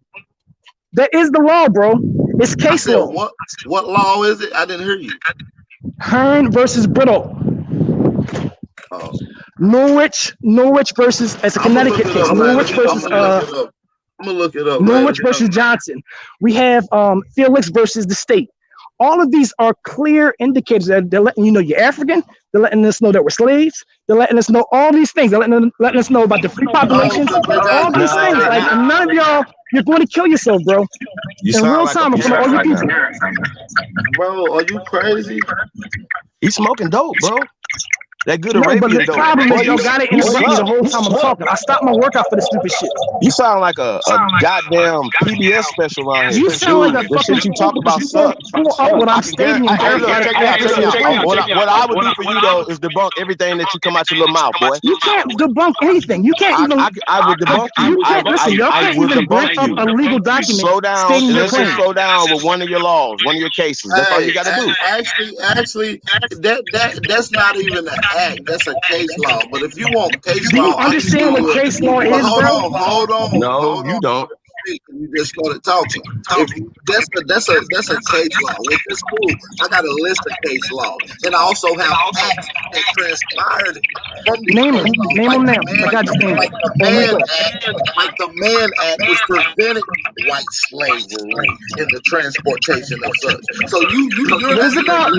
That is the law, bro. It's case law. What law is it? I didn't hear you. Hearn versus Brittle. Norwich versus, it's a Connecticut case. Norwich versus I'm gonna look it up. Norwich versus Johnson. We have Felix versus the state. All of these are clear indicators that they're letting you know you're African. They're letting us know that we're slaves. They're letting us know all these things. They're letting us know about the free populations. All these things. Like none of y'all, you're going to kill yourself, bro. In real time, in front of all you people. Bro, are you crazy? He's smoking dope, bro. That good No, Arabian but the dope. problem is y'all got to interrupt me the whole time I'm talking. I stopped my workout for this stupid shit. You sound like a goddamn PBS special on here. You sound like a the fucking shit you talk about sucks. What I'm stating. What I would do for you though is debunk everything that you come out your little mouth, boy. You can't debunk anything. You can't even. I would debunk you. You can't listen. Y'all can't even bring up a legal document. Slow down. Stating your Let's claim. just slow down with one of your laws, one of your cases. That's all you got to do. Actually, that's not even an act. That's a case law. But if you want case Do law, you understand what case law is, bro? Hold on. No, you don't. You just started talking. If that's a case law, which is cool. I got a list of case laws, and I also have acts that transpired from these Name them. case laws. Name them now. I got you. Like the Mann Act, which prevented white slavery and the transportation of such. So you're What is it called?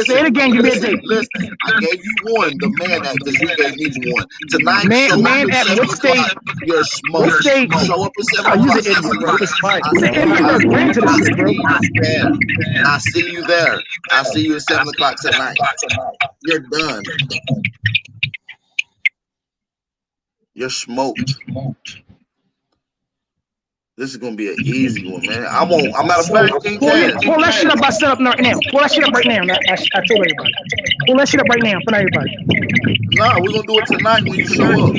Say it again. Give me a date. Listen, I gave you one, the Mann Act, because you gave me one. Tonight, Man Act. What state? You're smoking. What state? Show up at 7 Oh, o'clock. you're an idiot, bro. It's fine. He's an idiot that's brain to this shit, bro. I see you there. I see you at 7 o'clock tonight. You're done. You're smoked. This is gonna be an easy one, man. I'm out of fact. Pull that shit up. I set up right now. Pull that shit up right now. I told everybody. Pull that shit up right now for everybody. Nah, we're gonna do it tonight when you show up.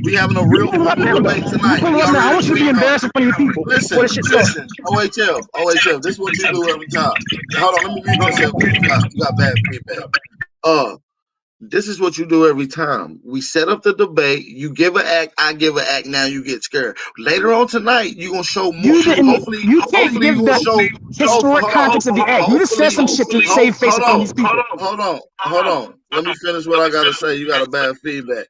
We having a real debate tonight. Pull it up now. I want you to be embarrassed in front of your people. Listen. OHL, this is what you do every time. Hold on, let me mute myself. You got bad feedback. This is what you do every time. We set up the debate. You give an act, I give an act. Now you get scared. Later on tonight, you're gonna show more. You can't give the historic context of the act. You just said some shit to save face on these people. Hold on. Let me finish what I gotta say. You got a bad feedback.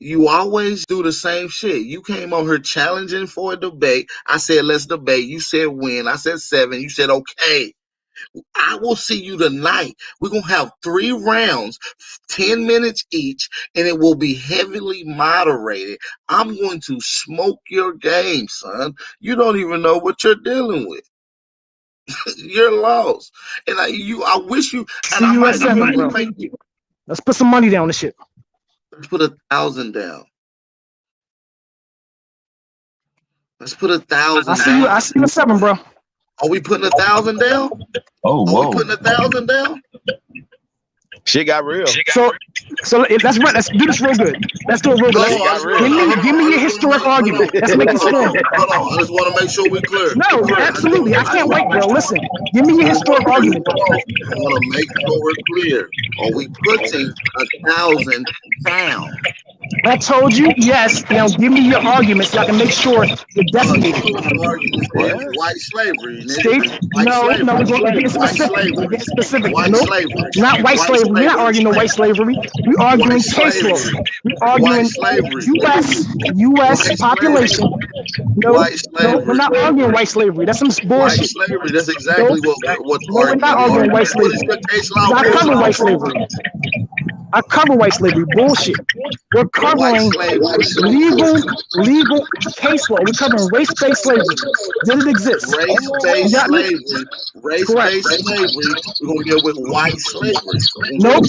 You always do the same shit. You came on here challenging for a debate. I said, let's debate. You said when. I said 7. You said, okay. I will see you tonight. We're going to have 3 rounds, 10 minutes each, and it will be heavily moderated. I'm going to smoke your game, son. You don't even know what you're dealing with. You're lost. And I wish you, and I might even make you. Let's put some money down on this shit. Let's put 1,000 down. Let's put 1,000 down. I see you at 7, bro. Are we putting 1,000 down? Oh, whoa. Are we putting 1,000 down? Shit got real. So that's right. Let's do this real good. Let's do it real good. Give me your historic argument. Let's make it strong. Hold on. I just want to make sure we're clear. No, absolutely. I can't wait, bro. Listen, give me your historic argument. I want to make sure we're clear. Are we putting 1,000 down? I told you yes. Now give me your argument so I can make sure you're decimated. White slavery. No, we're going to get specific. Nope, not white slavery. We're not arguing no white slavery. We're arguing case law. We're arguing U.S. population. No, we're not arguing white slavery. That's some bullshit. White slavery. That's exactly what we're not arguing white slavery. I cover white slavery. I cover white slavery. Bullshit. We're covering legal case law. We're covering race-based slavery. Did it exist? Race-based slavery. Race-based slavery. We're gonna deal with white slavery. Nope.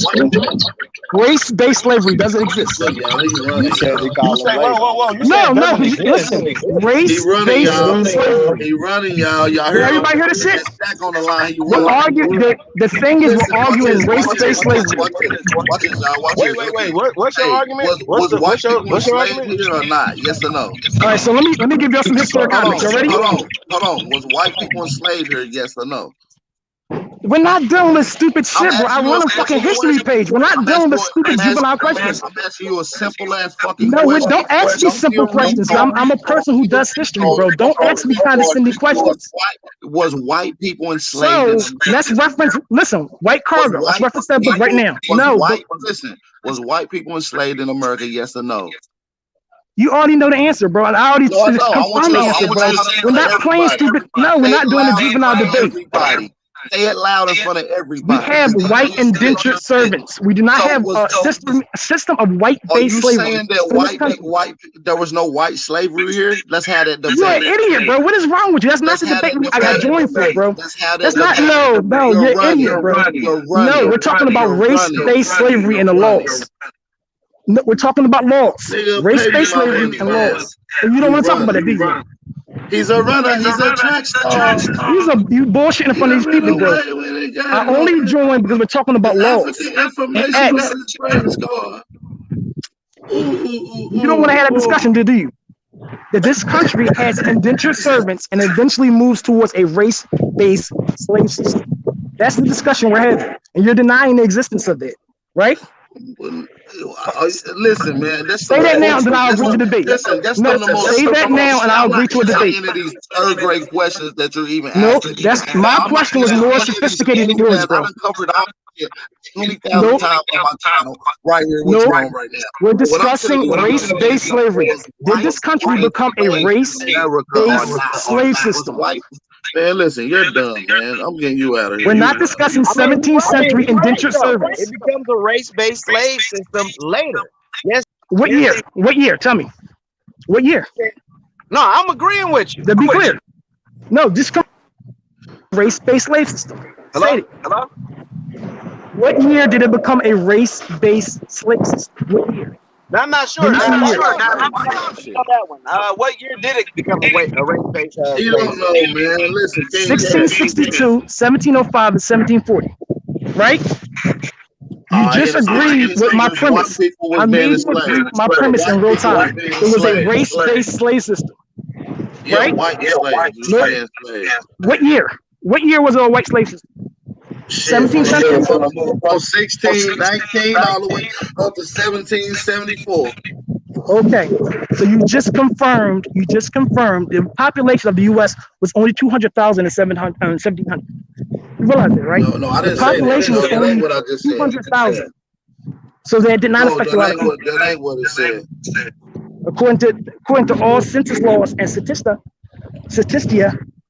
Race-based slavery doesn't exist. You said we call it whoa. No. Listen. Race-based slavery. He running, y'all. Y'all hear? Everybody hear this shit? Back on the line. We're arguing. The thing is, we're arguing race-based slavery. Wait. What's your argument? What's your argument here or not? Yes or no? All right, so let me give y'all some historic comments. You ready? Hold on. Was white people enslaved here? Yes or no? We're not dealing with stupid shit, bro. I run a fucking history page. We're not dealing with stupid juvenile questions. I'm asking you a simple ass fucking question. No, don't ask me simple questions. I'm a person who does history, bro. Don't ask me condescending questions. Was white people enslaved? So let's reference. Listen, White Cargo. Let's reference that book right now. Listen. Was white people enslaved in America? Yes or no? You already know the answer, bro. I already confirmed the answer, bro. We're not playing stupid. No, we're not doing a juvenile debate. Say it loud in front of everybody. We have white indentured servants. We do not have a system of white-based slavery. Are you saying that there was no white slavery here? Let's have that debate. You're an idiot, bro. What is wrong with you? That's not the debate I got joined for, bro. That's not, no, you're an idiot, bro. No, we're talking about race-based slavery and the laws. No, we're talking about laws. Race-based slavery and laws. And you don't want to talk about it, do you? He's a runner. He's a track star. You bullshitting in front of these people, bro. I only joined because we're talking about laws. You don't want to have that discussion, do you? That this country has indentured servants and eventually moves towards a race-based slave system. That's the discussion we're having, and you're denying the existence of it, right? Listen, man. Say that now, then I'll agree to debate. Listen, say that now, and I'll agree to a debate. Any of these third-grade questions that you're even asking. That's my question was more sophisticated than yours, bro. I've covered 20,000 times on my channel right here. What's wrong right now? We're discussing race-based slavery. Did this country become a race-based slave system? Man, listen, you're dumb, man. I'm getting you out of here. We're not discussing 17th century indentured servants. It becomes a race-based slave system later. Yes. What year? What year? Tell me. What year? No, I'm agreeing with you. To be clear. No, this race-based slave system. Hello? What year did it become a race-based slave system? What year? No, I'm not sure. I'm not sure. That one. What year did it become a race-based? You don't know, man. Listen, 1662, 1705, and 1740. Right? You just agreed with my premise. I made you agree with my premise in real time. It was a race-based slave system. Right? What year? What year was it a white slave system? 17th century. From 1619 all the way up to 1774. Okay, so you just confirmed the population of the U.S. was only 200,000 in 1700. You realize that, right? No, I didn't the population say that. was only 200,000. So that did not affect a lot of people. That ain't what it said. According to all census laws and Statistia,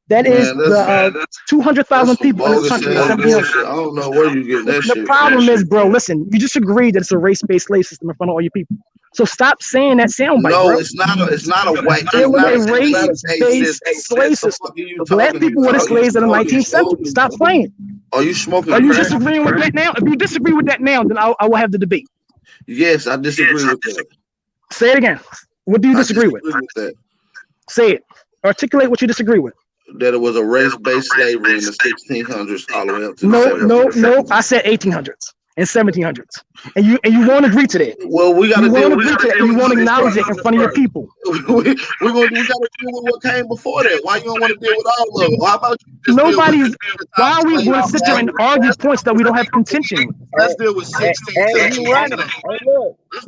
That is the 200,000 people in this country. I don't know where you get that shit. The problem is, bro, listen, you just agreed that it's a race-based slave system in front of all your people. So stop saying that soundbite, bro. No, it's not a white. It was a race-based slave system. Black people were the slaves in the 19th century. Stop playing. Are you smoking? Are you disagreeing with that now? If you disagree with that now, then I will have the debate. Yes, I disagree with that. Say it again. What do you disagree with? That. Say it. Articulate what you disagree with. That it was a race-based slavery in the 1600s all the way up to the 1700s. No. I said 1800s and 1700s, and you won't agree to that. Well, we got to deal with that. You won't acknowledge it in front of your people. we got to deal with what came before that. Why you don't want to deal with all of it? How about you? Nobody's. Why are we going to sit there and argue points that we don't have contention with? Let's deal with 16. Let's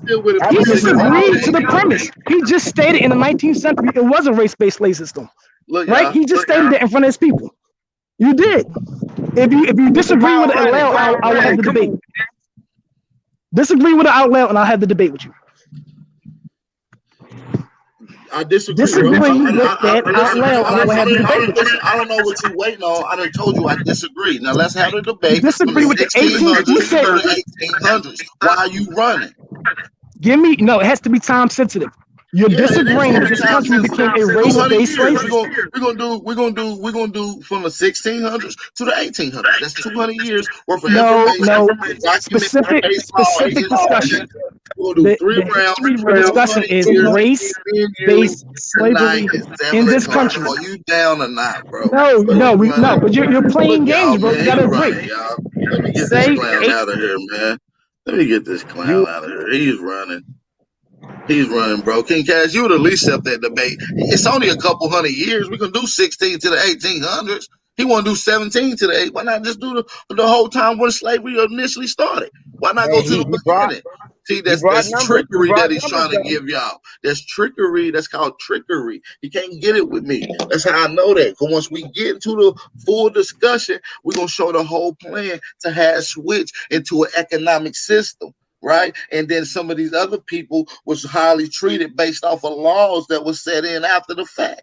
deal with it. He disagreed to the premise. He just stated in the 19th century it was a race-based slave system. Look, right? He just stated that in front of his people. You did. If you disagree with it out loud, I will have the debate. Disagree with it out loud, and I'll have the debate with you. I disagree. Disagree with that out loud, and I will have the debate. I don't know what you're waiting on. I done told you I disagree. Now let's have the debate. You disagree with the 1800s. Why are you running? No, it has to be time sensitive. You're disagreeing that this country became a race-based slave system. We're gonna do from the 1600s to the 1800s. That's 200 years worth of information. No, specific discussion. We'll do 3 rounds. The discussion is race-based slavery in this country. Are you down or not, bro? No. But you're playing games, bro. You gotta agree. Let me get this clown out of here, man. Let me get this clown out of here. He's running. He's running, bro. King Cash, you would at least accept that debate. It's only a couple hundred years. We can do 16 to the 1800s. He want to do 17 to the 8. Why not just do the whole time when slavery initially started? Why not go to the beginning? See, that's trickery that he's trying to give y'all. That's trickery. That's called trickery. He can't get it with me. That's how I know that. Because once we get into the full discussion, we're going to show the whole plan to have switch into an economic system. Right, and then some of these other people was highly treated based off of laws that was set in after the fact.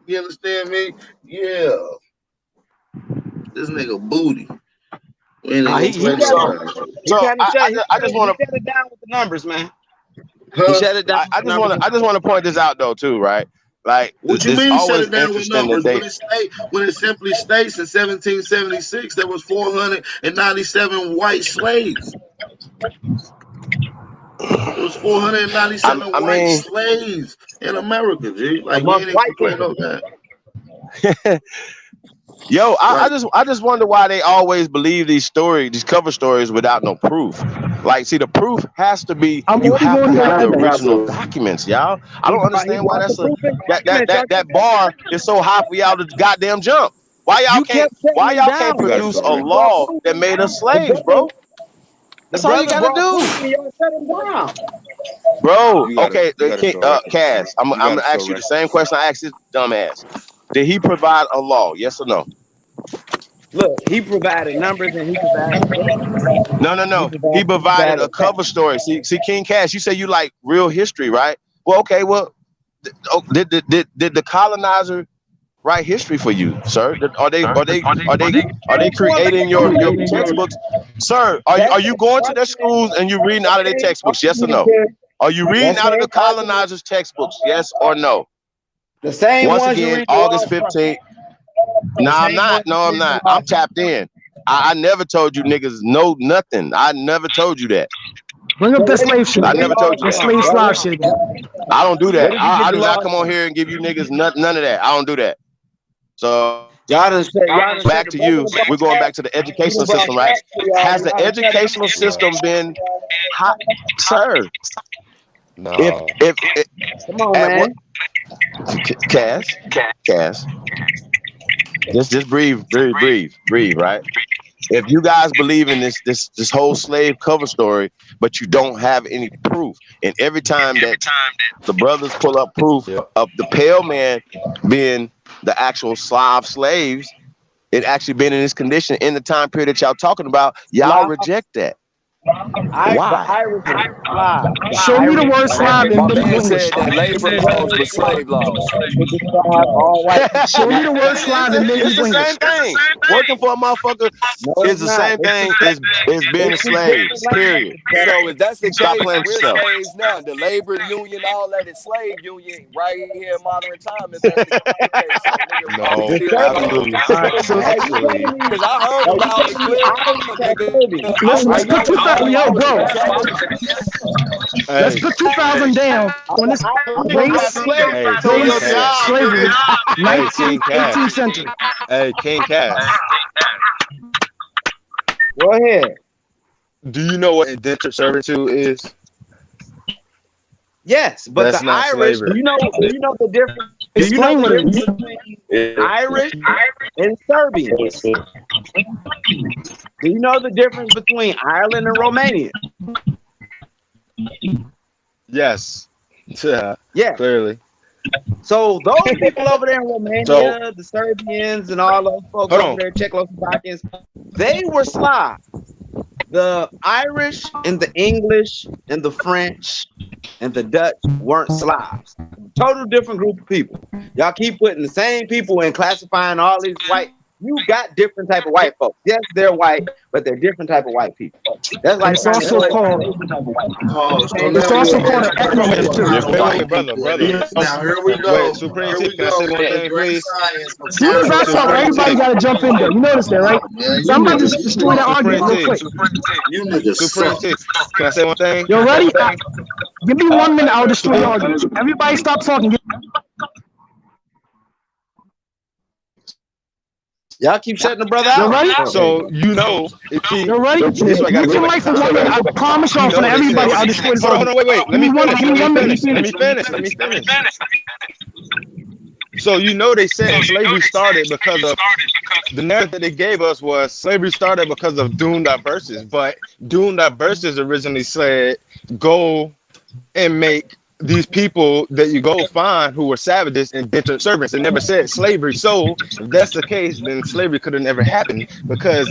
You understand me? Yeah. This nigga booty. I just want to shut it down with the numbers, man. He shut it down. I just want to point this out though too, right? Like, what you mean shut it down with numbers? When it simply states in 1776 there was 497 white slaves. There was 497 white slaves in America, G. Like, we ain't complaining on that. Yo, I just wonder why they always believe these cover stories without no proof. Like, see, the proof has to be you have to have the original documents, y'all. I don't understand why that bar is so high for y'all to goddamn jump. Why y'all can't produce a law that made us slaves, bro? That's all you gotta do. Bro, okay, Cass, I'm gonna ask you the same question I asked this dumbass. Did he provide a law? Yes or no? Look, he provided numbers and he provided. No. He provided a cover story. See, King Cash, you say you like real history, right? Well, okay. Well, did the colonizer write history for you, sir? Are they creating your textbooks, sir? Are you going to their schools and you reading out of their textbooks? Yes or no? Are you reading out of the colonizers' textbooks? Yes or no? The same Once again, August 15th. No, I'm not. No, I'm not. I'm tapped in. I never told you niggas know nothing. I never told you that. Bring up that slave shit. I never told you that. Slave slave shit again. I don't do that. I do not come on here and give you niggas none of that. I don't do that. So back to you. We're going back to the educational system, right? Has the educational system been hot, sir? No. If come on, man. Cass. Just breathe, right? If you guys believe in this whole slave cover story, but you don't have any proof, and every time that the brothers pull up proof of the pale man being the actual slaves, it actually been in this condition in the time period that y'all talking about, y'all reject that. Why? Irish are Slav. Show me the word Slav in My Middle man English. said that labor laws were slave laws. They describe all white people. Show me the word Slav in It's Middle the English. same thing. Working for a motherfucker No, is it's the not. same thing as being a slave. Period. So if that's the Stop case, playing with we're yourself. slaves now. The labor union, all that is slave union right here in modern time. If that's the case, so nigga, why we No, still absolutely. Actually, because I heard them loud and clear, nigga. Let's put 2,000. Yo, bro. Let's Hey, put 2,000 down on this race. hey, So King let's Cash. slavery. Hey, 19th, King Cash. 18th century. Hey, King Cash. Go ahead. Do you know what indentured servitude is? Yes, but That's the not Irish. slavery. Do you know the difference? Do you Explain know what the it difference between Irish and Serbians? Do you know the difference between Ireland and Romania? Yes. Yeah. Yeah. Clearly. So those people over there in Romania, the Serbians and all those folks over there, Czechoslovakians, they were Slav. The Irish and the English and the French and the Dutch weren't Slavs. Total different group of people. Y'all keep putting the same people and classifying all these white. You got different type of white folks. Yes, they're white, but they're different type of white people. That's like It's also called. It's also called an ethnonym too. Wait, brother. Now here we go. Wait, Supreme Chief, can I say one thing, please? As soon as I talk, everybody got to jump in there. You notice that, right? So I'm about to destroy that argument real quick. You niggas Supreme suck. Chief, can I say one thing? You ready? Give me 1 minute. I'll destroy the argument. Everybody stop talking. Y'all keep shutting the brother out. You ready? So you know, if he, You ready? This way I gotta Mute your mic for 1 minute. I promise y'all in front of everybody. I'll destroy this Hold on, argument. wait. Let me finish. Let me finish. So you know they said slavery started because of the narrative that they gave us was slavery started because of doomed diverses, but doomed diverses originally said go and make these people that you go find who were savages indentured servants. It never said slavery. So if that's the case, then slavery could have never happened because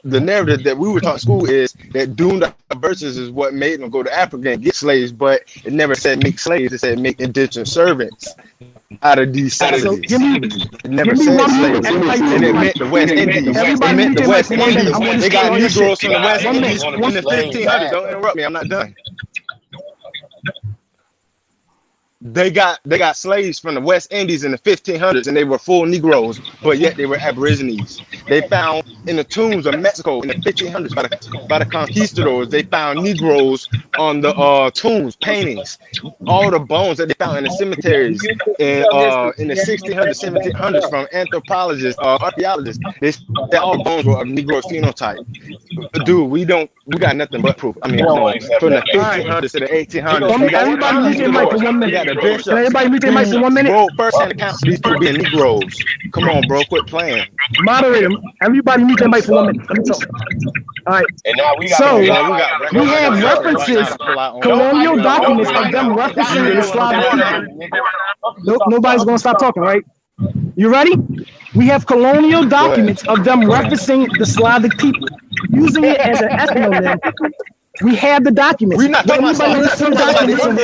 the narrative that we were taught in school is that doomed diverses is what made them go to Africa and get slaves, but it never said make slaves. It said make indentured servants out of these savages. It never said slaves. And it meant the West Indies. It meant the West Indies. They got Negroes from the West Indies in the 1500s. Don't interrupt me. I'm not done. They got slaves from the West Indies in the 1500s, and they were full Negroes, but yet they were Aborigines. They found in the tombs of Mexico in the 1500s by the conquistadors. They found Negroes on the tombs, paintings, all the bones that they found in the cemeteries in the 1600s, 1700s from anthropologists, archaeologists. They said all bones were of Negro phenotype. Dude, we got nothing but proof. I mean, from the 1500s to the 1800s. Everybody mute their mic for 1 minute. Can everybody mute their mic for 1 minute? Bro, first-hand accounts of these people being Negroes. Come on, bro, quit playing. Moderator, everybody mute their mic for 1 minute. Let me talk. All right. And now we have references, colonial documents of them referencing the Slavic people. Nobody's gonna stop talking, right? You ready? We have colonial documents of them referencing the Slavic people, using it as an ethnonym. We have the documents. We're not talking about Slavic. We're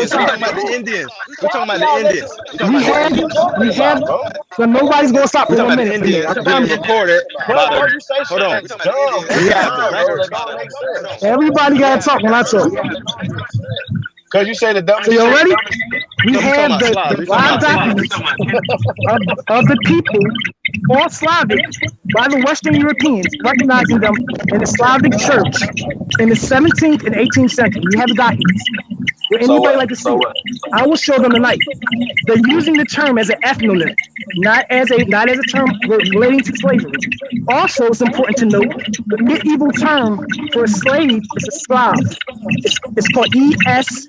talking about the Indians. We're talking about the Indians. We have. So nobody's gonna stop for 1 minute. Indians recorded. Hold on. Everybody gotta talk when I talk. Because you say the dumb. So you ready? We have the live documents of the people, all Slavic, by the Western Europeans, recognizing them in the Slavic church in the 17th and 18th century. We have the documents. Would anybody like to see it? I will show them tonight. They're using the term as an ethnonym, not as a term relating to slavery. Also, it's important to note the medieval term for a slave is a Slav. It's called ESCLAV.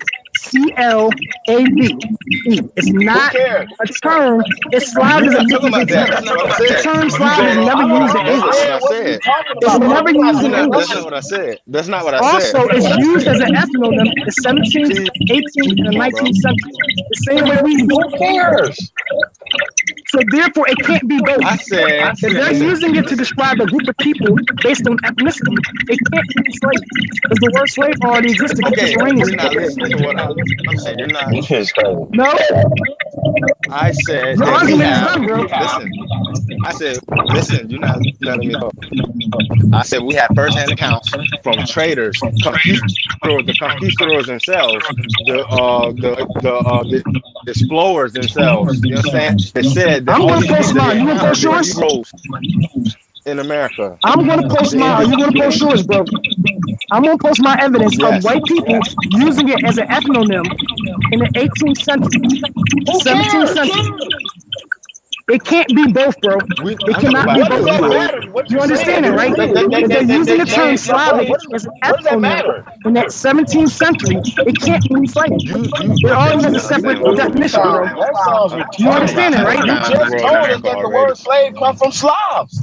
It's not a term. It's Slav is a medieval term. The term Slav is never used in English. It's never used in English. That's not what I said. That's not what I said. Also, it's used as an ethnonym in the 17th, 18th, and 19th century. The same way we use. Who cares? So therefore, it can't be both. I said, if they're using it to describe a group of people based on ethnicity, it can't be slave. Because the word slave already existed. Okay, you're not listening to what I'm saying. You're not. No. I said Your that we argument is have. done, bro. Listen. I said, listen. You're not letting me talk. I said we have first-hand accounts from traders, the conquistadors themselves, the explorers themselves. You understand? They said that I'm all gonna these post people that mine. You gonna post yours? in America. I'm gonna post mine. You gonna post yours, bro? I'm gonna post my evidence of white people using it as an ethnonym in the 18th century, 17th century. It can't be both, bro. It cannot be both. You understand it, right? If they're using the term Slavic as an ethnonym in that 17th century, it can't mean slave. It already has a separate definition, bro. That sounds You understand it, right? You just told us that the word slave comes from Slavs.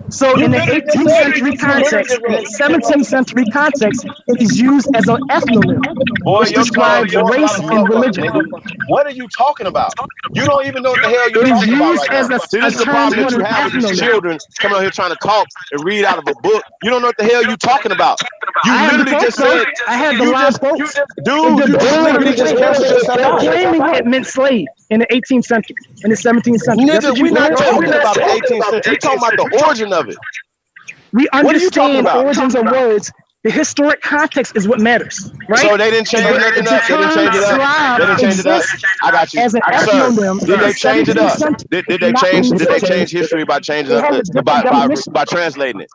So in the 18th century context, in the 17th century context, it is used as an ethnonym, which describes race and religion. What are you talking about? You don't even know what the hell you're talking about right now. See, this is the problem that you have with these children coming out here trying to talk and read out of a book. You don't know what the hell you're talking about. You literally just said, I had the live quotes. Dude, you literally just canceled yourself out. Claiming it meant slave in the 18th century, in the 17th century. Nigga, we're not talking about the 18th century. We're talking about the origin of it. We understand origins of words. The historic context is what matters, right? So they didn't change nothing up. They didn't change it up. They didn't change it up. I got you. As an Sir, ethnonym, did they change it up? Did they change? Did they change history by changing up by translating it?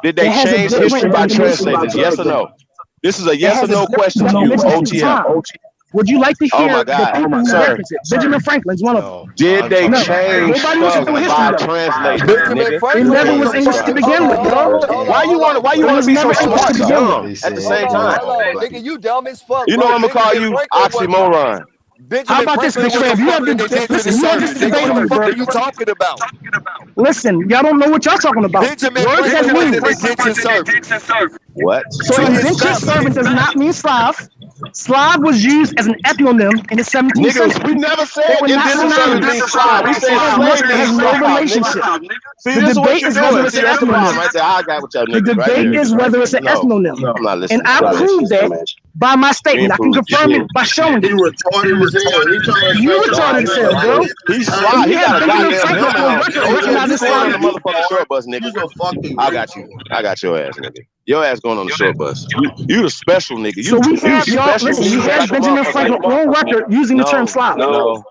Did they change history by translating it? Yes or no? This is a yes or no question to you, OTM. Would you like to hear my God. the people who reference it? Benjamin Franklin's one of them. Did they change Nobody wants to do history, by though. translating? It never was English to begin with, bro. Why you want to be so smart dumb at the same time? Nigga, you dumb as fuck. You know I'm gonna call you oxymoron. How about this, Big Fab? You have been listen. You have this debate on me, bro. What are you talking about? Listen, y'all don't know what y'all talking about. Benjamin Words has Franklin was meanings. an indentured servant. What? So indentured servant does not mean Slav. Slav was used as an ethnonym in the 17th century. We never said indentured servant means Slav. We said slave has no relationship. See, The this is what debate you're is whether doing. it's See, an that's the problem ethnonym. right there. I got what y'all The niggas right debate here. is whether it's an No, ethnonym. I'm not listening. And I proved that by my statement. I can confirm it by showing it. He retarded as hell. He trying You retarded as hell, bro. He's Slav. He got a goddamn helmet on. Recognize You this going on the Slav. motherfucking short bus, nigga. I got you. I got your ass, nigga. Your ass going on the short bus. You the special nigga. So we have you y'all. special. Listen, we You have like a Benjamin motherfucker. Franklin on record using the term Slav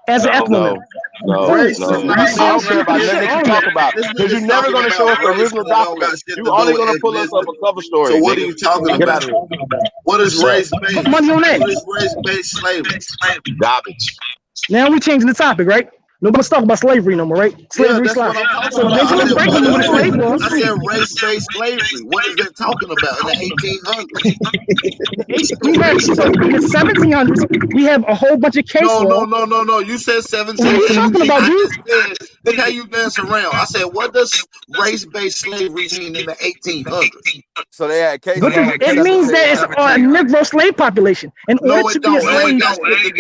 as an ethnonym. No. You see, I don't care about nothing that you talk about because you're never going to show us the original document. You're only going to pull us up a cover story. So what are you talking about? What is race-based? Put money on that. What is race-based slavery? Garbage. Now we changing the topic, right? Nobody's talking about slavery no more, right? Slavery, that's what slavery. I'm talking So about. Benjamin Franklin knew what a slave was. I said race-based slavery. What is that talking about in the 1800s? We have, so in the 1700s, we have a whole bunch of case law. No. You said 17. What are you talking about, dude? Look how you dance around. I said, what does race-based slavery mean in the 1800s? So they had case law. It means that it's a Negro slave population. In order to be a slave,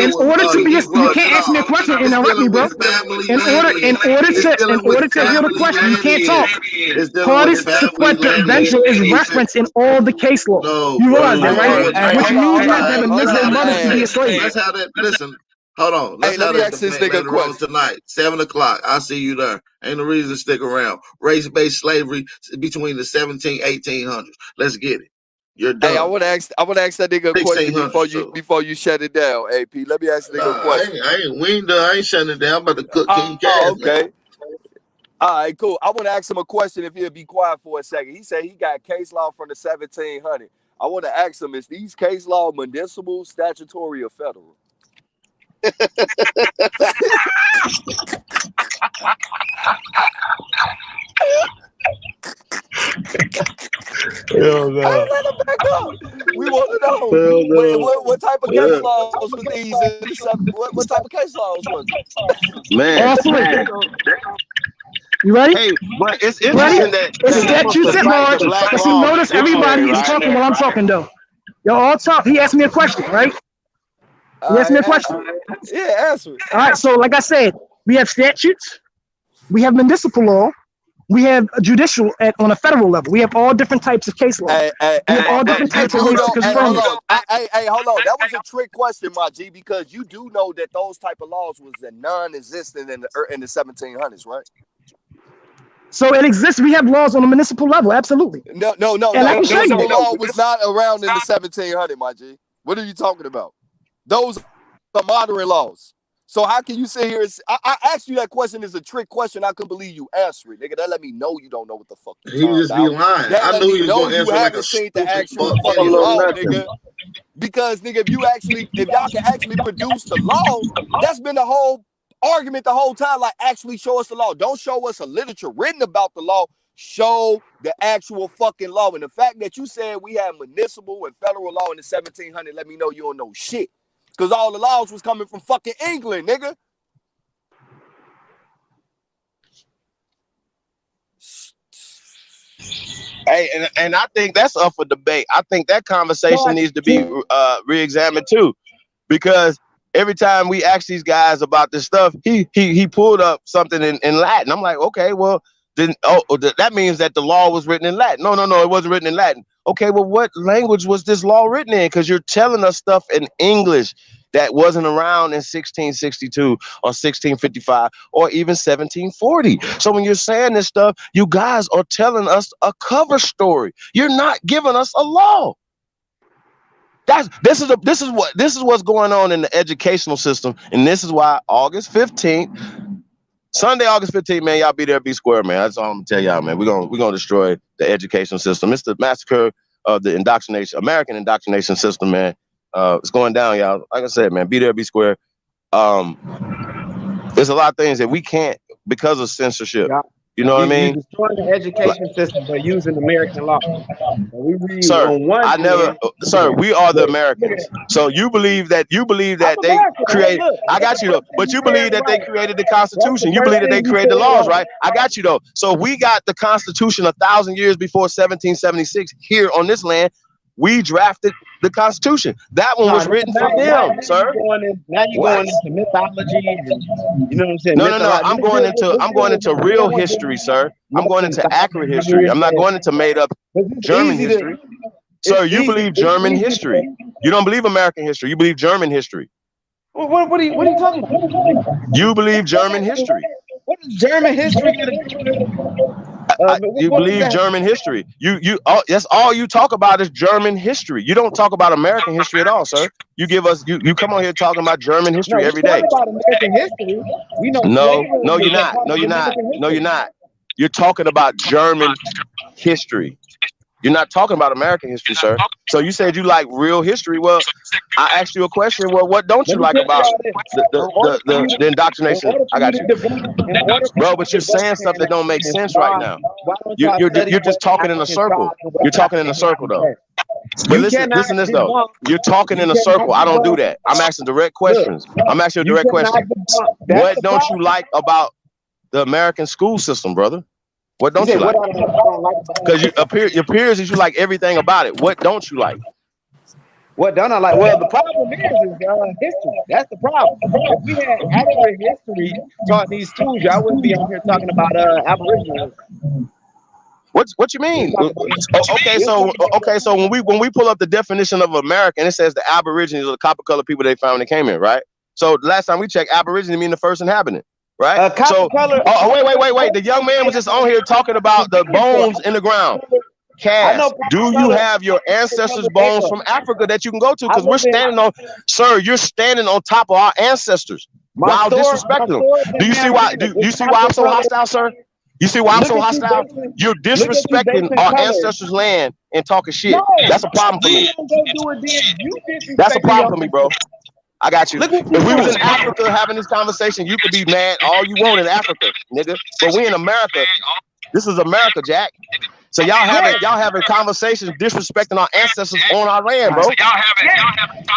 in order to be a, you can't ask me a question and interrupt me, bro. In order to hear the question, you can't talk. Parties support the venture is referenced in all the case law. You realize that, right? Which means that a Negro mother should be a slave. Let's have that. Listen, hold on. Let's have that debate later on tonight, 7 o'clock. I'll see you there. Ain't no reason to stick around. Race-based slavery between the 1800s. Let's get it. You're done. Hey, I want to ask that nigga a question before you shut it down, AP. Let me ask the nigga a question. We ain't done. I ain't shutting it down. I'm about to cook King Cash. Okay. All right, cool. I want to ask him a question if he'll be quiet for a second. He said he got case law from the 1700s. I want to ask him, is these case law municipal, statutory, or federal? Hell no. Hey, let him back up. We want to know what type of case laws was these? What type of case laws was it? Man. You ready? Hey, but it's interesting that it's statutes at large. But see, notice everybody is talking while I'm talking though. Y'all all talk. He asked me a question, right? He asked me a question. Yeah, answer it. All right. So, like I said, we have statutes, we have municipal law, we have a judicial on a federal level. We have all different types of case law. We have all different types of ways to confirm it. Hey, hold on. That was a trick question, my G, because you do know that those type of laws was non-existent in the 1700s, right? So it exists. We have laws on a municipal level, absolutely. No. The law was not around in the 1700s, my G. What are you talking about? Those are modern laws. So how can you sit here and I asked you that question as a trick question. I couldn't believe you answered it, nigga. That let me know you don't know what the fuck you're He just be lying. That I knew he was going to answer like a seen stupid the actual fuck. fucking law, nigga. Because nigga, if y'all can actually produce the law, that's been the whole argument the whole time. Like, actually show us the law. Don't show us a literature written about the law. Show the actual fucking law. And the fact that you said we had municipal and federal law in the 1700s, let me know you don't know shit. Because all the laws was coming from fucking England, nigga. Hey, and I think that's up for debate. I think that conversation needs to be re-examined too, because every time we ask these guys about this stuff, he pulled up something in Latin. I'm like, okay, well, then that means that the law was written in Latin. No, it wasn't written in Latin. Okay, well, what language was this law written in? Because you're telling us stuff in English that wasn't around in 1662 or 1655 or even 1740. So when you're saying this stuff, you guys are telling us a cover story. You're not giving us a law. This is what's going on in the educational system, and this is why August 15th, Sunday, August 15th, man, y'all be there, be square, man. That's all I'm gonna tell y'all, man. We're gonna destroy the educational system. It's the massacre of the American indoctrination system, man. It's going down, y'all. Like I said, man, be there, be square. There's a lot of things that we can't because of censorship. You know what I mean? You're destroying the education system by using American law. We read Sir, on one sir, we are the Americans. So you believe that they create. I got you though, but you believe that they created the Constitution. You believe that they created the laws, right? I got you though. So we got the Constitution 1,000 years before 1776 here on this land. We drafted the Constitution. That one was written for them, sir. Now you're going into mythology, and you know what I'm saying? No. I'm going into real history, sir. I'm going into accurate history. I'm not going into made up German history. Sir, you believe German history. You don't believe American history. You believe German history. What are you talking about? You believe German history. What is German history gonna do? You believe German history. That's all you talk about is German history. You don't talk about American history at all, sir. You come on here talking about German history every day. About American history. We know No, you're not. No, you're not. You're talking about German history. You're not talking about American history, sir. So you said you like real history. Well, I asked you a question. Well, what don't you like about the indoctrination? I got you, bro. But you're saying stuff that don't make sense right now. You're just talking in a circle. You're talking in a circle, though. But listen this though. You're talking in a circle. I don't do that. I'm asking direct questions. I'm asking you a direct question. What don't you like about the American school system, brother? What don't you like? Because it appears that you like everything about it. What don't you like? What don't I like? Well, the problem is history. That's the problem. If we had accurate history taught these schools, y'all wouldn't be out here talking about Aboriginal. What you mean? Okay, so when we pull up the definition of American, it says the Aborigines are the copper colored people they found when they came in, right? So the last time we checked, Aborigine mean the first inhabitant. Right. Wait. The young man was just on here talking about the bones in the ground. Cass, do you have your ancestors' bones from Africa that you can go to? Because we're standing on, sir, you're standing on top of our ancestors while disrespecting them. Do you see why? Do you see why I'm so hostile, sir? You see why I'm so hostile? You're disrespecting our ancestors' land and talking shit. That's a problem for me. That's a problem for me, bro. I got you. If we was in Africa having this conversation, you could be mad all you want in Africa, nigga. But we in America. This is America, Jack. So y'all having conversations disrespecting our ancestors on our land, bro. You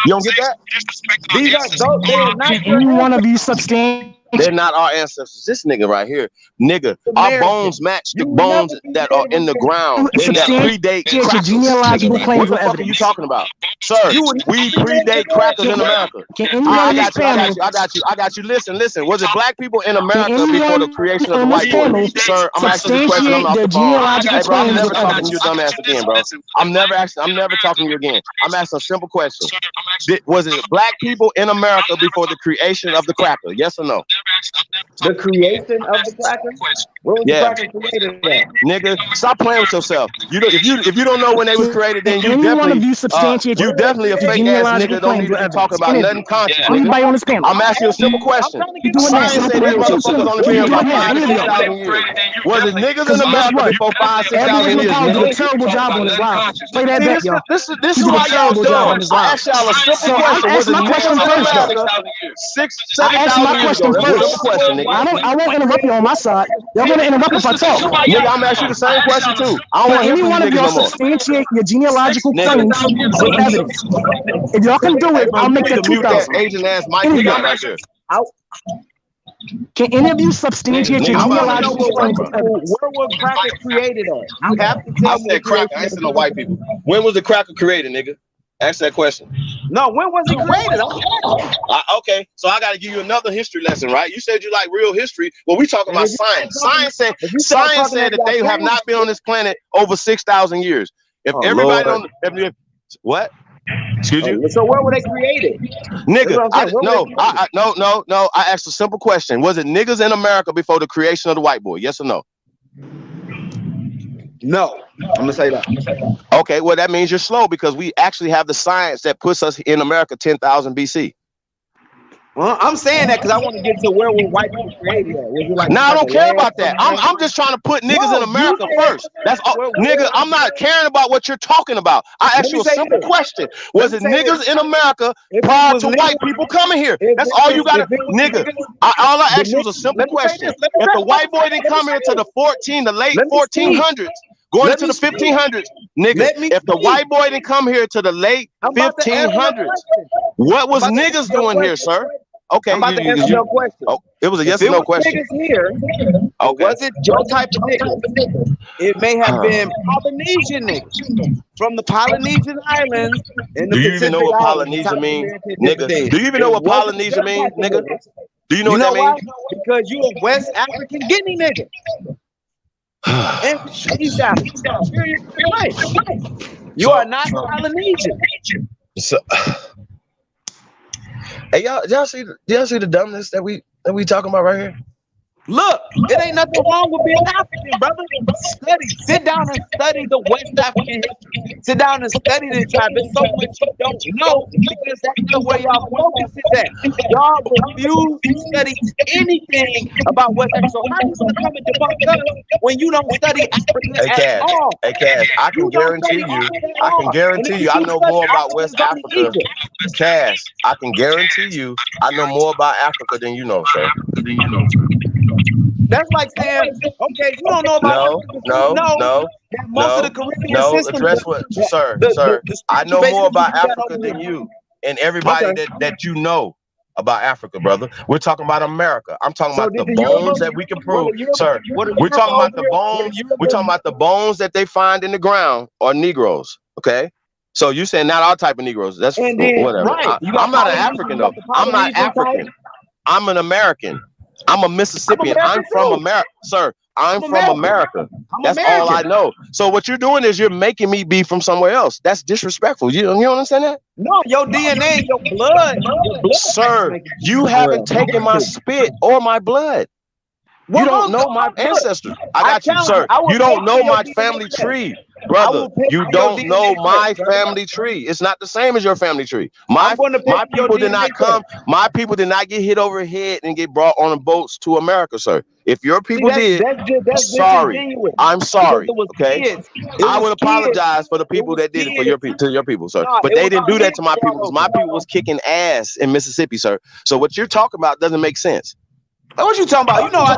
don't get that? Can any one of you substantiate They're not our ancestors. This nigga right here, nigga, our bones match the bones that are in the ground that predate crackers. Nigga, what the fuck are you talking about? Sir, we predate crackers in America. I got you. Listen. Was it black people in America before the creation of the white boy? Sir, I'm asking you a question. I'm off the phone. Hey, bro, I'm never talking to you dumbass again, bro. I'm never talking to you again. I'm asking a simple question. Was it black people in America before the creation of the cracker? Yes or no? The creation of the cracker? Where was the cracker created at? Nigga, stop playing with yourself. If you don't know when they was created, then you definitely a fake ass nigga. Don't need to be talking about nothing conscious, nigga. I'm asking you a simple question. Science said these motherfuckers only been here about 5,000 to 6,000 years. Was it niggas in America before 5,000 to 6,000 years? Did a terrible job on his live. Play that back, y'all. This is why y'all dumb. I asked y'all a simple question. Was it niggas in America 7,000 years ago? That's a simple question, nigga. I won't interrupt you on my side. Y'all gonna interrupt if I talk. Nigga, I'm asking you the same question too. I don't want to hear any from one you of niggas y'all no more. substantiate your genealogical claims with evidence. If y'all can do it, I'll make that 2,000. Asian ass Mike right there. Can any of you substantiate your genealogical claims with evidence? Where was cracker created at? You have to tell me. I said cracker. I ain't said no white people. When was the cracker created, nigga? Ask that question. No, when was it created? Okay, so I got to give you another history lesson, right? You said you like real history. Well, we talking about science. Science said that they have not been on this planet over 6,000 years. If everybody on what? Excuse you. So where were they created? Nigga, no. I asked a simple question. Was it niggas in America before the creation of the white boy? Yes or no? No. I'm gonna say that. Okay, well that means you're slow because we actually have the science that puts us in America 10,000 BC. Well, I'm saying that because I want to get to where were white people created at. Was it like I don't care about that. I'm just trying to put niggas in America first. That's all. Nigga, I'm not caring about what you're talking about. I asked you a simple question. Was it niggas in America prior to white people coming here? That's all you got to, nigga. All I asked you was a simple question. If the white boy didn't come here to the late 1400s, going into the 1500s, nigga, if the white boy didn't come here to the late 1500s, what was niggas doing here, sir? Okay, I'm about to answer your question. Oh, it was a yes or no question. Here, was it your type of niggas? It may have been Polynesian niggas from the Polynesian islands. Do you even know what Polynesian means, nigga? Do you even know what Polynesian means, nigga? Do you know what that means? Because you a West African Guinea nigga. You are not Polynesian. So, hey, y'all see the dumbness that we talking about right here? Look, it ain't nothing wrong with being African, brother. Sit down and study the West African history. Sit down and study the tribe. There's so much you don't know because that's not where y'all focus is at. Y'all refuse to study anything about West Africa. So how you gonna come and debunk us when you don't study Africa at all? Hey, Cass, I can guarantee you, I know more about West Africa. Cass, I can guarantee you, I know more about Africa than you know, sir. That's like saying, okay, you don't know about most of the Caribbean system. Address what, sir. I know more about Africa than you and everybody that you know about Africa, brother. We're talking about America. I'm talking about the bones that we can prove, sir. We're talking about the bones. We're talking about the bones that they find in the ground are Negroes. Okay. So you saying not our type of Negroes? That's whatever. Right. I'm not an African though. I'm not African. I'm an American. I'm a Mississippian. I'm from America, sir. I'm from America. That's all I know. So what you're doing is you're making me be from somewhere else. That's disrespectful. You don't understand that? No, your DNA, your blood. Sir, you haven't taken my spit or my blood. You don't know my ancestors. I got you, sir. You don't know my family tree. Brother, you don't know my family tree. It's not the same as your family tree. My people did not come. My people did not get hit over the head and get brought on boats to America, sir. If your people did, sorry. I'm sorry. Okay, I would apologize for the people that did it for your people, sir. But they didn't do that to my people because my people was kicking ass in Mississippi, sir. So what you're talking about doesn't make sense. What you talking about? You know, I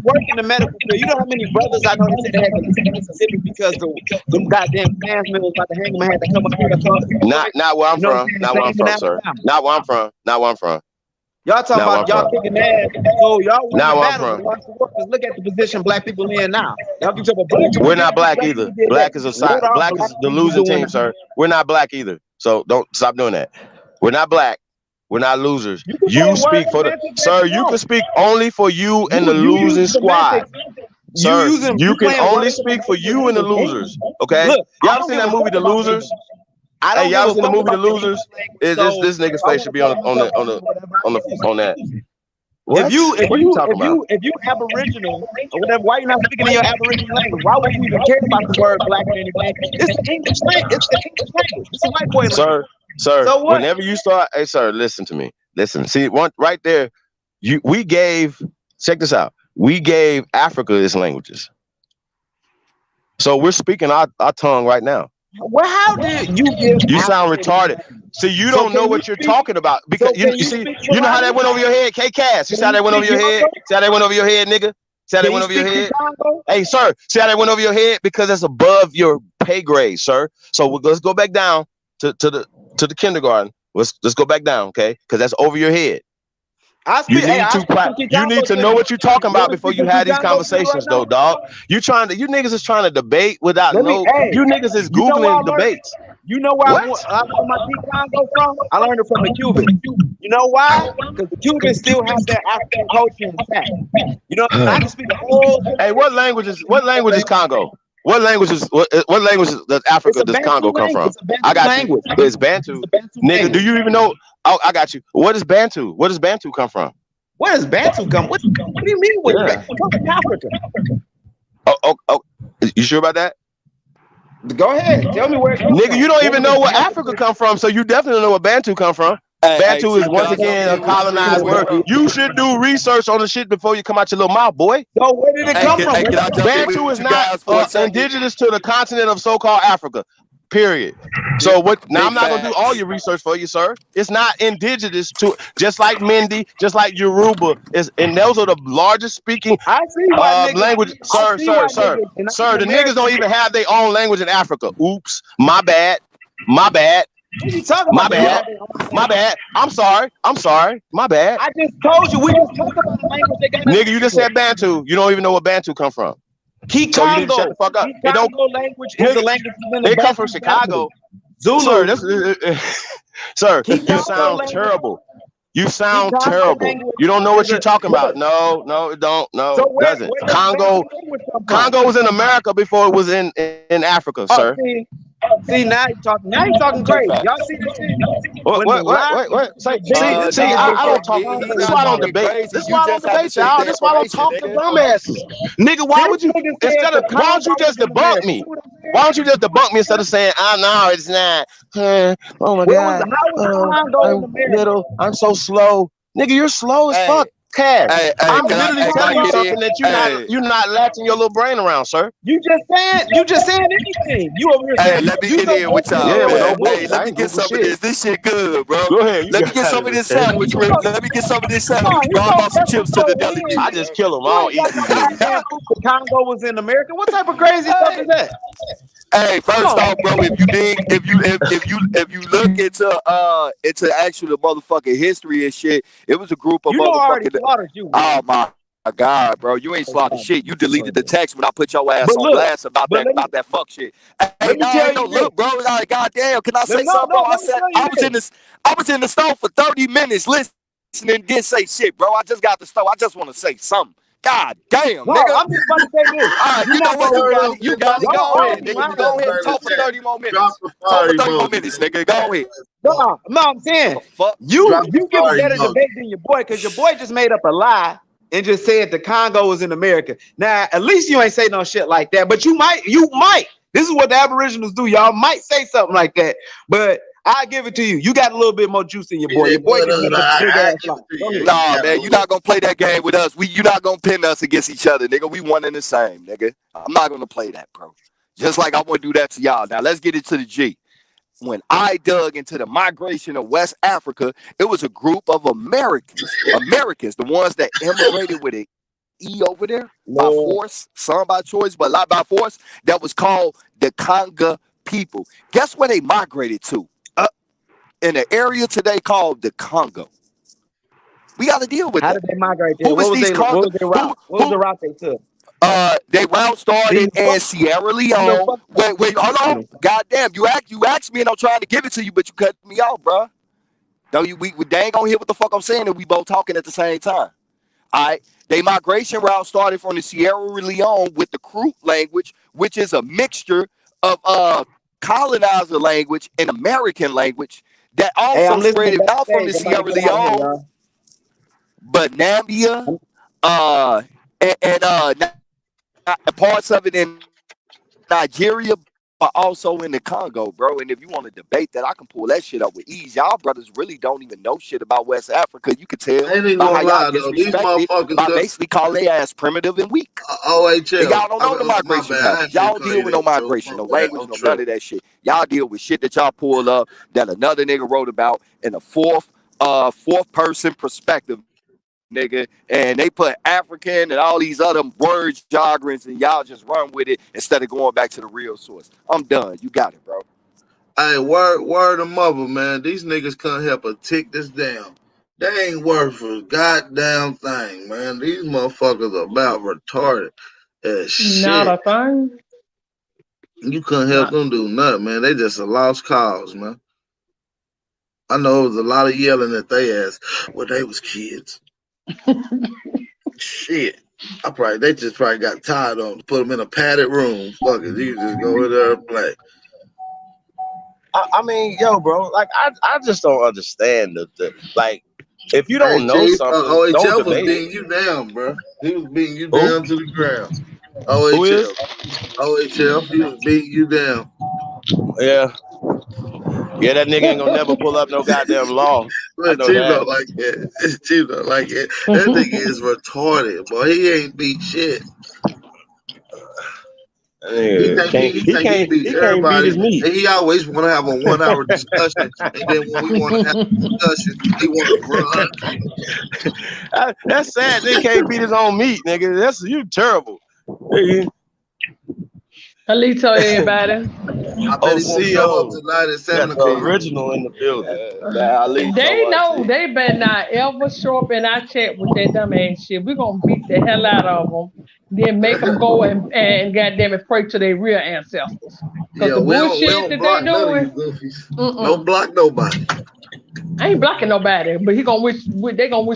work in the medical field. You know how many brothers I know that said they had to leave Mississippi because them goddamn clansmen was about to hang them and had to come up here to talk. Not where I'm from. Not where I'm from, sir. Not where I'm from. Not where I'm from. Y'all talking about y'all kicking ass. So y'all win Now the I'm battle. from. Watch the workers. Look at the position black people in now. Y'all can talk about We're not black either. Black is a side. Black is the losing team, sir. We're not black either. So don't stop doing that. We're not black. We're not losers. You speak for the sir. You can speak only for you and the losing squad. Sir, you can only speak for you and the losers. Okay? Y'all seen that movie, The Losers? Hey, y'all seen the movie, The Losers? This nigga's face should be on that. What? If you talking about? if you Aboriginal or whatever, why you not speaking in your Aboriginal language? Why would you even care about the word black or anything? It's the English language. It's the English language. It's a white boy language. Sir, So what? whenever you start, hey, sir, listen to me. Listen, see, one right there. Check this out. We gave Africa its languages. So we're speaking our tongue right now. Well, how did you give? You sound retarded. See, you don't know what you're talking about because you know how that went over your head, K-Cass. You see how that went over your head? See how that went over your head, nigga? See how that went over your head? Hey, sir, see how that went over your head? Because that's above your pay grade, sir. So let's go back down to the kindergarten. Let's go back down, okay? Because that's over your head. You need to know what you're talking about before you have these conversations, though, dog. You niggas is trying to debate without you niggas is Googling debates. You know where I learned my Congo from? I learned it from the Cubans. You know why? Because the Cubans still have their African culture intact. You know, I can speak the whole. Hey, what language is Congo? What languages does Africa, does Congo come from? I got you. It's Bantu. Nigga, do you even know? Oh, I got you. What is Bantu? Where does Bantu come from? Where does Bantu come? What do you mean with Bantu? Come from Africa. Oh, you sure about that? Go ahead. Tell me where it comes Nigga, you don't even know where Africa come from, so you definitely don't know where Bantu come from. Bantu is once again a colonized word. You should do research on the shit before you come out your little mouth, boy. So where did it come from? Bantu is not indigenous to the continent of so-called Africa. Period. So what? Now I'm not gonna do all your research for you, sir. It's not indigenous to, just like Mindi, just like Yoruba and those are the largest speaking language. Sir. The niggas don't even have their own language in Africa. Oops, my bad. What are you talking about? My bad. I'm sorry. My bad. I just told you we just talked about the language they got. Nigga, you just said Bantu. You don't even know where Bantu come from. Kikongo. So you need to shut the fuck up. Language is the language. They come from Chicago. Zulu. Sir, you sound terrible. You sound terrible. You don't know what you're talking about. No, it don't. No, it doesn't. Congo was in America before it was in Africa, sir. See, now you're talking crazy. Y'all see this shit? What? See, I don't talk. This is why I don't debate. This is why I don't debate, y'all. This is why I don't talk to dumbasses. Nigga, why don't you just debunk me? Why don't you just debunk me instead of saying, "Oh no, it's not." Oh my God. I'm so slow. Nigga, you're slow as fuck. Cash. I'm literally telling you something that you're not latching your little brain around, sir. You just saying anything. You over here. Hey, let me get in with y'all. Yeah, man. Hey, let me get some of this. This shit good, bro. Go ahead. Let me get some of this sandwich. Let me get some of this sandwich. Go about some chips to the deli. I just kill them. I don't eat them. Congo was in America. What type of crazy stuff is that? Hey, first off, bro, if you look into actual motherfucking history and shit, it was a group of motherfucking. Oh my God, bro, you ain't slaughtered shit. You deleted the text when I put your ass on blast about that fuck shit. Hey, look, bro, like goddamn, can I say something, bro? I was in the store for 30 minutes listening, didn't say shit, bro. I just got the store. I just want to say something. God damn, no, nigga. I'm just about to say this. All right, you know what? You got it. Go ahead, nigga. Go ahead and talk for 30 more minutes. Talk for 30 more minutes, nigga. Go ahead. No, I'm saying you give a better debate than your boy, because your boy just made up a lie and just said the Congo was in America. Now, at least you ain't say no shit like that, but you might. This is what the Aboriginals do. Y'all might say something like that, but I'll give it to you. You got a little bit more juice in your boy. Your boy can make a big ass lie. Nah, man, you're not gonna play that game with us. You're not gonna pin us against each other, nigga. We one and the same, nigga. I'm not gonna play that, bro. Just like I want to do that to y'all. Now let's get into the G. When I dug into the migration of West Africa, it was a group of Americans, the ones that immigrated with an E over there by force, some by choice, but a lot by force. That was called the Congo people. Guess where they migrated to? In an area today called the Congo. We got to deal with How that. did they migrate there? Who was What was these they? What conquer? was their route? What was the route they took? They route started in Sierra Leone. Wait, hold on. Goddamn, you asked me, and I'm trying to give it to you, but you cut me off, bro. No, they ain't gonna hear what the fuck I'm saying, and we both talking at the same time. All right. They migration route started from the Sierra Leone with the Croot language, which is a mixture of colonizer language and American language that Hey, also I'm spread listening it not from backstage. the I'm about to Sierra get out of here, Leone, y'all. but Nambia, parts of it in Nigeria, but also in the Congo, bro. And if you want to debate that, I can pull that shit up with ease. Y'all brothers really don't even know shit about West Africa. You can tell I ain't even by how gonna y'all lie though. These disrespect it motherfuckers by could basically calling their ass primitive and weak. And OHL. y'all don't know the My migration bad. I patterns. ain't finna Y'all don't call deal you with no that, Joe. migration, My no bad. language, I'm no none tripping. of that shit. Y'all deal with shit that y'all pull up that another nigga wrote about in a fourth person perspective, nigga. And they put African and all these other words, jargons, and y'all just run with it instead of going back to the real source. I'm done. You got it, bro. Hey, word of mother, man. These niggas can't help but tick this down. They ain't worth a goddamn thing, man. These motherfuckers are about retarded as Not shit. a thing. You couldn't help them do nothing, man. They just a lost cause, man. I know it was a lot of yelling at they ass when they was kids. Shit. They just probably got tired of them. Put them in a padded room. Fuck it. You just go in there and play. I mean, yo, bro, like I just don't understand the like if you Hey, don't know Chief, something, don't OHL was debate it. beating you down, bro. He was beating you Who? down to the ground. Who is? OHL, he was beating you down. Yeah. Yeah, that nigga ain't gonna never pull up no goddamn law. I Look, know Chief that. don't like it. Chief don't like it. That nigga is retarded, boy. He ain't beat shit. He think he beat He can't beat everybody, his meat. and he always want to have a 1 hour discussion. And then when we want to have a discussion, he want to run. That's sad. They can't beat his own meat, nigga. That's you terrible. Nigga. Alito, everybody. I bet he won't show up tonight at Got 7 the o'clock. original in the building. They know they better not ever show up in our chat with that dumb ass shit. We're gonna beat the hell out of them, then make them go and goddamn it pray to their real ancestors. Cause Yeah, the we bullshit don't that they block none of you doing, goofies. Don't block nobody. I ain't blocking nobody, but they gonna wish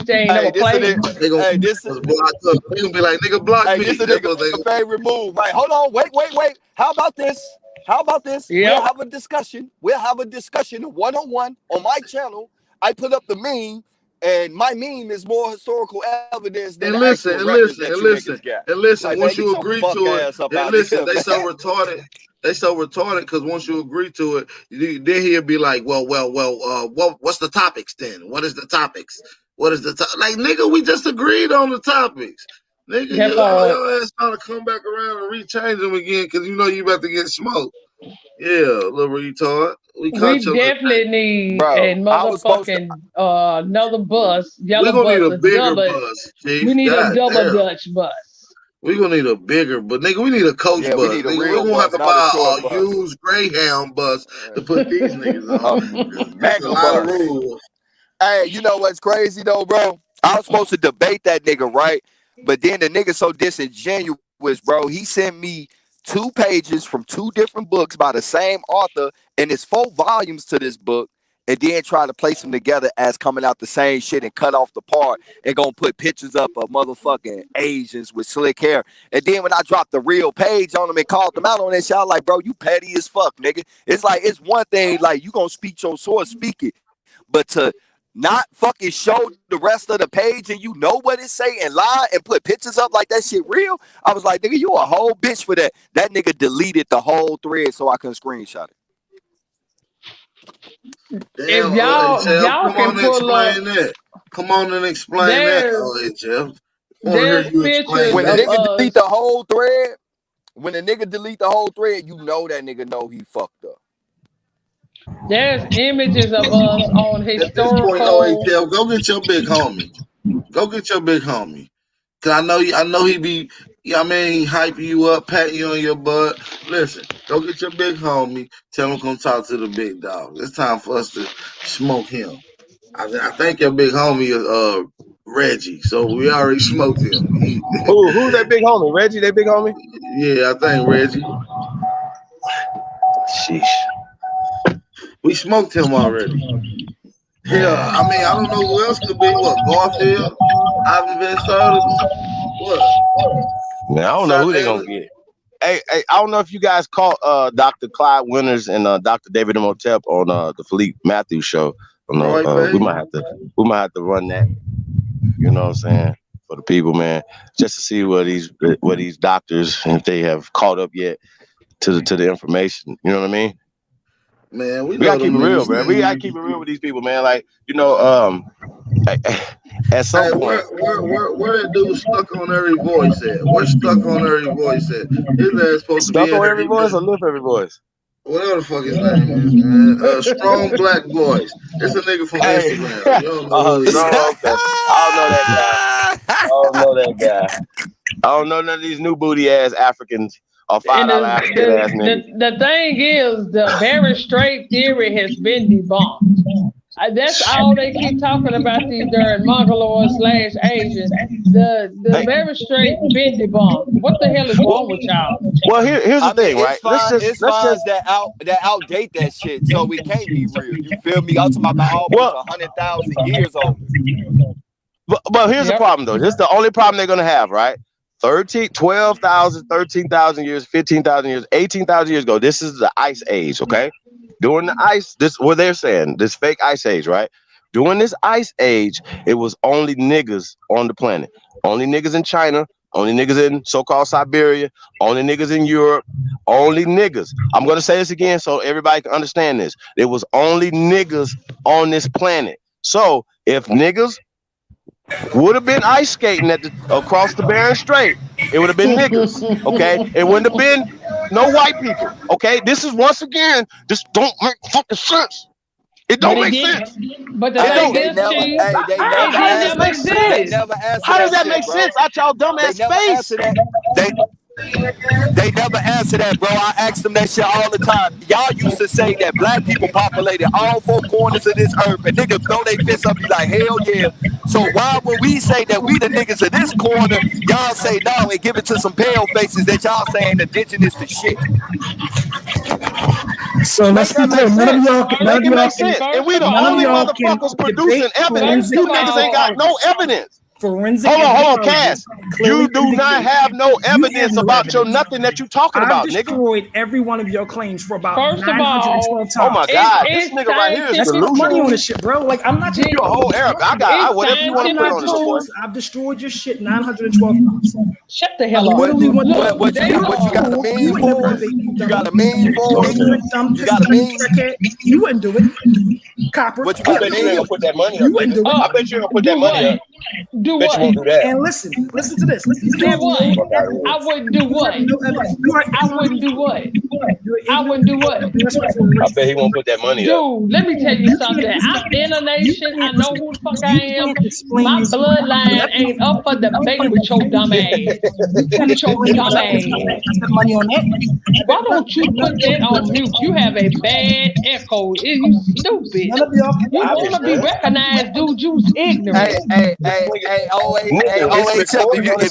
they ain't Hey, never this is played. it. They gonna Hey, this is block up. They gonna be like, nigga, block hey, me. this is That's a what they nigga favorite move. Right? Hold on. Wait. How about this? We'll Yep. have a discussion. One on one on my channel. I put up the meme, and my meme is more historical evidence than And the listen, actual and records listen, that and you listen, niggas got. and listen. Like, man, Once get you your agree fuck to it, ass up and out of listen, here, they man. so retarded. They so retarded because once you agree to it, then he'll be like, what's the topics then? What is the topics? What is the like, nigga? We just agreed on the topics, nigga. That part. Your ass trying to come back around and rechange them again because you know you about to get smoked. Yeah, little retard. We We caught your little thing. definitely need a Bro, I was supposed to. motherfucking another bus, We yellow gonna need bus, a a bigger double. bus, We Chief. need a God double damn. Dutch bus. We gonna need a bigger, but nigga, we need a coach Yeah, we bus. need a Nigga, we real gonna have bus, to not a buy short a bus. used Greyhound bus to put these niggas A on. It's a mega lot of bus. rules. Hey, you know what's crazy though, bro? I was supposed to debate that nigga, right? But then the nigga so disingenuous, bro. He sent me 2 pages from 2 different books by the same author, and it's 4 volumes to this book, and then try to place them together as coming out the same shit and cut off the part and gonna put pictures up of motherfucking Asians with slick hair. And then when I dropped the real page on them and called them out on that shit, I was like, bro, you petty as fuck, nigga. It's like it's one thing, like you gonna speak your source, speak it. But to not fucking show the rest of the page and you know what it say and lie and put pictures up like that shit real, I was like, nigga, you a whole bitch for that. That nigga deleted the whole thread so I couldn't screenshot it. Damn, If y'all come can on and pull up, explain that. Come on and explain that, there's OHL. I want to hear there's you pictures explain When the of that. nigga delete the us. whole thread, you know that nigga know he fucked up. There's images of us on At this point, historical. OHL, go get your big homie. Go get your big homie. Cause I know he be, yeah, I mean, he hyping you up, patting you on your butt. Listen, go get your big homie. Tell him come talk to the big dog. It's time for us to smoke him. I think your big homie is Reggie. So we already smoked him. Who's that big homie? Reggie, that big homie? Yeah, I think Reggie. Sheesh. We smoked him already. Hell, I mean, I don't know who else could be. What, Garfield? Ivan Van Serta? What? Man, I don't know who they gonna get. Hey, I don't know if you guys caught Dr. Clyde Winters and Dr. David Imhotep on the Philippe Matthews show. We might have to run that. You know what I'm saying? For the people, man, just to see what these doctors, if they have caught up yet to the information. You know what I mean? Man, we gotta keep it real, man. We gotta keep it real with these people, man. Like, at some point, where that dude stuck on every voice at? Where stuck on every voice at? His ass supposed stuck to be on every voice or lift every voice. Whatever the fuck his name is, man. Strong black voice. It's a nigga from Instagram. You don't know who he is. Okay. I don't know that guy. I don't know none of these new booty ass Africans or $5 African ass niggas. The thing is, the very straight theory has been debunked. That's all they keep talking about, these darn Mongoloids / Asians. The very straight been debunked. What the hell is wrong with y'all? Well, here's the thing, right? It's fine that outdate that shit, so we can't be real. You feel me? I'm talking about almost 100,000 years old. But here's the problem, though. This is the only problem they're gonna have, right? 12,000, 13,000 years, 15,000 years, 18,000 years ago. This is the Ice Age, okay? During the ice, this what they're saying, this fake Ice Age, right? During this Ice Age, it was only niggas on the planet. Only niggas in China, only niggas in so-called Siberia, only niggas in Europe, only niggas. I'm gonna say this again so everybody can understand this. There was only niggas on this planet. So if niggas would have been ice skating across the Bering Strait, it would have been niggas, okay? It wouldn't have been no white people, okay? This is, once again, this don't make fucking sense. It don't make sense. But the thing is, how does that make sense out y'all dumbass face? They never answer that, bro. I ask them that shit all the time. Y'all used to say that black people populated all four corners of this earth, and niggas throw their fists up, be like, hell yeah. So why would we say that we the niggas of this corner, y'all say no and give it to some pale faces that y'all saying indigenous to shit? So let's be clear. None of y'all can. And we the only motherfuckers producing evidence. You niggas ain't got no evidence. Forensic. Hold on, Cass. You do not have no evidence about your nothing that you talking about, nigga. I've destroyed every one of your claims for about 912 times. Oh my God, this nigga right here is delusional. Money on this shit, bro. Like, I'm not just you a whole Arab. I got whatever you want to put on this boy. I've destroyed your shit 912 times. Shut the hell up. What you got a mean for? You got a mean for? You got a mean? You wouldn't do it. Copper. What you got to do? Put that money up. You wouldn't do it. I bet you gonna put that money up. Do bet what? You won't do that. And listen to this. Do what? I wouldn't do what? I wouldn't do what? I wouldn't do what? I bet he won't put that money up. Dude, let me tell you something. I'm in a nation. I know who the fuck I am. My bloodline ain't up for debate with your dumb ass. With your dumb ass. Why don't you put that on mute? You have a bad echo. You stupid. You want to be recognized, dude. You's ignorant. Hey, if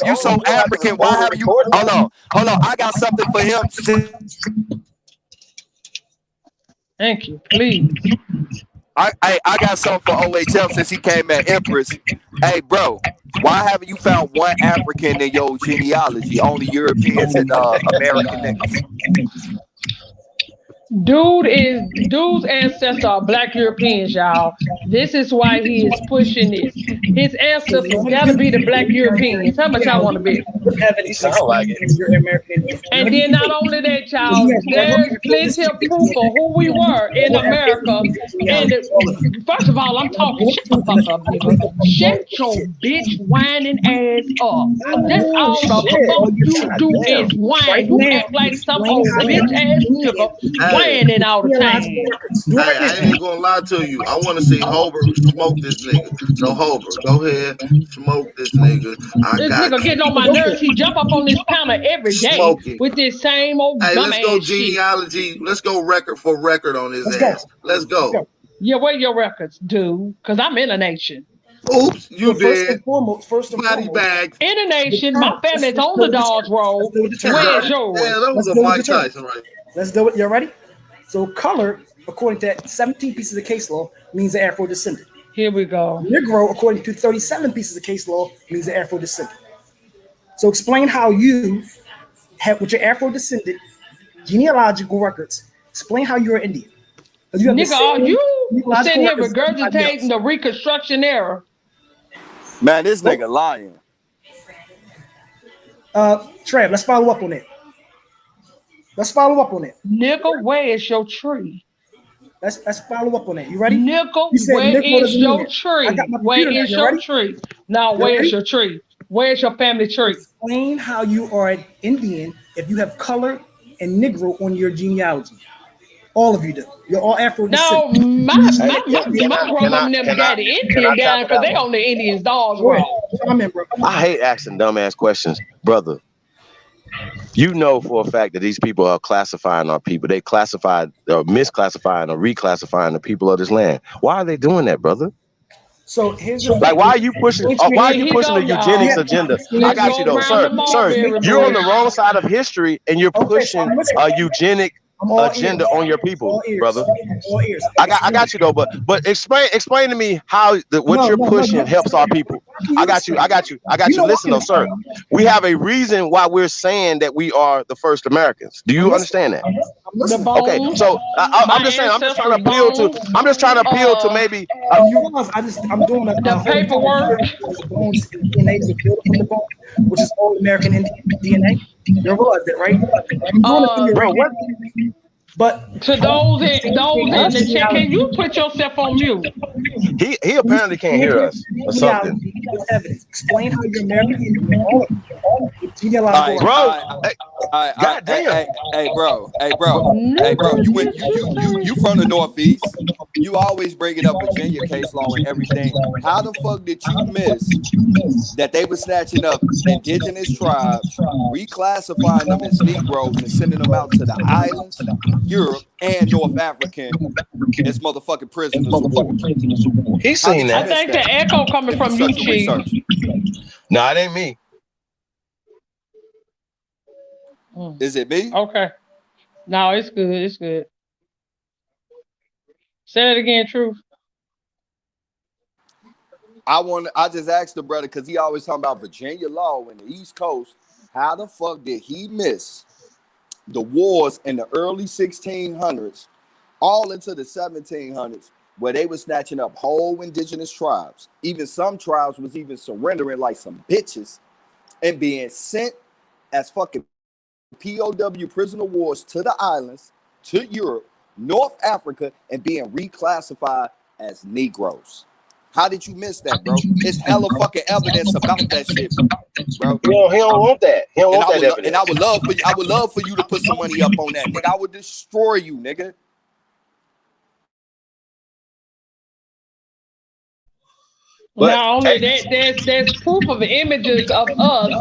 you so African, why have you? Hold on. I got something for him. Thank you. Please. I got something for OHL since he came at Empress. Hey, bro, why haven't you found one African in your genealogy? Only Europeans and American niggas. Dude's ancestors are black Europeans, y'all. This is why he is pushing this. His ancestors gotta be the black Europeans. How much y'all want to be? Sound like it. And then not only that, y'all, there's plenty of proof of who we were in America. And first of all, I'm talking shut the fuck up, nigga. Shut your bitch whining ass up. That's all you do is whine. You act like some old bitch ass nigga. Whining all the time. I ain't even gonna lie to you. I want to see Hober smoke this nigga. So Hober, go ahead, smoke this nigga. This nigga getting on my nerves. He jump up on this counter every day with this same old dumb let's go ass genealogy. Let's go record for record on his ass. Let's go. Yeah, where your records, dude? Because I'm in a nation. Oops, you First did. and foremost, Body bags. In a nation, my family's on the Dodge Road. Where's yours? Yeah, that was a Mike Tyson, right? Let's do it. You ready? So color, according to 17 pieces of case law, means an Afro-descendant. Here we go. Negro, according to 37 pieces of case law, means an Afro-descendant. So explain how you have, with your Afro-descendant genealogical records, explain how you're Indian. You Nigga, are you sitting here regurgitating the Reconstruction era? Man, this nigga lying. Trev, let's follow up on it. Nigga, where is your tree? Let's follow up on that. You ready? Nigga, where is your tree? Where is your tree? Now, where is your tree? Where's your family tree? Explain how you are an Indian if you have color and Negro on your genealogy. All of you do. You're all Afro. No, my grandma never got the Indian down because they on the Indians' dogs. I hate asking dumbass questions, brother. You know for a fact that these people are classifying our people. They classified or misclassifying or reclassifying the people of this land. Why are they doing that, brother? So here's like, why are you pushing? Why are you pushing the eugenics agenda? I got you though, sir. You're on the wrong side of history, and you're pushing a eugenic agenda on your people, brother. I got you though, but explain to me how what you're pushing helps our people. I got you. Listen though, sir. We have a reason why we're saying that we are the first Americans. Do you understand that? Okay, so I'm just saying. I'm just trying to appeal to maybe. I'm doing the paperwork. Which is all American Indian DNA. You realize that, right? Bro, what? But to those in the chat, can you put yourself on mute? He apparently can't hear us or something. Explain how you're American Indian. Hey, bro. You from the Northeast. You always bring it up Virginia case law and everything. How the fuck did you miss that they were snatching up indigenous tribes, reclassifying them as Negroes and sending them out to the islands, Europe, and North African as motherfucking prisoners of war? He's seen that. I think the echo coming from you, Chief. No, it ain't me. Is it me? Okay. No, it's good. It's good. Say it again, Truth. I just asked the brother because he always talking about Virginia law in the East Coast. How the fuck did he miss the wars in the early 1600s, all into the 1700s, where they were snatching up whole indigenous tribes? Even some tribes was even surrendering like some bitches and being sent as fucking POW prisoner of wars to the islands, to Europe, North Africa, and being reclassified as Negroes. How did you miss that, bro? It's hella fucking evidence about that shit, bro. He don't want that. He don't want that evidence. And I would love for you to put some money up on that, nigga. I would destroy you, nigga. Not only that, there's proof of images of us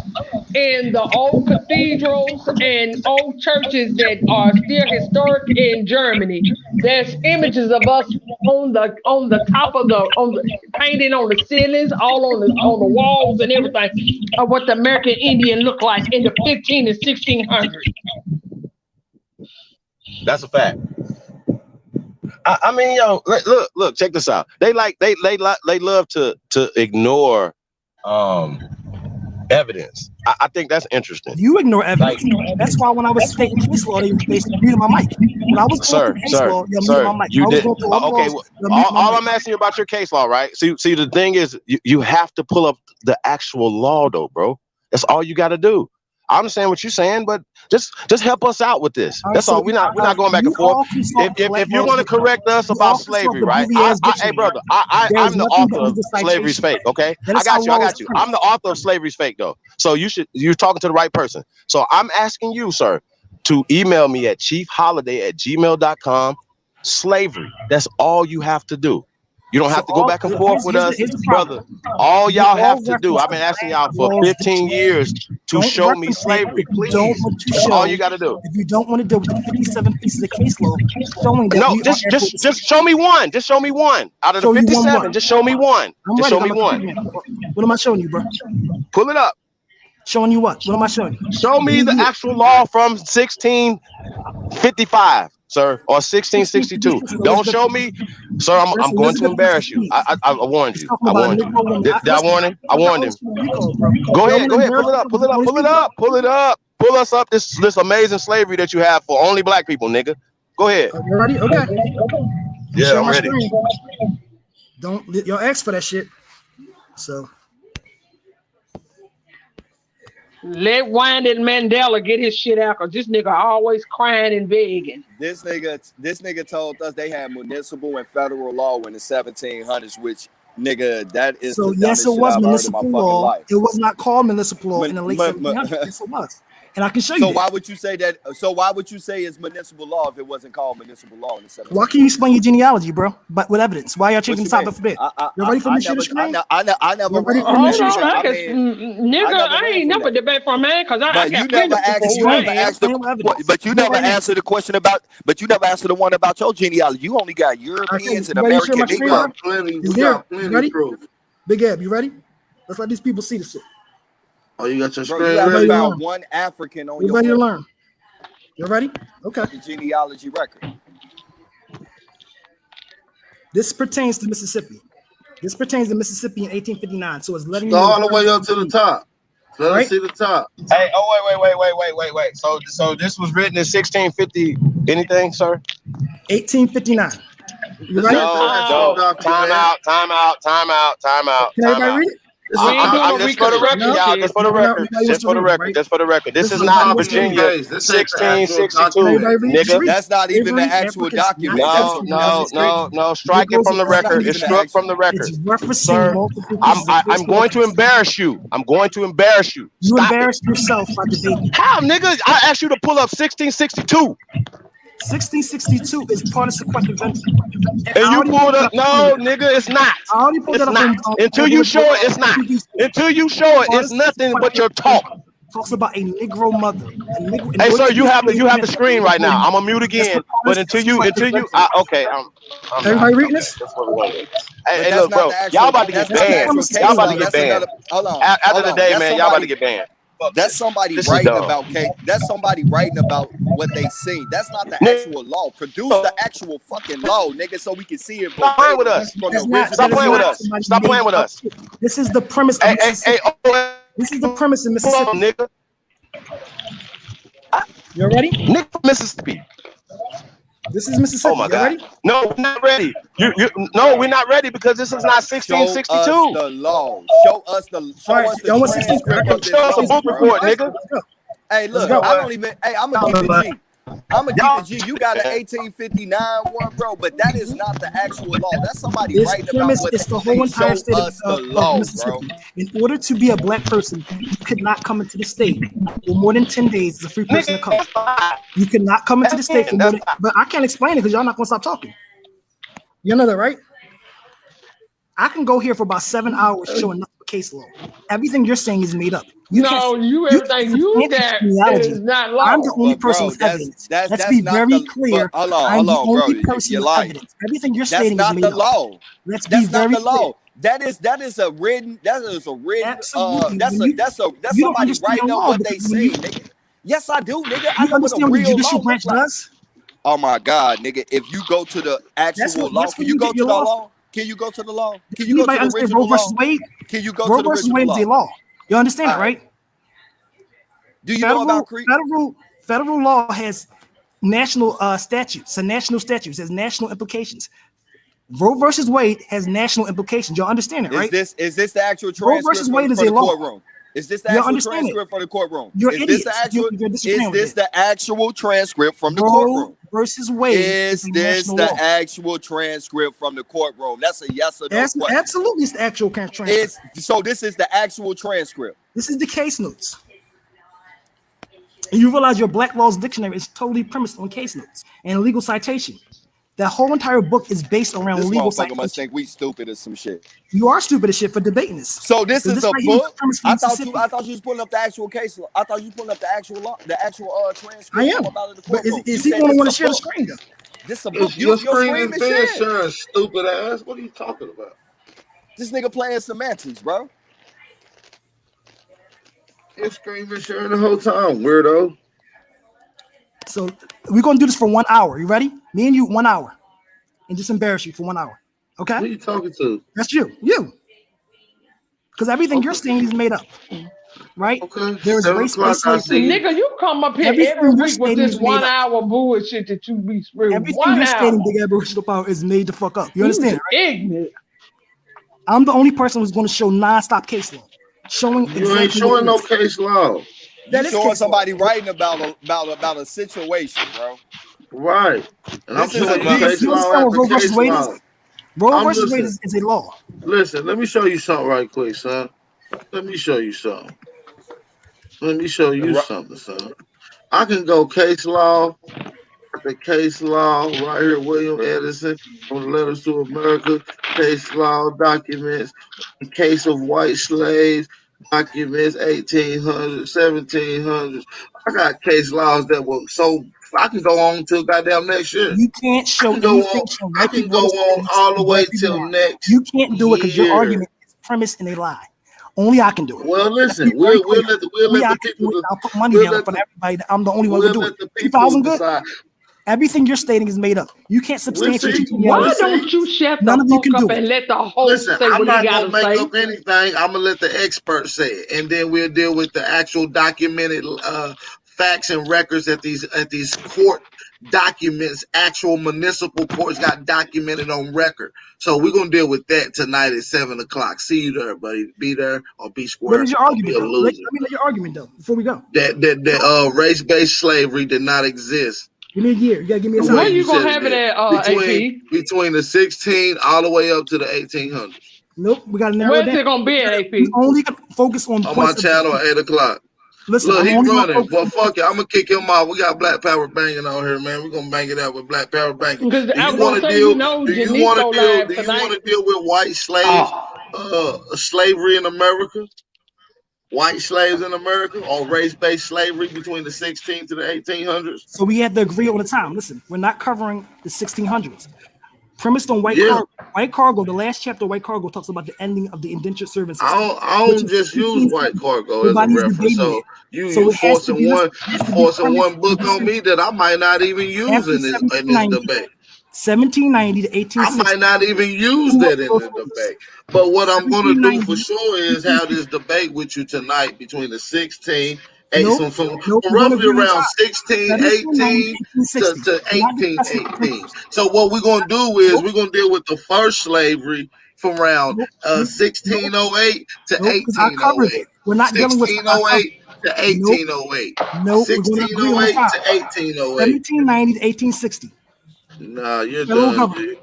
in the old cathedrals and old churches that are still historic in Germany. There's images of us on the top of the painting on the ceilings, all on the walls and everything of what the American Indian looked like in the 15 and 1600s. That's a fact. I mean, yo, look, check this out. They love to ignore evidence. I think that's interesting. You ignore evidence. That's why when I was taking case law, they muted my mic. When I was Sir, you did. Okay, all I'm asking you about your case law, right? See, the thing is, you have to pull up the actual law, though, bro. That's all you got to do. I understand what you're saying, but just help us out with this. That's all. We're not going back and forth. If you're going to correct us about slavery, right? Hey, brother, I'm the author of Slavery's Fake. Okay, I got you. I'm the author of Slavery's Fake, though. So you're talking to the right person. So I'm asking you, sir, to email me at chiefholiday@gmail.com. Slavery. That's all you have to do. You don't have to go back and forth with us, brother. All y'all have to do, I've been asking y'all for 15 years to show me slavery, please. That's all you got to do. If you don't want to deal with the 57 pieces of case law showing that no, just show me one. Just show me one out of the 57. Just show me one. Just show me one. What am I showing you, bro? Pull it up. Showing you what? What am I showing you? Show me the actual law from 1655, sir, or 1662. Don't show me, sir. I'm going to embarrass you. I warned you. I warned you. Did I warn him? I warned him. Go ahead. Pull it up. Pull it up. Pull us up this amazing slavery that you have for only black people, nigga. Go ahead. You ready? Okay. Yeah, I'm ready. Don't y'all ask for that shit. So. Let Winded Mandela get his shit out, cause this nigga always crying and begging. This nigga told us they had municipal and federal law in the 1700s, which nigga, that is so. The yes, it was municipal law. Life. It was not called municipal law in the late 1700s. Yes, it was. And I can show you. So why would you say that? So why would you say it's municipal law if it wasn't called municipal law in the 1700s? Why can't you explain your genealogy, bro? But with evidence. Why y'all changing the topic for bit? You ready for me to share the screen? I never. Hold on, I ain't never debate for a man because I got But you never answered the question about. But you never answered the one about your genealogy. You only got Europeans and American Negro. Ready? Big Ab, you ready? Let's let these people see this shit. Oh, you got your Bro, screen you ready? found one African on you your ready to learn? You ready? Okay. The genealogy record. This pertains to Mississippi. This pertains to Mississippi in 1859. So it's letting you all the way up to the top. Let us see the top. Hey, wait. So this was written in 1650 anything, sir? 1859. You ready? No. Time out. Can everybody read it? I'm just for the record, y'all. Just for the record. This is not Virginia 1662, nigga. That's not even the actual document. No. Strike it from the record. It's struck from the record. Sir, I'm going to embarrass you. You embarrass yourself by debating. How, nigga? I asked you to pull up 1662. 1662 is part of sequential invention. And you pulled up? No, nigga, it's not. It's not. Until you show it, it's not. Until you show it, it's nothing but your talk. Talks about a Negro mother. Hey, sir, you have the screen right now. I'm gonna mute again. But until you, okay. Everybody reading this? Hey, look, bro, y'all about to get banned. Y'all about to get banned. Hold on. After the day, man, y'all about to get banned. That's somebody writing about That's somebody writing about what they see. That's not the actual law. Produce the actual fucking law, nigga, so we can see it. Stop playing with us. Stop playing with us. This is the premise. This is the premise in Mississippi. Nigga. You ready? Nigga, Mississippi. This is Mississippi. Oh my God. Ready? No, we're not ready. No, we're not ready because this is not 1662. Show us the law. Show us the transcript of this Show us a book report, nigga. Hey, look, I don't even. Hey, I'm gonna keep it G. I'm gonna keep it G. You got an 1859 one, bro, but that is not the actual law. That's somebody writing about what it's the whole entire state of law, Mississippi. Bro. In order to be a black person, you could not come into the state for more than 10 days as a free person to come. You could not come into the state for more than, but I can't explain it because y'all not gonna stop talking. You know that, right? I can go here for about 7 hours showing nothing but case law. Everything you're saying is made up. Everything you got is not law. I'm the only person with evidence. Let's be very clear. Hold on, bro. You're lying. Everything you're stating is made up. That's not the law. Let's be very clear. That is a written. That's somebody writing up what they say, nigga. Yes, I do, nigga. I know what a real judicial branch does. Oh my God, nigga! If you go to the actual law, can you go to the law? Can you go to the law? Can you go to the original law? Can you go to the original law? You understand it, right? Do you know about federal law has national statutes. So national statutes has national implications. Roe versus Wade has national implications. Y'all understand it, right? Is this the actual transcript Roe versus Wade is a law. Courtroom? Is this the actual transcript for the courtroom? Is this the actual transcript from the courtroom? Versus Wade. Is this the actual transcript from the courtroom? That's a yes or no question. Absolutely, it's the actual transcript. So this is the actual transcript. This is the case notes. And you realize your Black Laws Dictionary is totally premised on case notes and legal citation. That whole entire book is based around This legal motherfucker must citation. think we stupid as some shit. You are stupid as shit for debating this. So this is a right book. I thought Mississippi. you was pulling up the actual case law. I thought you pulling up the actual law, the actual transcript. I am. About it, the But courtroom. is he going to want to share the screen though? This a book. Your Your screen screen is is being shared. shared, stupid ass. What are you talking about? This nigga playing semantics, bro. Your screen been sharing the whole time, weirdo. So we're going to do this for 1 hour. You ready? Me and you, 1 hour. And just embarrass you for 1 hour. Okay? Who you talking to? That's you. You. Because everything you're saying is made up. Right? Okay. There is race-based slavery. Nigga, you come up here Everything every you're week with stating this is made 1 up. hour bullshit that you be spewing. Everything 1 you're hour. stating, big Aboriginal power, is made to fuck up. You understand it, right? Ignorant. I'm the only person who's going to show non-stop case law. Showing You exactly ain't showing no case law. That You is showing case somebody law. writing about a situation, bro. Right. And I'm This is a showing you case You law understand what after Roe versus case Wade law. is? Roe versus Wade Listen. is a law. Listen, let me show you something right quick, son. Let me show you something. Let me show you something, son. I can go case law, the case law right here, William Edison, from Letters to America, case law documents, in case of white slaves, documents 1800s, 1700s. I got case laws that were so I can go on till goddamn next year. You can't show anything from I white can people go on all the way till next You can't do it because your year. argument is premised in a lie. Only I can do it. Well, listen, Let's be very we'll clear. let Only the I can people do it. I'll put money we'll down let for the everybody. I'm the only one we'll who do let it. the people 2000 good. decide. Everything you're stating is made up. You can't substantiate. see. Why don't you shut None the of you fuck can up do and it. let the host Listen, say I'm what he not gonna gotta make say? up anything. I'm gonna let the experts say it, and then we'll deal with the actual documented facts and records at these court documents. Actual municipal courts got documented on record. So we're gonna deal with that tonight at 7:00. See you there, buddy. Be there or be square. What is your Or argument be a though? loser. Let me know your argument though before we go. That race-based slavery did not exist. Give me a year. You gotta give me a Where time. you gonna have it at, between the 16 all the way up to the 1800s. Nope, we gotta narrow Where's it it down. gonna be at, AP? We only can focus on On my points of channel at 8:00. Listen, Look, I'm he only gonna running. focus Well, on fuck it. I'm gonna kick him out. We got Black Power banging out here, man. We're gonna bang it out with Black Power banging. Because Do I you was want gonna to say, deal? Do you want to Janico deal? live Do you tonight. want to deal with white slaves? Slavery in America. White slaves in America, or race-based slavery between the 16 to the 1800s. So we have to agree all the time. Listen, we're not covering the 1600s. Premised on white cargo. White cargo. The last chapter of white cargo talks about the ending of the indentured servant system. I don't just use white cargo as a Nobody's reference. debating So it. you So it has to forcing be one book on me that I might not even use after in this 1790, debate. 1790 to 1860. I might not even use that in the debate. But what I'm going to do for sure is have this debate with you tonight between the 16, roughly around 1618 to 1818. So what we're going to do is we're going to deal with the first slavery from around 1608 to 1808. We're not dealing with 1608 to 1808. Nope, we're going to agree on 1608 time. to 1808. 1790 to 1860. Nah, you're Federal done, government. dude.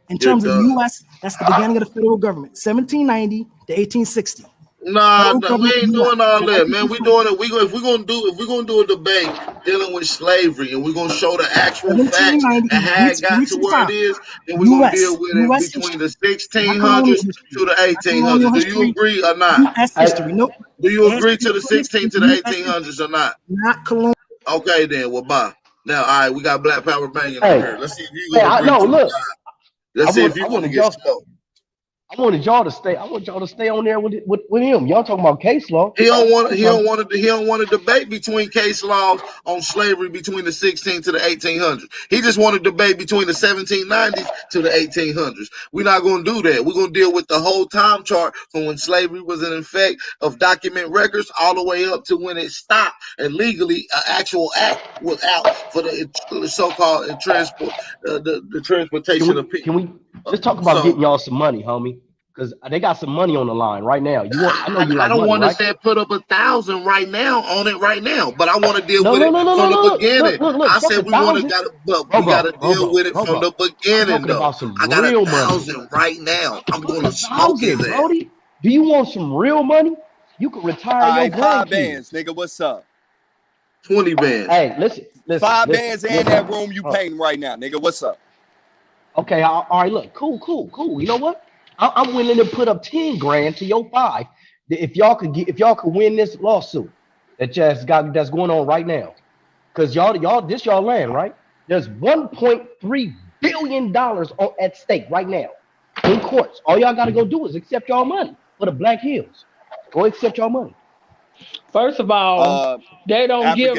In You're terms of the done. U.S., that's the beginning of the federal government. 1790 to 1860. Nah, we ain't doing all that, man. We doing it. If we're gonna do a debate dealing with slavery, and we're gonna show the actual facts and how it got to where it is, then we're gonna deal with it between the 1600s to the 1800s. Do you agree or not? U.S. history. Nope. Do you agree to the 16 to the 1800s or not? Not colonial. Okay, then. Well, bye. Now, all right, we got Black Power banging on here. Let's see if you gonna agree to it. Let's see if you're gonna get smoked. I wanted y'all to stay. I want y'all to stay on there with him. Y'all talking about case law. He don't want to debate between case laws on slavery between the 16 to the 1800s. He just want to debate between the 1790s to the 1800s. We're not going to do that. We're going to deal with the whole time chart from when slavery was in effect of document records all the way up to when it stopped and legally an actual act was out for the so-called transport, the transportation of people. Can we let's talk about getting y'all some money, homie? Because they got some money on the line right now. I know you like I don't money, want right? to say put up 1,000 right now on it right now, but I want to deal with No, it from the beginning. Look, I said we want to we got to deal with it from the beginning, though. About some I got real 1,000 money right now. I'm gonna smoke his ass. Brody. Do you want some real money? You can retire All your right, 5 grandkids. bands, nigga. What's up? 20 bands. Hey, listen. 5 bands in that room you painting right now, nigga. What's up? Okay, all right, look, cool. You know what? I'm willing to put up 10 grand to your 5 if y'all could win this lawsuit that's going on right now. Because this y'all land, right? There's $1.3 billion at stake right now in courts. All y'all gotta go do is accept y'all money for the Black Hills. Go accept y'all money. First of all, they don't give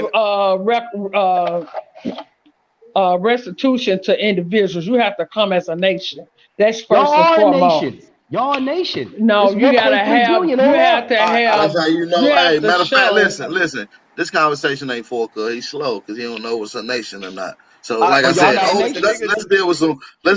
restitution to individuals. You have to come as a nation. That's first and foremost. Y'all a nation. No, you gotta have. You have to have. That's how you know. You have Hey, to matter of fact, show. listen. This conversation ain't for cause he's slow, cause he don't know if it's a nation or not. So, All right, like I y'all said, got a nation. let's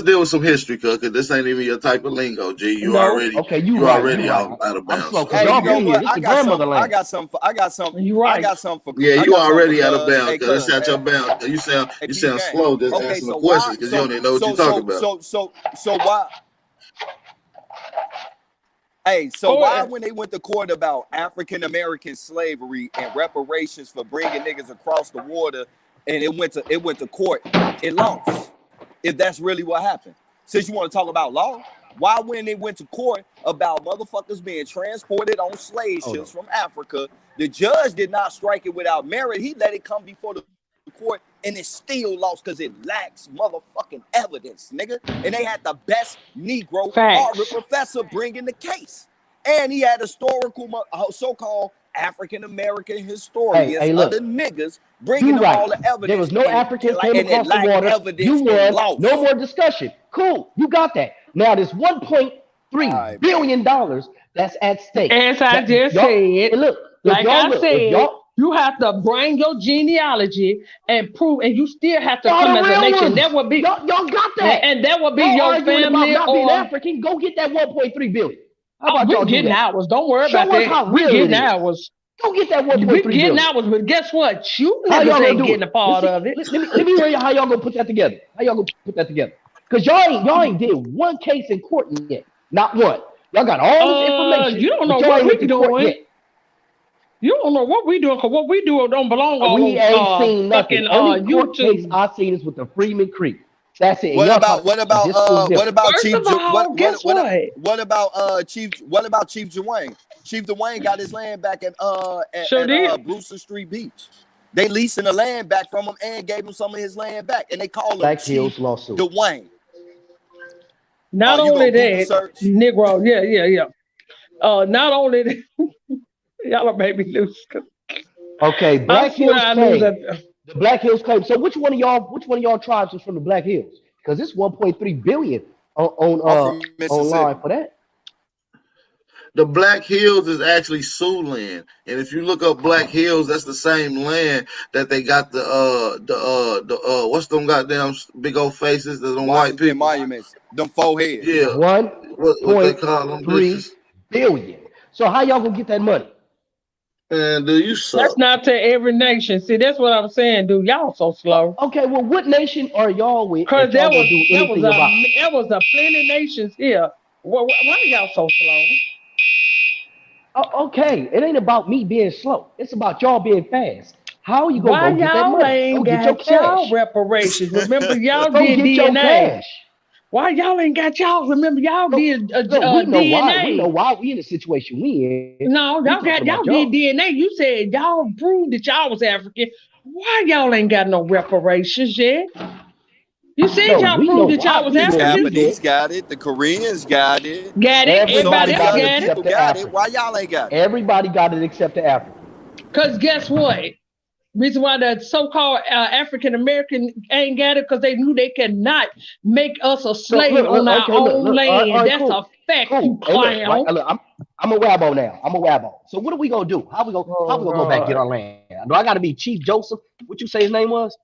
deal with some history, cause this ain't even your type of lingo. G, you No. already Okay, you right. already out of I'm bounds. slow because Hey, y'all you know been here. what? This the grandmother land. I got something. You right. I got something for. Yeah, I you got something already for out of cuz. bounds, Hey, cause it's cuz, at your man. bounds. Hey, You peep sound game. slow just Okay, answering the so why? questions, cause you don't even know what you're talking about. So why? Hey, so why when they went to court about African American slavery and reparations for bringing niggas across the water, and it went to court, it lost. If that's really what happened. Since you want to talk about law, why when they went to court about motherfuckers being transported on slave ships from Africa, the judge did not strike it without merit. He let it come before the court, and it still lost because it lacks motherfucking evidence, nigga. And they had the best Negro Harvard professor bringing the case, and he had historical so-called African American historians, Hey, look. other niggas bringing You them right. all the evidence. There was no Africans came and it across the lacked water. evidence You and won. lost. No more discussion. Cool. You got that. Now this $1.3 billion that's at stake. As I just said, look, like I said, you have to bring your genealogy and prove, and you still have to come as a nation. Ones. That would be y'all got that, and that would be y'all your arguing family about not being or African. Go get that 1.3 billion. How about we y'all do getting that? ours. Don't worry Show about us that. how We real getting it is. ours. Go get that 1.3 We billion. getting ours, but guess what? You How y'all niggas gonna ain't do getting it? a part of it. Let me hear you how y'all gonna put that together. How y'all gonna put that together? Because y'all ain't did one case in court yet. Not one. Y'all got all this information. You don't know but y'all what ain't we went to court doing. yet. You don't know what we doing, because what we do don't belong on We ain't seen nothing. fucking Only court case YouTube. I seen is with the Freeman Creek. That's it. And What y'all about First of all, guess what? What about Chief Dwayne? Chief Dwayne got his land back at Brewster Street Beach. They leasing the land back from him and gave him some of his land back, and they call him Black Chief Hills lawsuit. Dwayne. Not only that, search? Negro, yeah. Not only that, y'all made me lose. Okay, Black Hills claim. The Black Hills claim. So which one of y'all tribes is from the Black Hills? Because it's 1.3 billion online for that. The Black Hills is actually Sioux land, and if you look up Black Hills, that's the same land that they got the what's them goddamn big old faces that them white Washington people monuments, them foreheads. Yeah, what they call them 1.3 billion. So how y'all gonna get that money? And do you suck? That's not to every nation. See, that's what I'm saying, dude. Y'all so slow. Okay, well, what nation are y'all with? Because there was a plenty nations here. Why are y'all so slow? Okay, it ain't about me being slow. It's about y'all being fast. How are you gonna go get that Y'all money? ain't Go get your got y'all cash. reparations? Remember, y'all Go did get DNA. your cash. Why y'all ain't got y'all? Remember, y'all did we know DNA. why. We know why we in the situation we in. No, y'all did DNA. You said y'all proved that y'all was African. Why y'all ain't got no reparations yet? You said y'all proved that y'all was The African. Japanese got it. The Koreans got it. Got it. Everybody else got it. People got it. Why y'all ain't got it? Everybody got it except the African. Because guess what? Reason why the so-called African American ain't got it, because they knew they cannot make us a slave on our own land. All right, that's cool. a fact, Cool. you clown. I'm a Wabo now. I'm a Wabo. So what are we gonna do? How we gonna go back and get our land? Do I gotta be Chief Joseph? What you say his name was?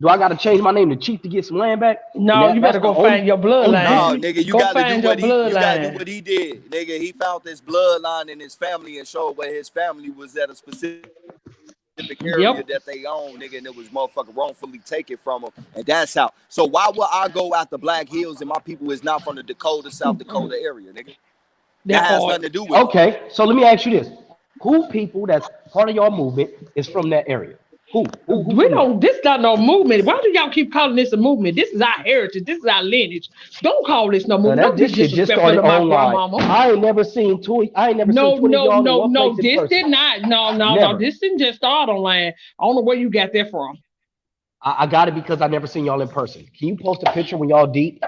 Do I gotta change my name to Chief to get some land back? No, you better go find your bloodline. No, nigga, you gotta do what he did. Nigga, he found this bloodline in his family and showed where his family was at a specific area that they own, nigga, and it was motherfucking wrongfully taken from them, and that's how. So why would I go out the Black Hills and my people is not from the Dakota, South Dakota area, nigga? That has nothing to do with Okay, so let me ask you this: who people that's part of your movement is from that area? We don't. This not no movement. Why do y'all keep calling this a movement? This is our heritage. This is our lineage. Don't call this no movement. Don't be disrespectful to my grandmama. I ain't never seen 20. I ain't never seen 20 y'all in one place in This person. did not. No. This didn't just start online. I don't know where you got that from. I got it because I never seen y'all in person. Can you post a picture when y'all deep?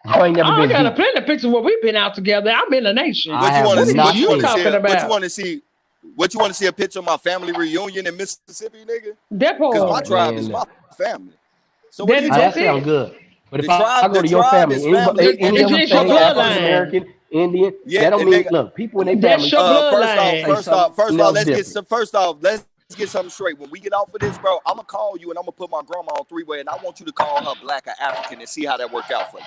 Y'all ain't never been I got deep. a plenty of pictures where we've been out together. I'm in the nation. What you want to see? What you talking about? What you want to see? What you want to see? A picture of my family reunion in Mississippi, nigga? That part. Because my tribe is my family. So what that sounds good. But if I go to your family, any of them say African American, Indian, that don't mean look. People in their family. First off, let's get something straight. When we get off of this, bro, I'm gonna call you and I'm gonna put my grandma on three-way, and I want you to call her black or African and see how that work out for you.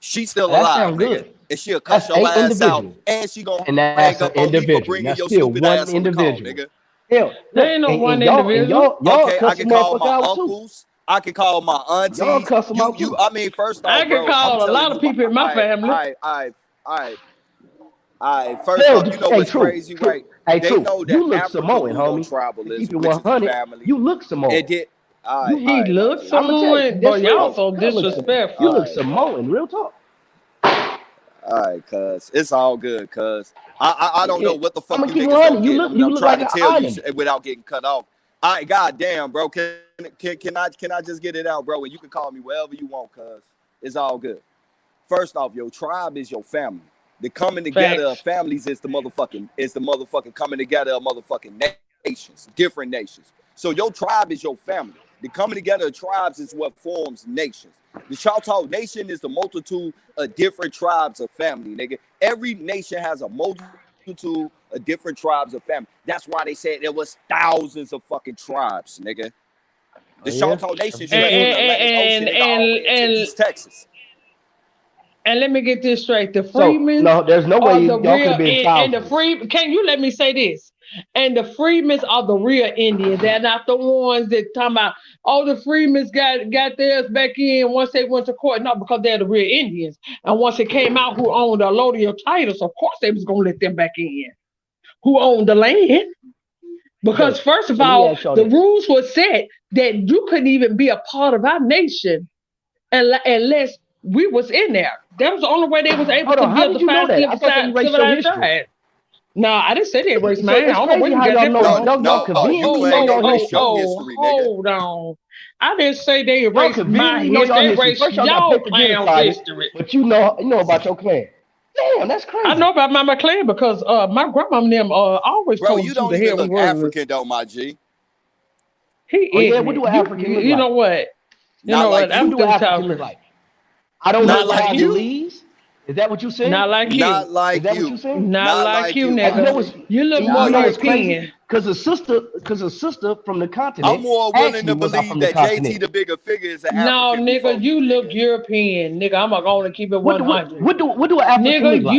She's still alive, nigga, and she'll cut your ass out, and she gonna hang up on me for bringing your stupid ass on the call, nigga. Hell, there ain't no one individual. Okay, I can call my uncles. I can call my aunties. Y'all cuss them out I mean, first off, I can call a lot of people in my family. First off, you know what's crazy, right? Hey, they know that you look Africa Samoan, homie. Tribalism, which is the family. You look Samoan. It did. He looks Samoan, but y'all so disrespectful. You look Samoan, real talk. All right, cuz it's all good, cuz I don't know what the fuck you niggas gonna get. I'm trying to tell you without getting cut off. All right, goddamn, bro. Can I just get it out, bro? And you can call me wherever you want, cuz it's all good. First off, your tribe is your family. The coming together of families is the motherfucking coming together of motherfucking nations, different nations. So your tribe is your family. The coming together of tribes is what forms nations. The Choctaw Nation is the multitude of different tribes of family, nigga. Every nation has a multitude of different tribes of family. That's why they said there was thousands of fucking tribes, nigga. The Choctaw Nation stretched from the Atlantic Ocean all the way to East Texas. And let me get this straight: the Freedmen. No, there's no way y'all could have been and the can you let me say this? And the Freedmens are the real Indians. They're not the ones that talking about, oh, the Freedmens got theirs back in once they went to court. No, because they're the real Indians. And once it came out who owned the allodial titles, of course they was gonna let them back in. Who owned the land? Because first of all, the rules were set that you couldn't even be a part of our nation unless we was in there. That was the only way they was able to build the fast civilized tribe. No, I didn't say they erased mine. I don't know where you got that from. Hold on. I didn't say they erased my history. They erased y'all clan history. But you know about your clan. Damn, that's crazy. I know about my clan because my grandma and them always told me you don't even look African, though, my G. He is. What do African look like? You know what? You know what? What do African look like? I don't know like you. Is that what you said? Not like you. Not like Is that you. what you saying? Not like you, nigga. You look more European. Because a sister from the continent. I'm more willing to believe that JT, the bigger figure, is an African. No, nigga, you look European, nigga. I'm going to keep it 100. What do an African look like?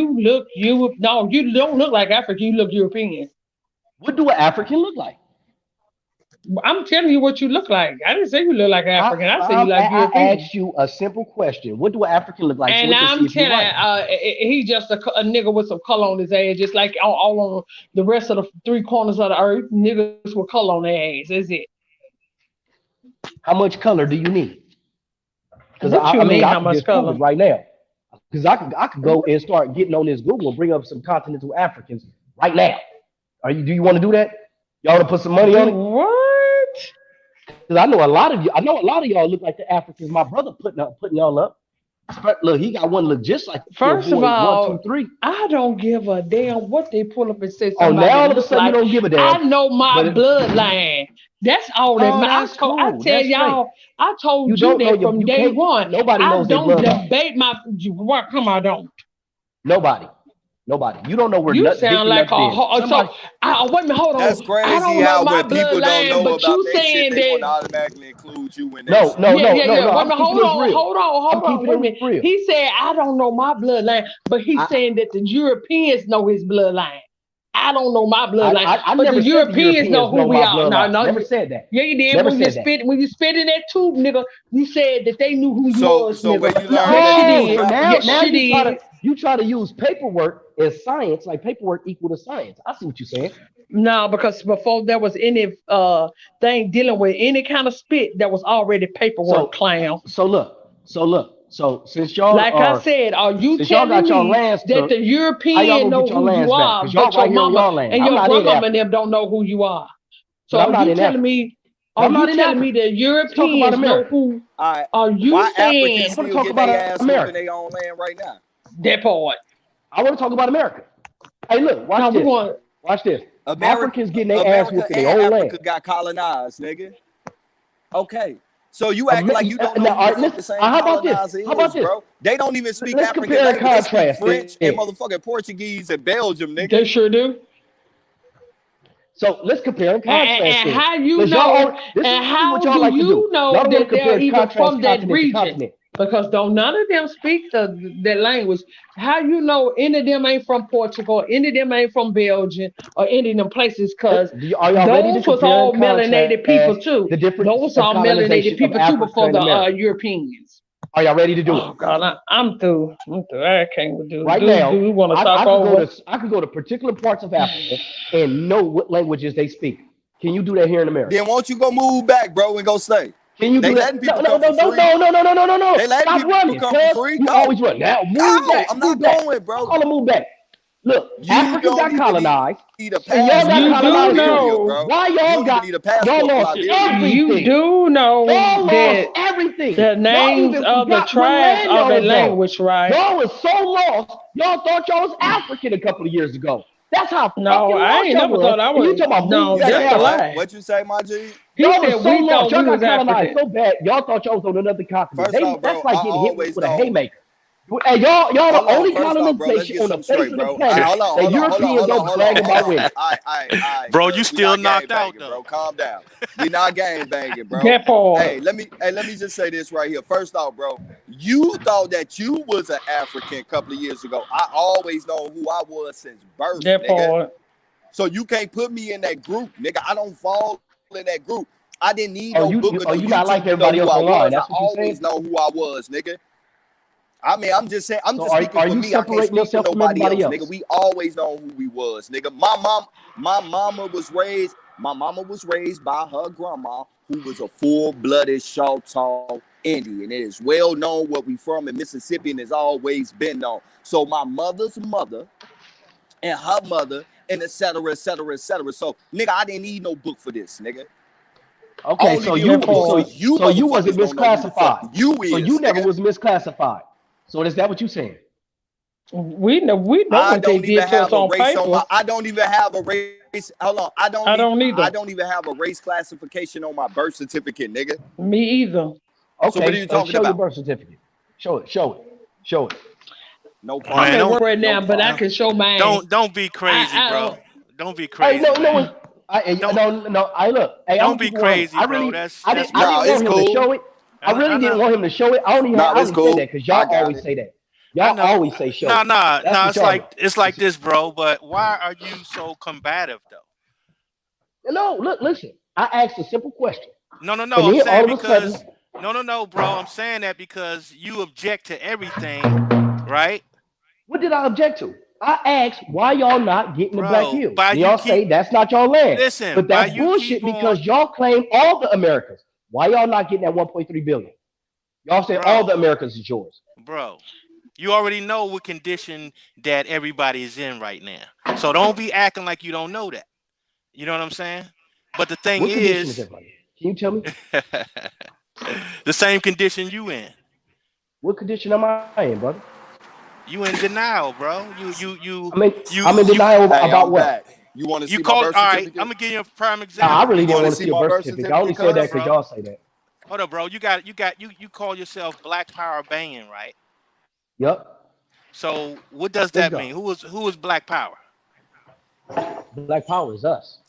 You don't look like African. You look European. What do an African look like? I'm telling you what you look like. I didn't say you look like African. I said you like European. I asked you a simple question. What do an African look like? And I'm telling he's just a nigga with some color on his ass, just like all on the rest of the three corners of the earth. Niggas with color on their ass. That's it. How much color do you need? Because I mean, how much color right now? Because I could go and start getting on this Google and bring up some continental Africans right now. Do you want to do that? Y'all want to put some money on it? What? Because I know a lot of y'all look like the Africans. My brother putting y'all up. Look, he got one look just like. First of all, 1, 2, 3. I don't give a damn what they pull up and say. Now all of a sudden you don't give a damn. I know my bloodline. That's all that matters. I tell y'all, I told you that from day one. Nobody knows their bloodline. I don't debate my. Come on, I don't. Nobody. You don't know where you sound like a wait a minute, hold on. That's crazy how when people don't know about that shit, they want to automatically include you in that. No. Hold on. Wait a minute. He said I don't know my bloodline, but he's saying that the Europeans know his bloodline. I don't know my bloodline, but the Europeans know who we are. No, never said that. Yeah, you did. When you spit in that tube, nigga, you said that they knew who you was. So when you learn now you try to use paperwork is science, like paperwork equal to science. I see what you're saying. No, because before there was any thing dealing with any kind of spit, there was already paperwork, clown. So look. So since y'all like I said, are you telling me that the European know who you are, but your mama and your grandmama and them don't know who you are? So are you telling me? Are you telling me that Europeans know who? Are you saying? Africans still get their ass whooped in their own land right now? That part. I want to talk about America. Hey, look, watch this. Watch this. Africans getting their ass whooped in their own land. Africa got colonized, nigga. Okay. So you act like you don't know what the same colonizer is, bro. They don't even speak African language. They speak French and motherfucking Portuguese and Belgium, nigga. They sure do. So let's compare and contrast. And how you know? And how do you know that they're even from that region? Because don't none of them speak that language. How you know any of them ain't from Portugal, any of them ain't from Belgium, or any of them places? Because those was all melanated people too. Those all melanated people too before the Europeans. Are y'all ready to do it? Oh God, I'm through. I can't do it. Right now, do we want to talk over? I could go to particular parts of Africa and know what languages they speak. Can you do that here in America? Then won't you go move back, bro, and go stay? Can you do that? No. No. They letting Stop people running, come for free. You always run. Now move back. I'm not going, bro. Call them move back. Look, Africa got colonized. And y'all got colonized. Why y'all got? Y'all lost everything. You do know that everything. The names of the tribe of the language, right? Y'all was so lost. Y'all thought y'all was African a couple of years ago. That's how. No, I ain't never thought I was. You talking about no, that's a lie. What you say, my G? He said so we thought y'all we was got colonized African. so bad. Y'all thought y'all was on another continent. First off, bro, that's like getting hit with a know. haymaker. Hey, y'all the only colonization on the face of the planet that Europeans don't brag about winning. Bro, you still knocked out though. Bro, calm down. We not gang banging, bro. Hey, let me just say this right here. First off, bro, you thought that you was an African a couple of years ago. I always know who I was since birth, nigga. So you can't put me in that group, nigga. I don't fall in that group. I didn't need no book or no you not like everybody else online. That's what I always know who I was, nigga. I mean, I'm just saying. I'm just speaking for me. I can't speak for nobody else, nigga. We always know who we was, nigga. My mama was raised by her grandma, who was a full-blooded Choctaw Indian. It is well known where we from in Mississippi, and has always been known. So my mother's mother and her mother, and et cetera, et cetera, et cetera. So, nigga, I didn't need no book for this, nigga. Okay, so you wasn't misclassified. So you never was misclassified. So is that what you saying? We know what they did to us on paper. I don't even have a race. Hold on. I don't even have a race classification on my birth certificate, nigga. Me either. Okay, so what are you talking show about? Your birth certificate. Show it. No problem. I'm at work right now, but I can show mine. Don't be crazy, bro. Don't be crazy. No. I look. Hey, don't be crazy, bro. I didn't want him to show it. I really didn't want him to show it. I only say that because y'all always say that. Y'all always say show it. No. It's like this, bro. But why are you so combative, though? No, look, listen. I asked a simple question. No. I'm saying because no, bro. I'm saying that because you object to everything, right? What did I object to? I asked why y'all not getting the Black Hills. Y'all say that's not y'all land. Listen, but that's bullshit because y'all claim all the Americans. Why y'all not getting that 1.3 billion? Y'all say all the Americans is yours. Bro, you already know what condition that everybody is in right now. So don't be acting like you don't know that. You know what I'm saying? But the thing is everybody? Can you tell me? The same condition you in. What condition am I in, brother? You in denial, bro. I'm in denial about what? You want to see my birth certificate? All right, I'm gonna give you a prime example. I really didn't want to see your birth certificate. I only said that because y'all say that. Hold up, bro. You call yourself Black Power banging, right? Yep. So what does that mean? Who is Black Power? Black Power is us.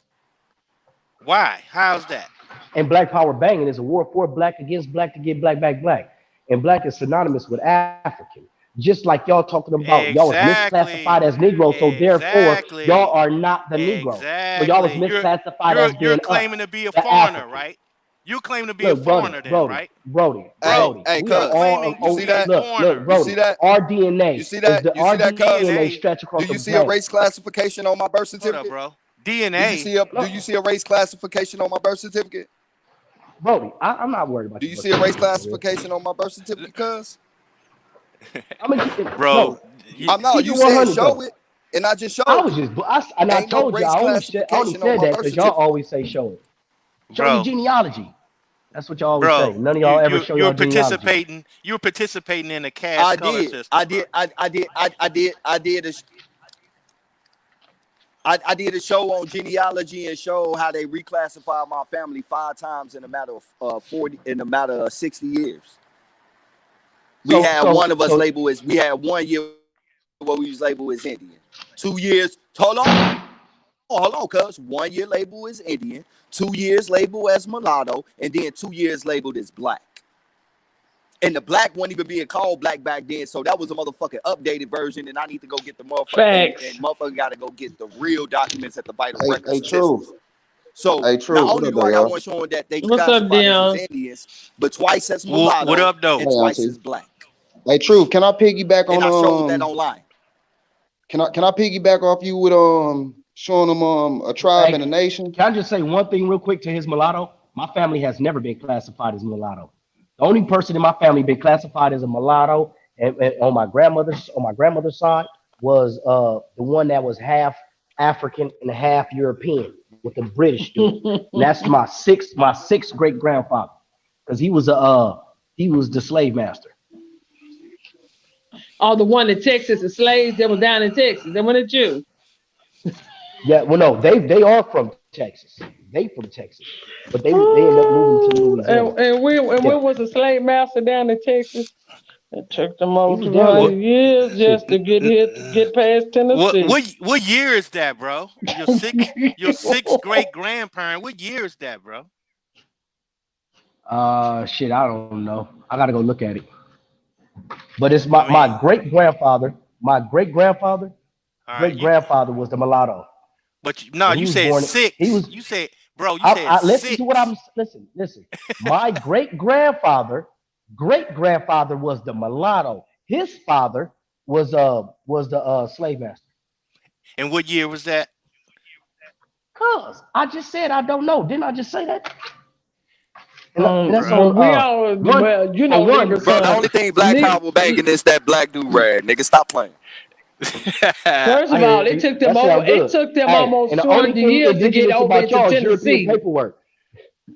Why? How's that? And Black Power banging is a war for black against black to get black back black. And black is synonymous with African. Just like y'all talking about, y'all was misclassified as Negro, so therefore y'all are not the Negro. So y'all was misclassified as being you're claiming to be a foreigner, right? You claim to be a foreigner, then, right? Brody. Hey, We are cuz, all you see that? look, You see Brody. that? Our DNA You see is that? You see that, cuz? DNA stretch across Do the you see a brain. race classification on my birth Hold certificate? up, bro. Do you DNA. see a race classification on my birth certificate? Brody, I'm not worried about Do you see a race classification on my birth certificate, cuz? Bro, I'm not. keep You it said 100 show though. it, and I just showed I was it. just, I Ain't no told you, race I only classification on said my that birth because y'all certificate. always say show it. Show your bro, genealogy. That's what y'all always say. bro. None of y'all ever show You're your genealogy. participating. You're participating in the caste color system. I did a show on genealogy and show how they reclassified my family 5 times in a matter of 60 years. We had one year where we was labeled as Indian. 2 years, hold on, cuz 1 year labeled as Indian, 2 years labeled as mulatto, and then 2 years labeled as black. And the black wasn't even being called black back then, so that was a motherfucking updated version, and I need to go get the motherfucker, and motherfucker got to go get the real documents at the vital records. Truth. So not only do I got one showing that they classified us as Indians, but twice as mulatto what up, though? and twice as black. Hey, Truth, can I piggyback on And I showed that online. Can I piggyback off you with showing them a tribe and a nation? Can I just say one thing real quick to his mulatto? My family has never been classified as mulatto. The only person in my family been classified as a mulatto, and on my grandmother's side was the one that was half African and half European with the British dude. And that's my sixth great grandfather, because he was the slave master. Oh, the one in Texas, the slaves that was down in Texas. They went at you. Yeah, well, no, they are from Texas. They from Texas, but they ended up moving to Louisiana. And where was the slave master down in Texas? It took them over 200 years just to get past Tennessee. What year is that, bro? Your sixth great grandparent. What year is that, bro? Shit, I don't know. I gotta go look at it. But it's my great grandfather. My great grandfather was the mulatto. But you said six. You said, bro. You said listen six. to what I'm listen. My great grandfather was the mulatto. His father was the slave master. And what year was that? Cause I just said I don't know. Didn't I just say that? Bro, the only thing black power banging is that black do-rag. Nigga, stop playing. First of all, it took them almost 200 years to get over into Tennessee. Paperwork.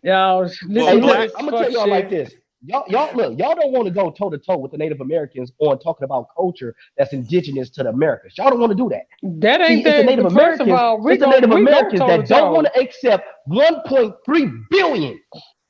Y'all, I'm gonna tell y'all like this. Y'all look, y'all don't want to go toe to toe with the Native Americans on talking about culture that's indigenous to the Americas. Y'all don't want to do that. That ain't the Native Americans. It's the Native Americans that don't want to accept 1.3 billion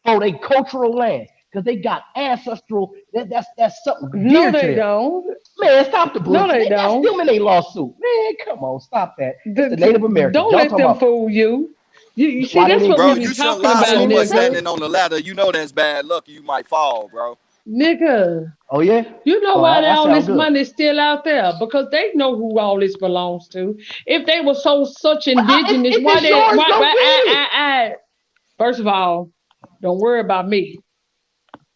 for their cultural land because they got ancestral. That's something dear to them. Don't. Man, stop the bullshit. No, they don't. Still in a lawsuit. Man, come on, stop that. It's the Native Americans. Don't let them fool you. You see, that's what we be talking about, so much nigga. standing on the ladder. You know that's bad luck. You might fall, bro. Nigga. Oh yeah. You know why all this money is still out there? Because they know who all this belongs to. If they were such indigenous, why first of all, don't worry about me.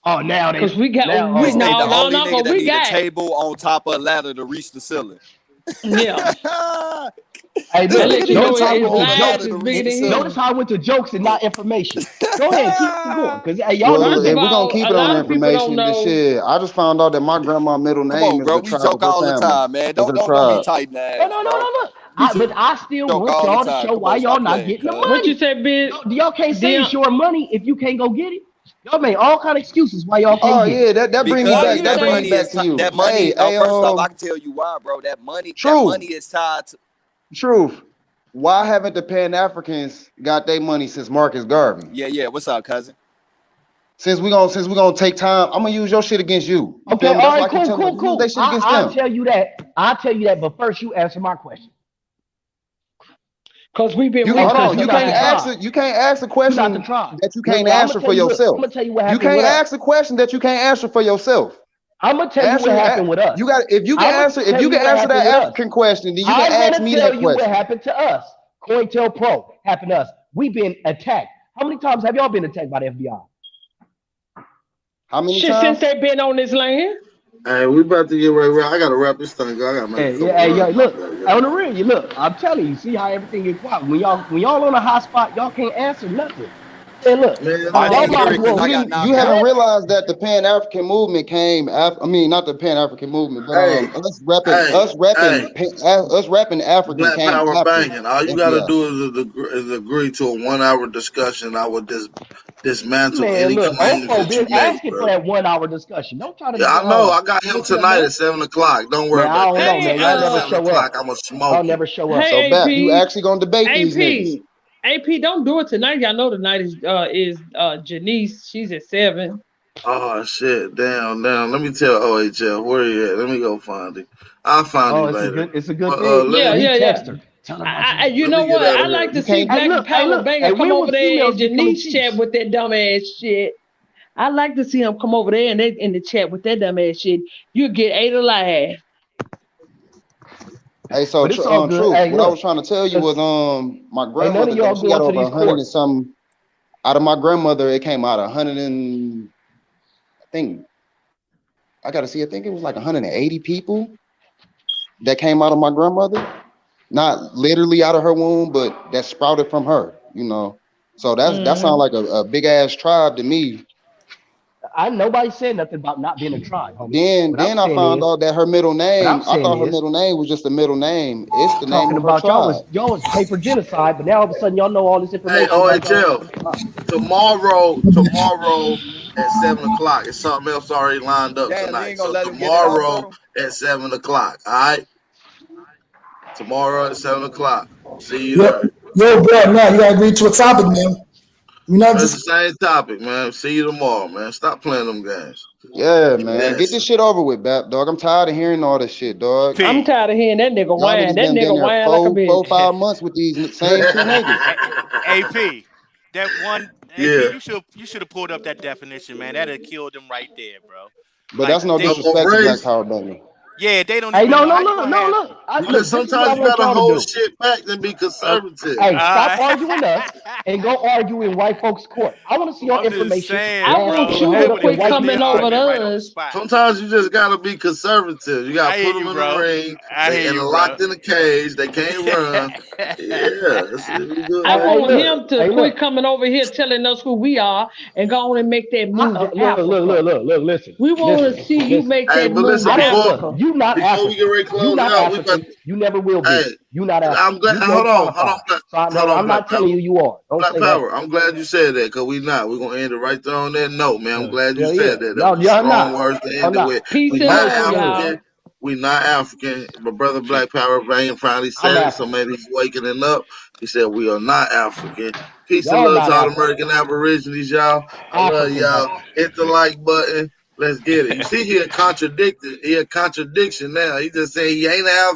Oh, now because we got the only nigga that need a table on top of a ladder to reach the ceiling. Yeah. Hey, look, notice how I went to jokes and not information. Go ahead, keep going. Because y'all if we're gonna keep it on information, this shit. I just found out that my grandma's middle name is bro, the we tribe joke of all the family. time, man. Don't be tight ass. No. But I still want y'all to show why y'all not getting the money. What you say, bitch? Y'all can't say it's your money if you can't go get it. Y'all make all kind of excuses why y'all can't get it. that brings me back. That brings me back to you. That money. First off, I can tell you why, bro. That money is tied to. Truth. Why haven't the Pan Africans got their money since Marcus Garvey? Yeah. What's up, cousin? Since we gonna take time, I'm gonna use your shit against you. Okay, all right, cool. Use shit against I'll them. tell you that. But first, you answer my question. Because we've been. You can't ask a question that you can't answer for yourself. I'm gonna tell you what happened. You can't ask a question that you can't answer for yourself. I'm gonna tell you what happened with us. If you can answer that African question, then you can ask me that question. I'm gonna tell you what happened to us. COINTELPRO happened to us. We've been attacked. How many times have y'all been attacked by the FBI? How many Shit, times? since they been on this land. Hey, we about to get ready. I gotta wrap this thing. I gotta make a couple Hey, yo, runs look, out there. on the real, you look. I'm telling you, see how everything get quiet. When y'all on a hot spot, y'all can't answer nothing. Hey, look, Man, y'all might as well. You haven't realized that the Pan African movement came after. I mean, not the Pan African movement, but Hey, us rapping African Black came Power after. banging. All you gotta Yeah. do is agree to a 1 hour discussion. I would dismantle Man, any look, claims Ofo that you been make, asking for bro. that 1 hour discussion. Don't try to Yeah, I know. I got him make it up, tonight man. at 7 o'clock. Don't worry Man, I about don't that. know, man. Tonight Y'all at never 7 show up. o'clock, I'm gonna smoke Y'all him. never show up. So Hey, Bap, you AP. actually gonna debate these niggas? AP, don't do it tonight. Y'all know tonight is Janice. She's at 7. Oh shit! Damn. Let me tell OHL where he at. Let me go find him. I'll find him later. It's a good thing. Let me Text her. Tell her about You let know me get what? out I of here. like to see Black Power Banger come when over would there females and become a Janice chat with that dumb ass shit. I like to see him come over there and they in the chat with that dumb ass shit. You get 8 alive. Hey, so But it's all good. Truth. Hey, What I was look, trying to tell you was, my ain't none of grandmother though, y'all she going got to over these 100 and courts. some. Out of my grandmother, it came out 100 and I think I gotta see. I think it was like 180 people that came out of my grandmother. Not literally out of her womb, but that sprouted from her. You know, so that sounds like a big ass tribe to me. Nobody said nothing about not being a tribe, homie. Then I found out that her middle name. I thought her middle name was just a middle name. It's the name talking of her about tribe. y'all was paper genocide, but now all of a sudden y'all know all this Hey, information about y'all OHL. fucking tribe. Tomorrow at 7 o'clock. It's something else already lined up Damn, you tonight. ain't gonna So let him get it off, tomorrow bro? at 7 o'clock. All right. Tomorrow at 7 o'clock. See you Yo, there. bro, now you gotta agree to a topic, man. We're not It's the just same topic, man. See you tomorrow, man. Stop playing them games. Yeah, man. Get Yes. this shit over with, Bap, dog. I'm tired of hearing all this shit, dog. I'm tired of hearing that nigga Y'all whine. niggas That been nigga there whine like a bitch. 5 months with these same two niggas. AP, that one AP, Yeah. you should have pulled up that definition, man. That'd have killed them right there, bro. But that's no disrespect to Black Power Banger. Yeah, they don't Hey, even no, know no, how you look, gonna no, have. look. Look, This is what I sometimes you want gotta y'all to hold do. shit back and be conservative. Hey, stop arguing us and go argue in white folks' court. I want to see your I'm just information. saying, I Last want bro. time you hold to That up would have in quit white killed coming that people's over court. to argument right on the us. spot. Sometimes you just gotta be conservative. You I gotta hear put them you, in the bro. ring. I They hear and you, bro. locked in a cage. They can't run. Yeah, we good I right Hey, want there. him to quit coming over here telling us who we are and go on and make that move to Africa. Look, listen. We want to see you Listen. make Hey, that but move listen, to Africa. You not before we get African. ready to You close not out, we about African. You never will hey, be. You not I'm African. glad You hold great on, qualified. So I'm Black not Power. telling you are. Don't Black say that. Power, I'm glad you said that because we not. We're gonna end it right there on that note, man. I'm glad you Hell said yeah. that. That was Y'all strong not. words to Y'all end it not. with. Peace We and not love, African. y'all. We not African. My brother Black Power Bang finally I'm said it, so African. maybe he's waking up. He said we are not African. Peace and Y'all love not to all the African. American Aborigines, y'all. I love African, y'all. homie. Hit the like button. Let's get it. You see, he a contradiction now. He just saying he ain't African.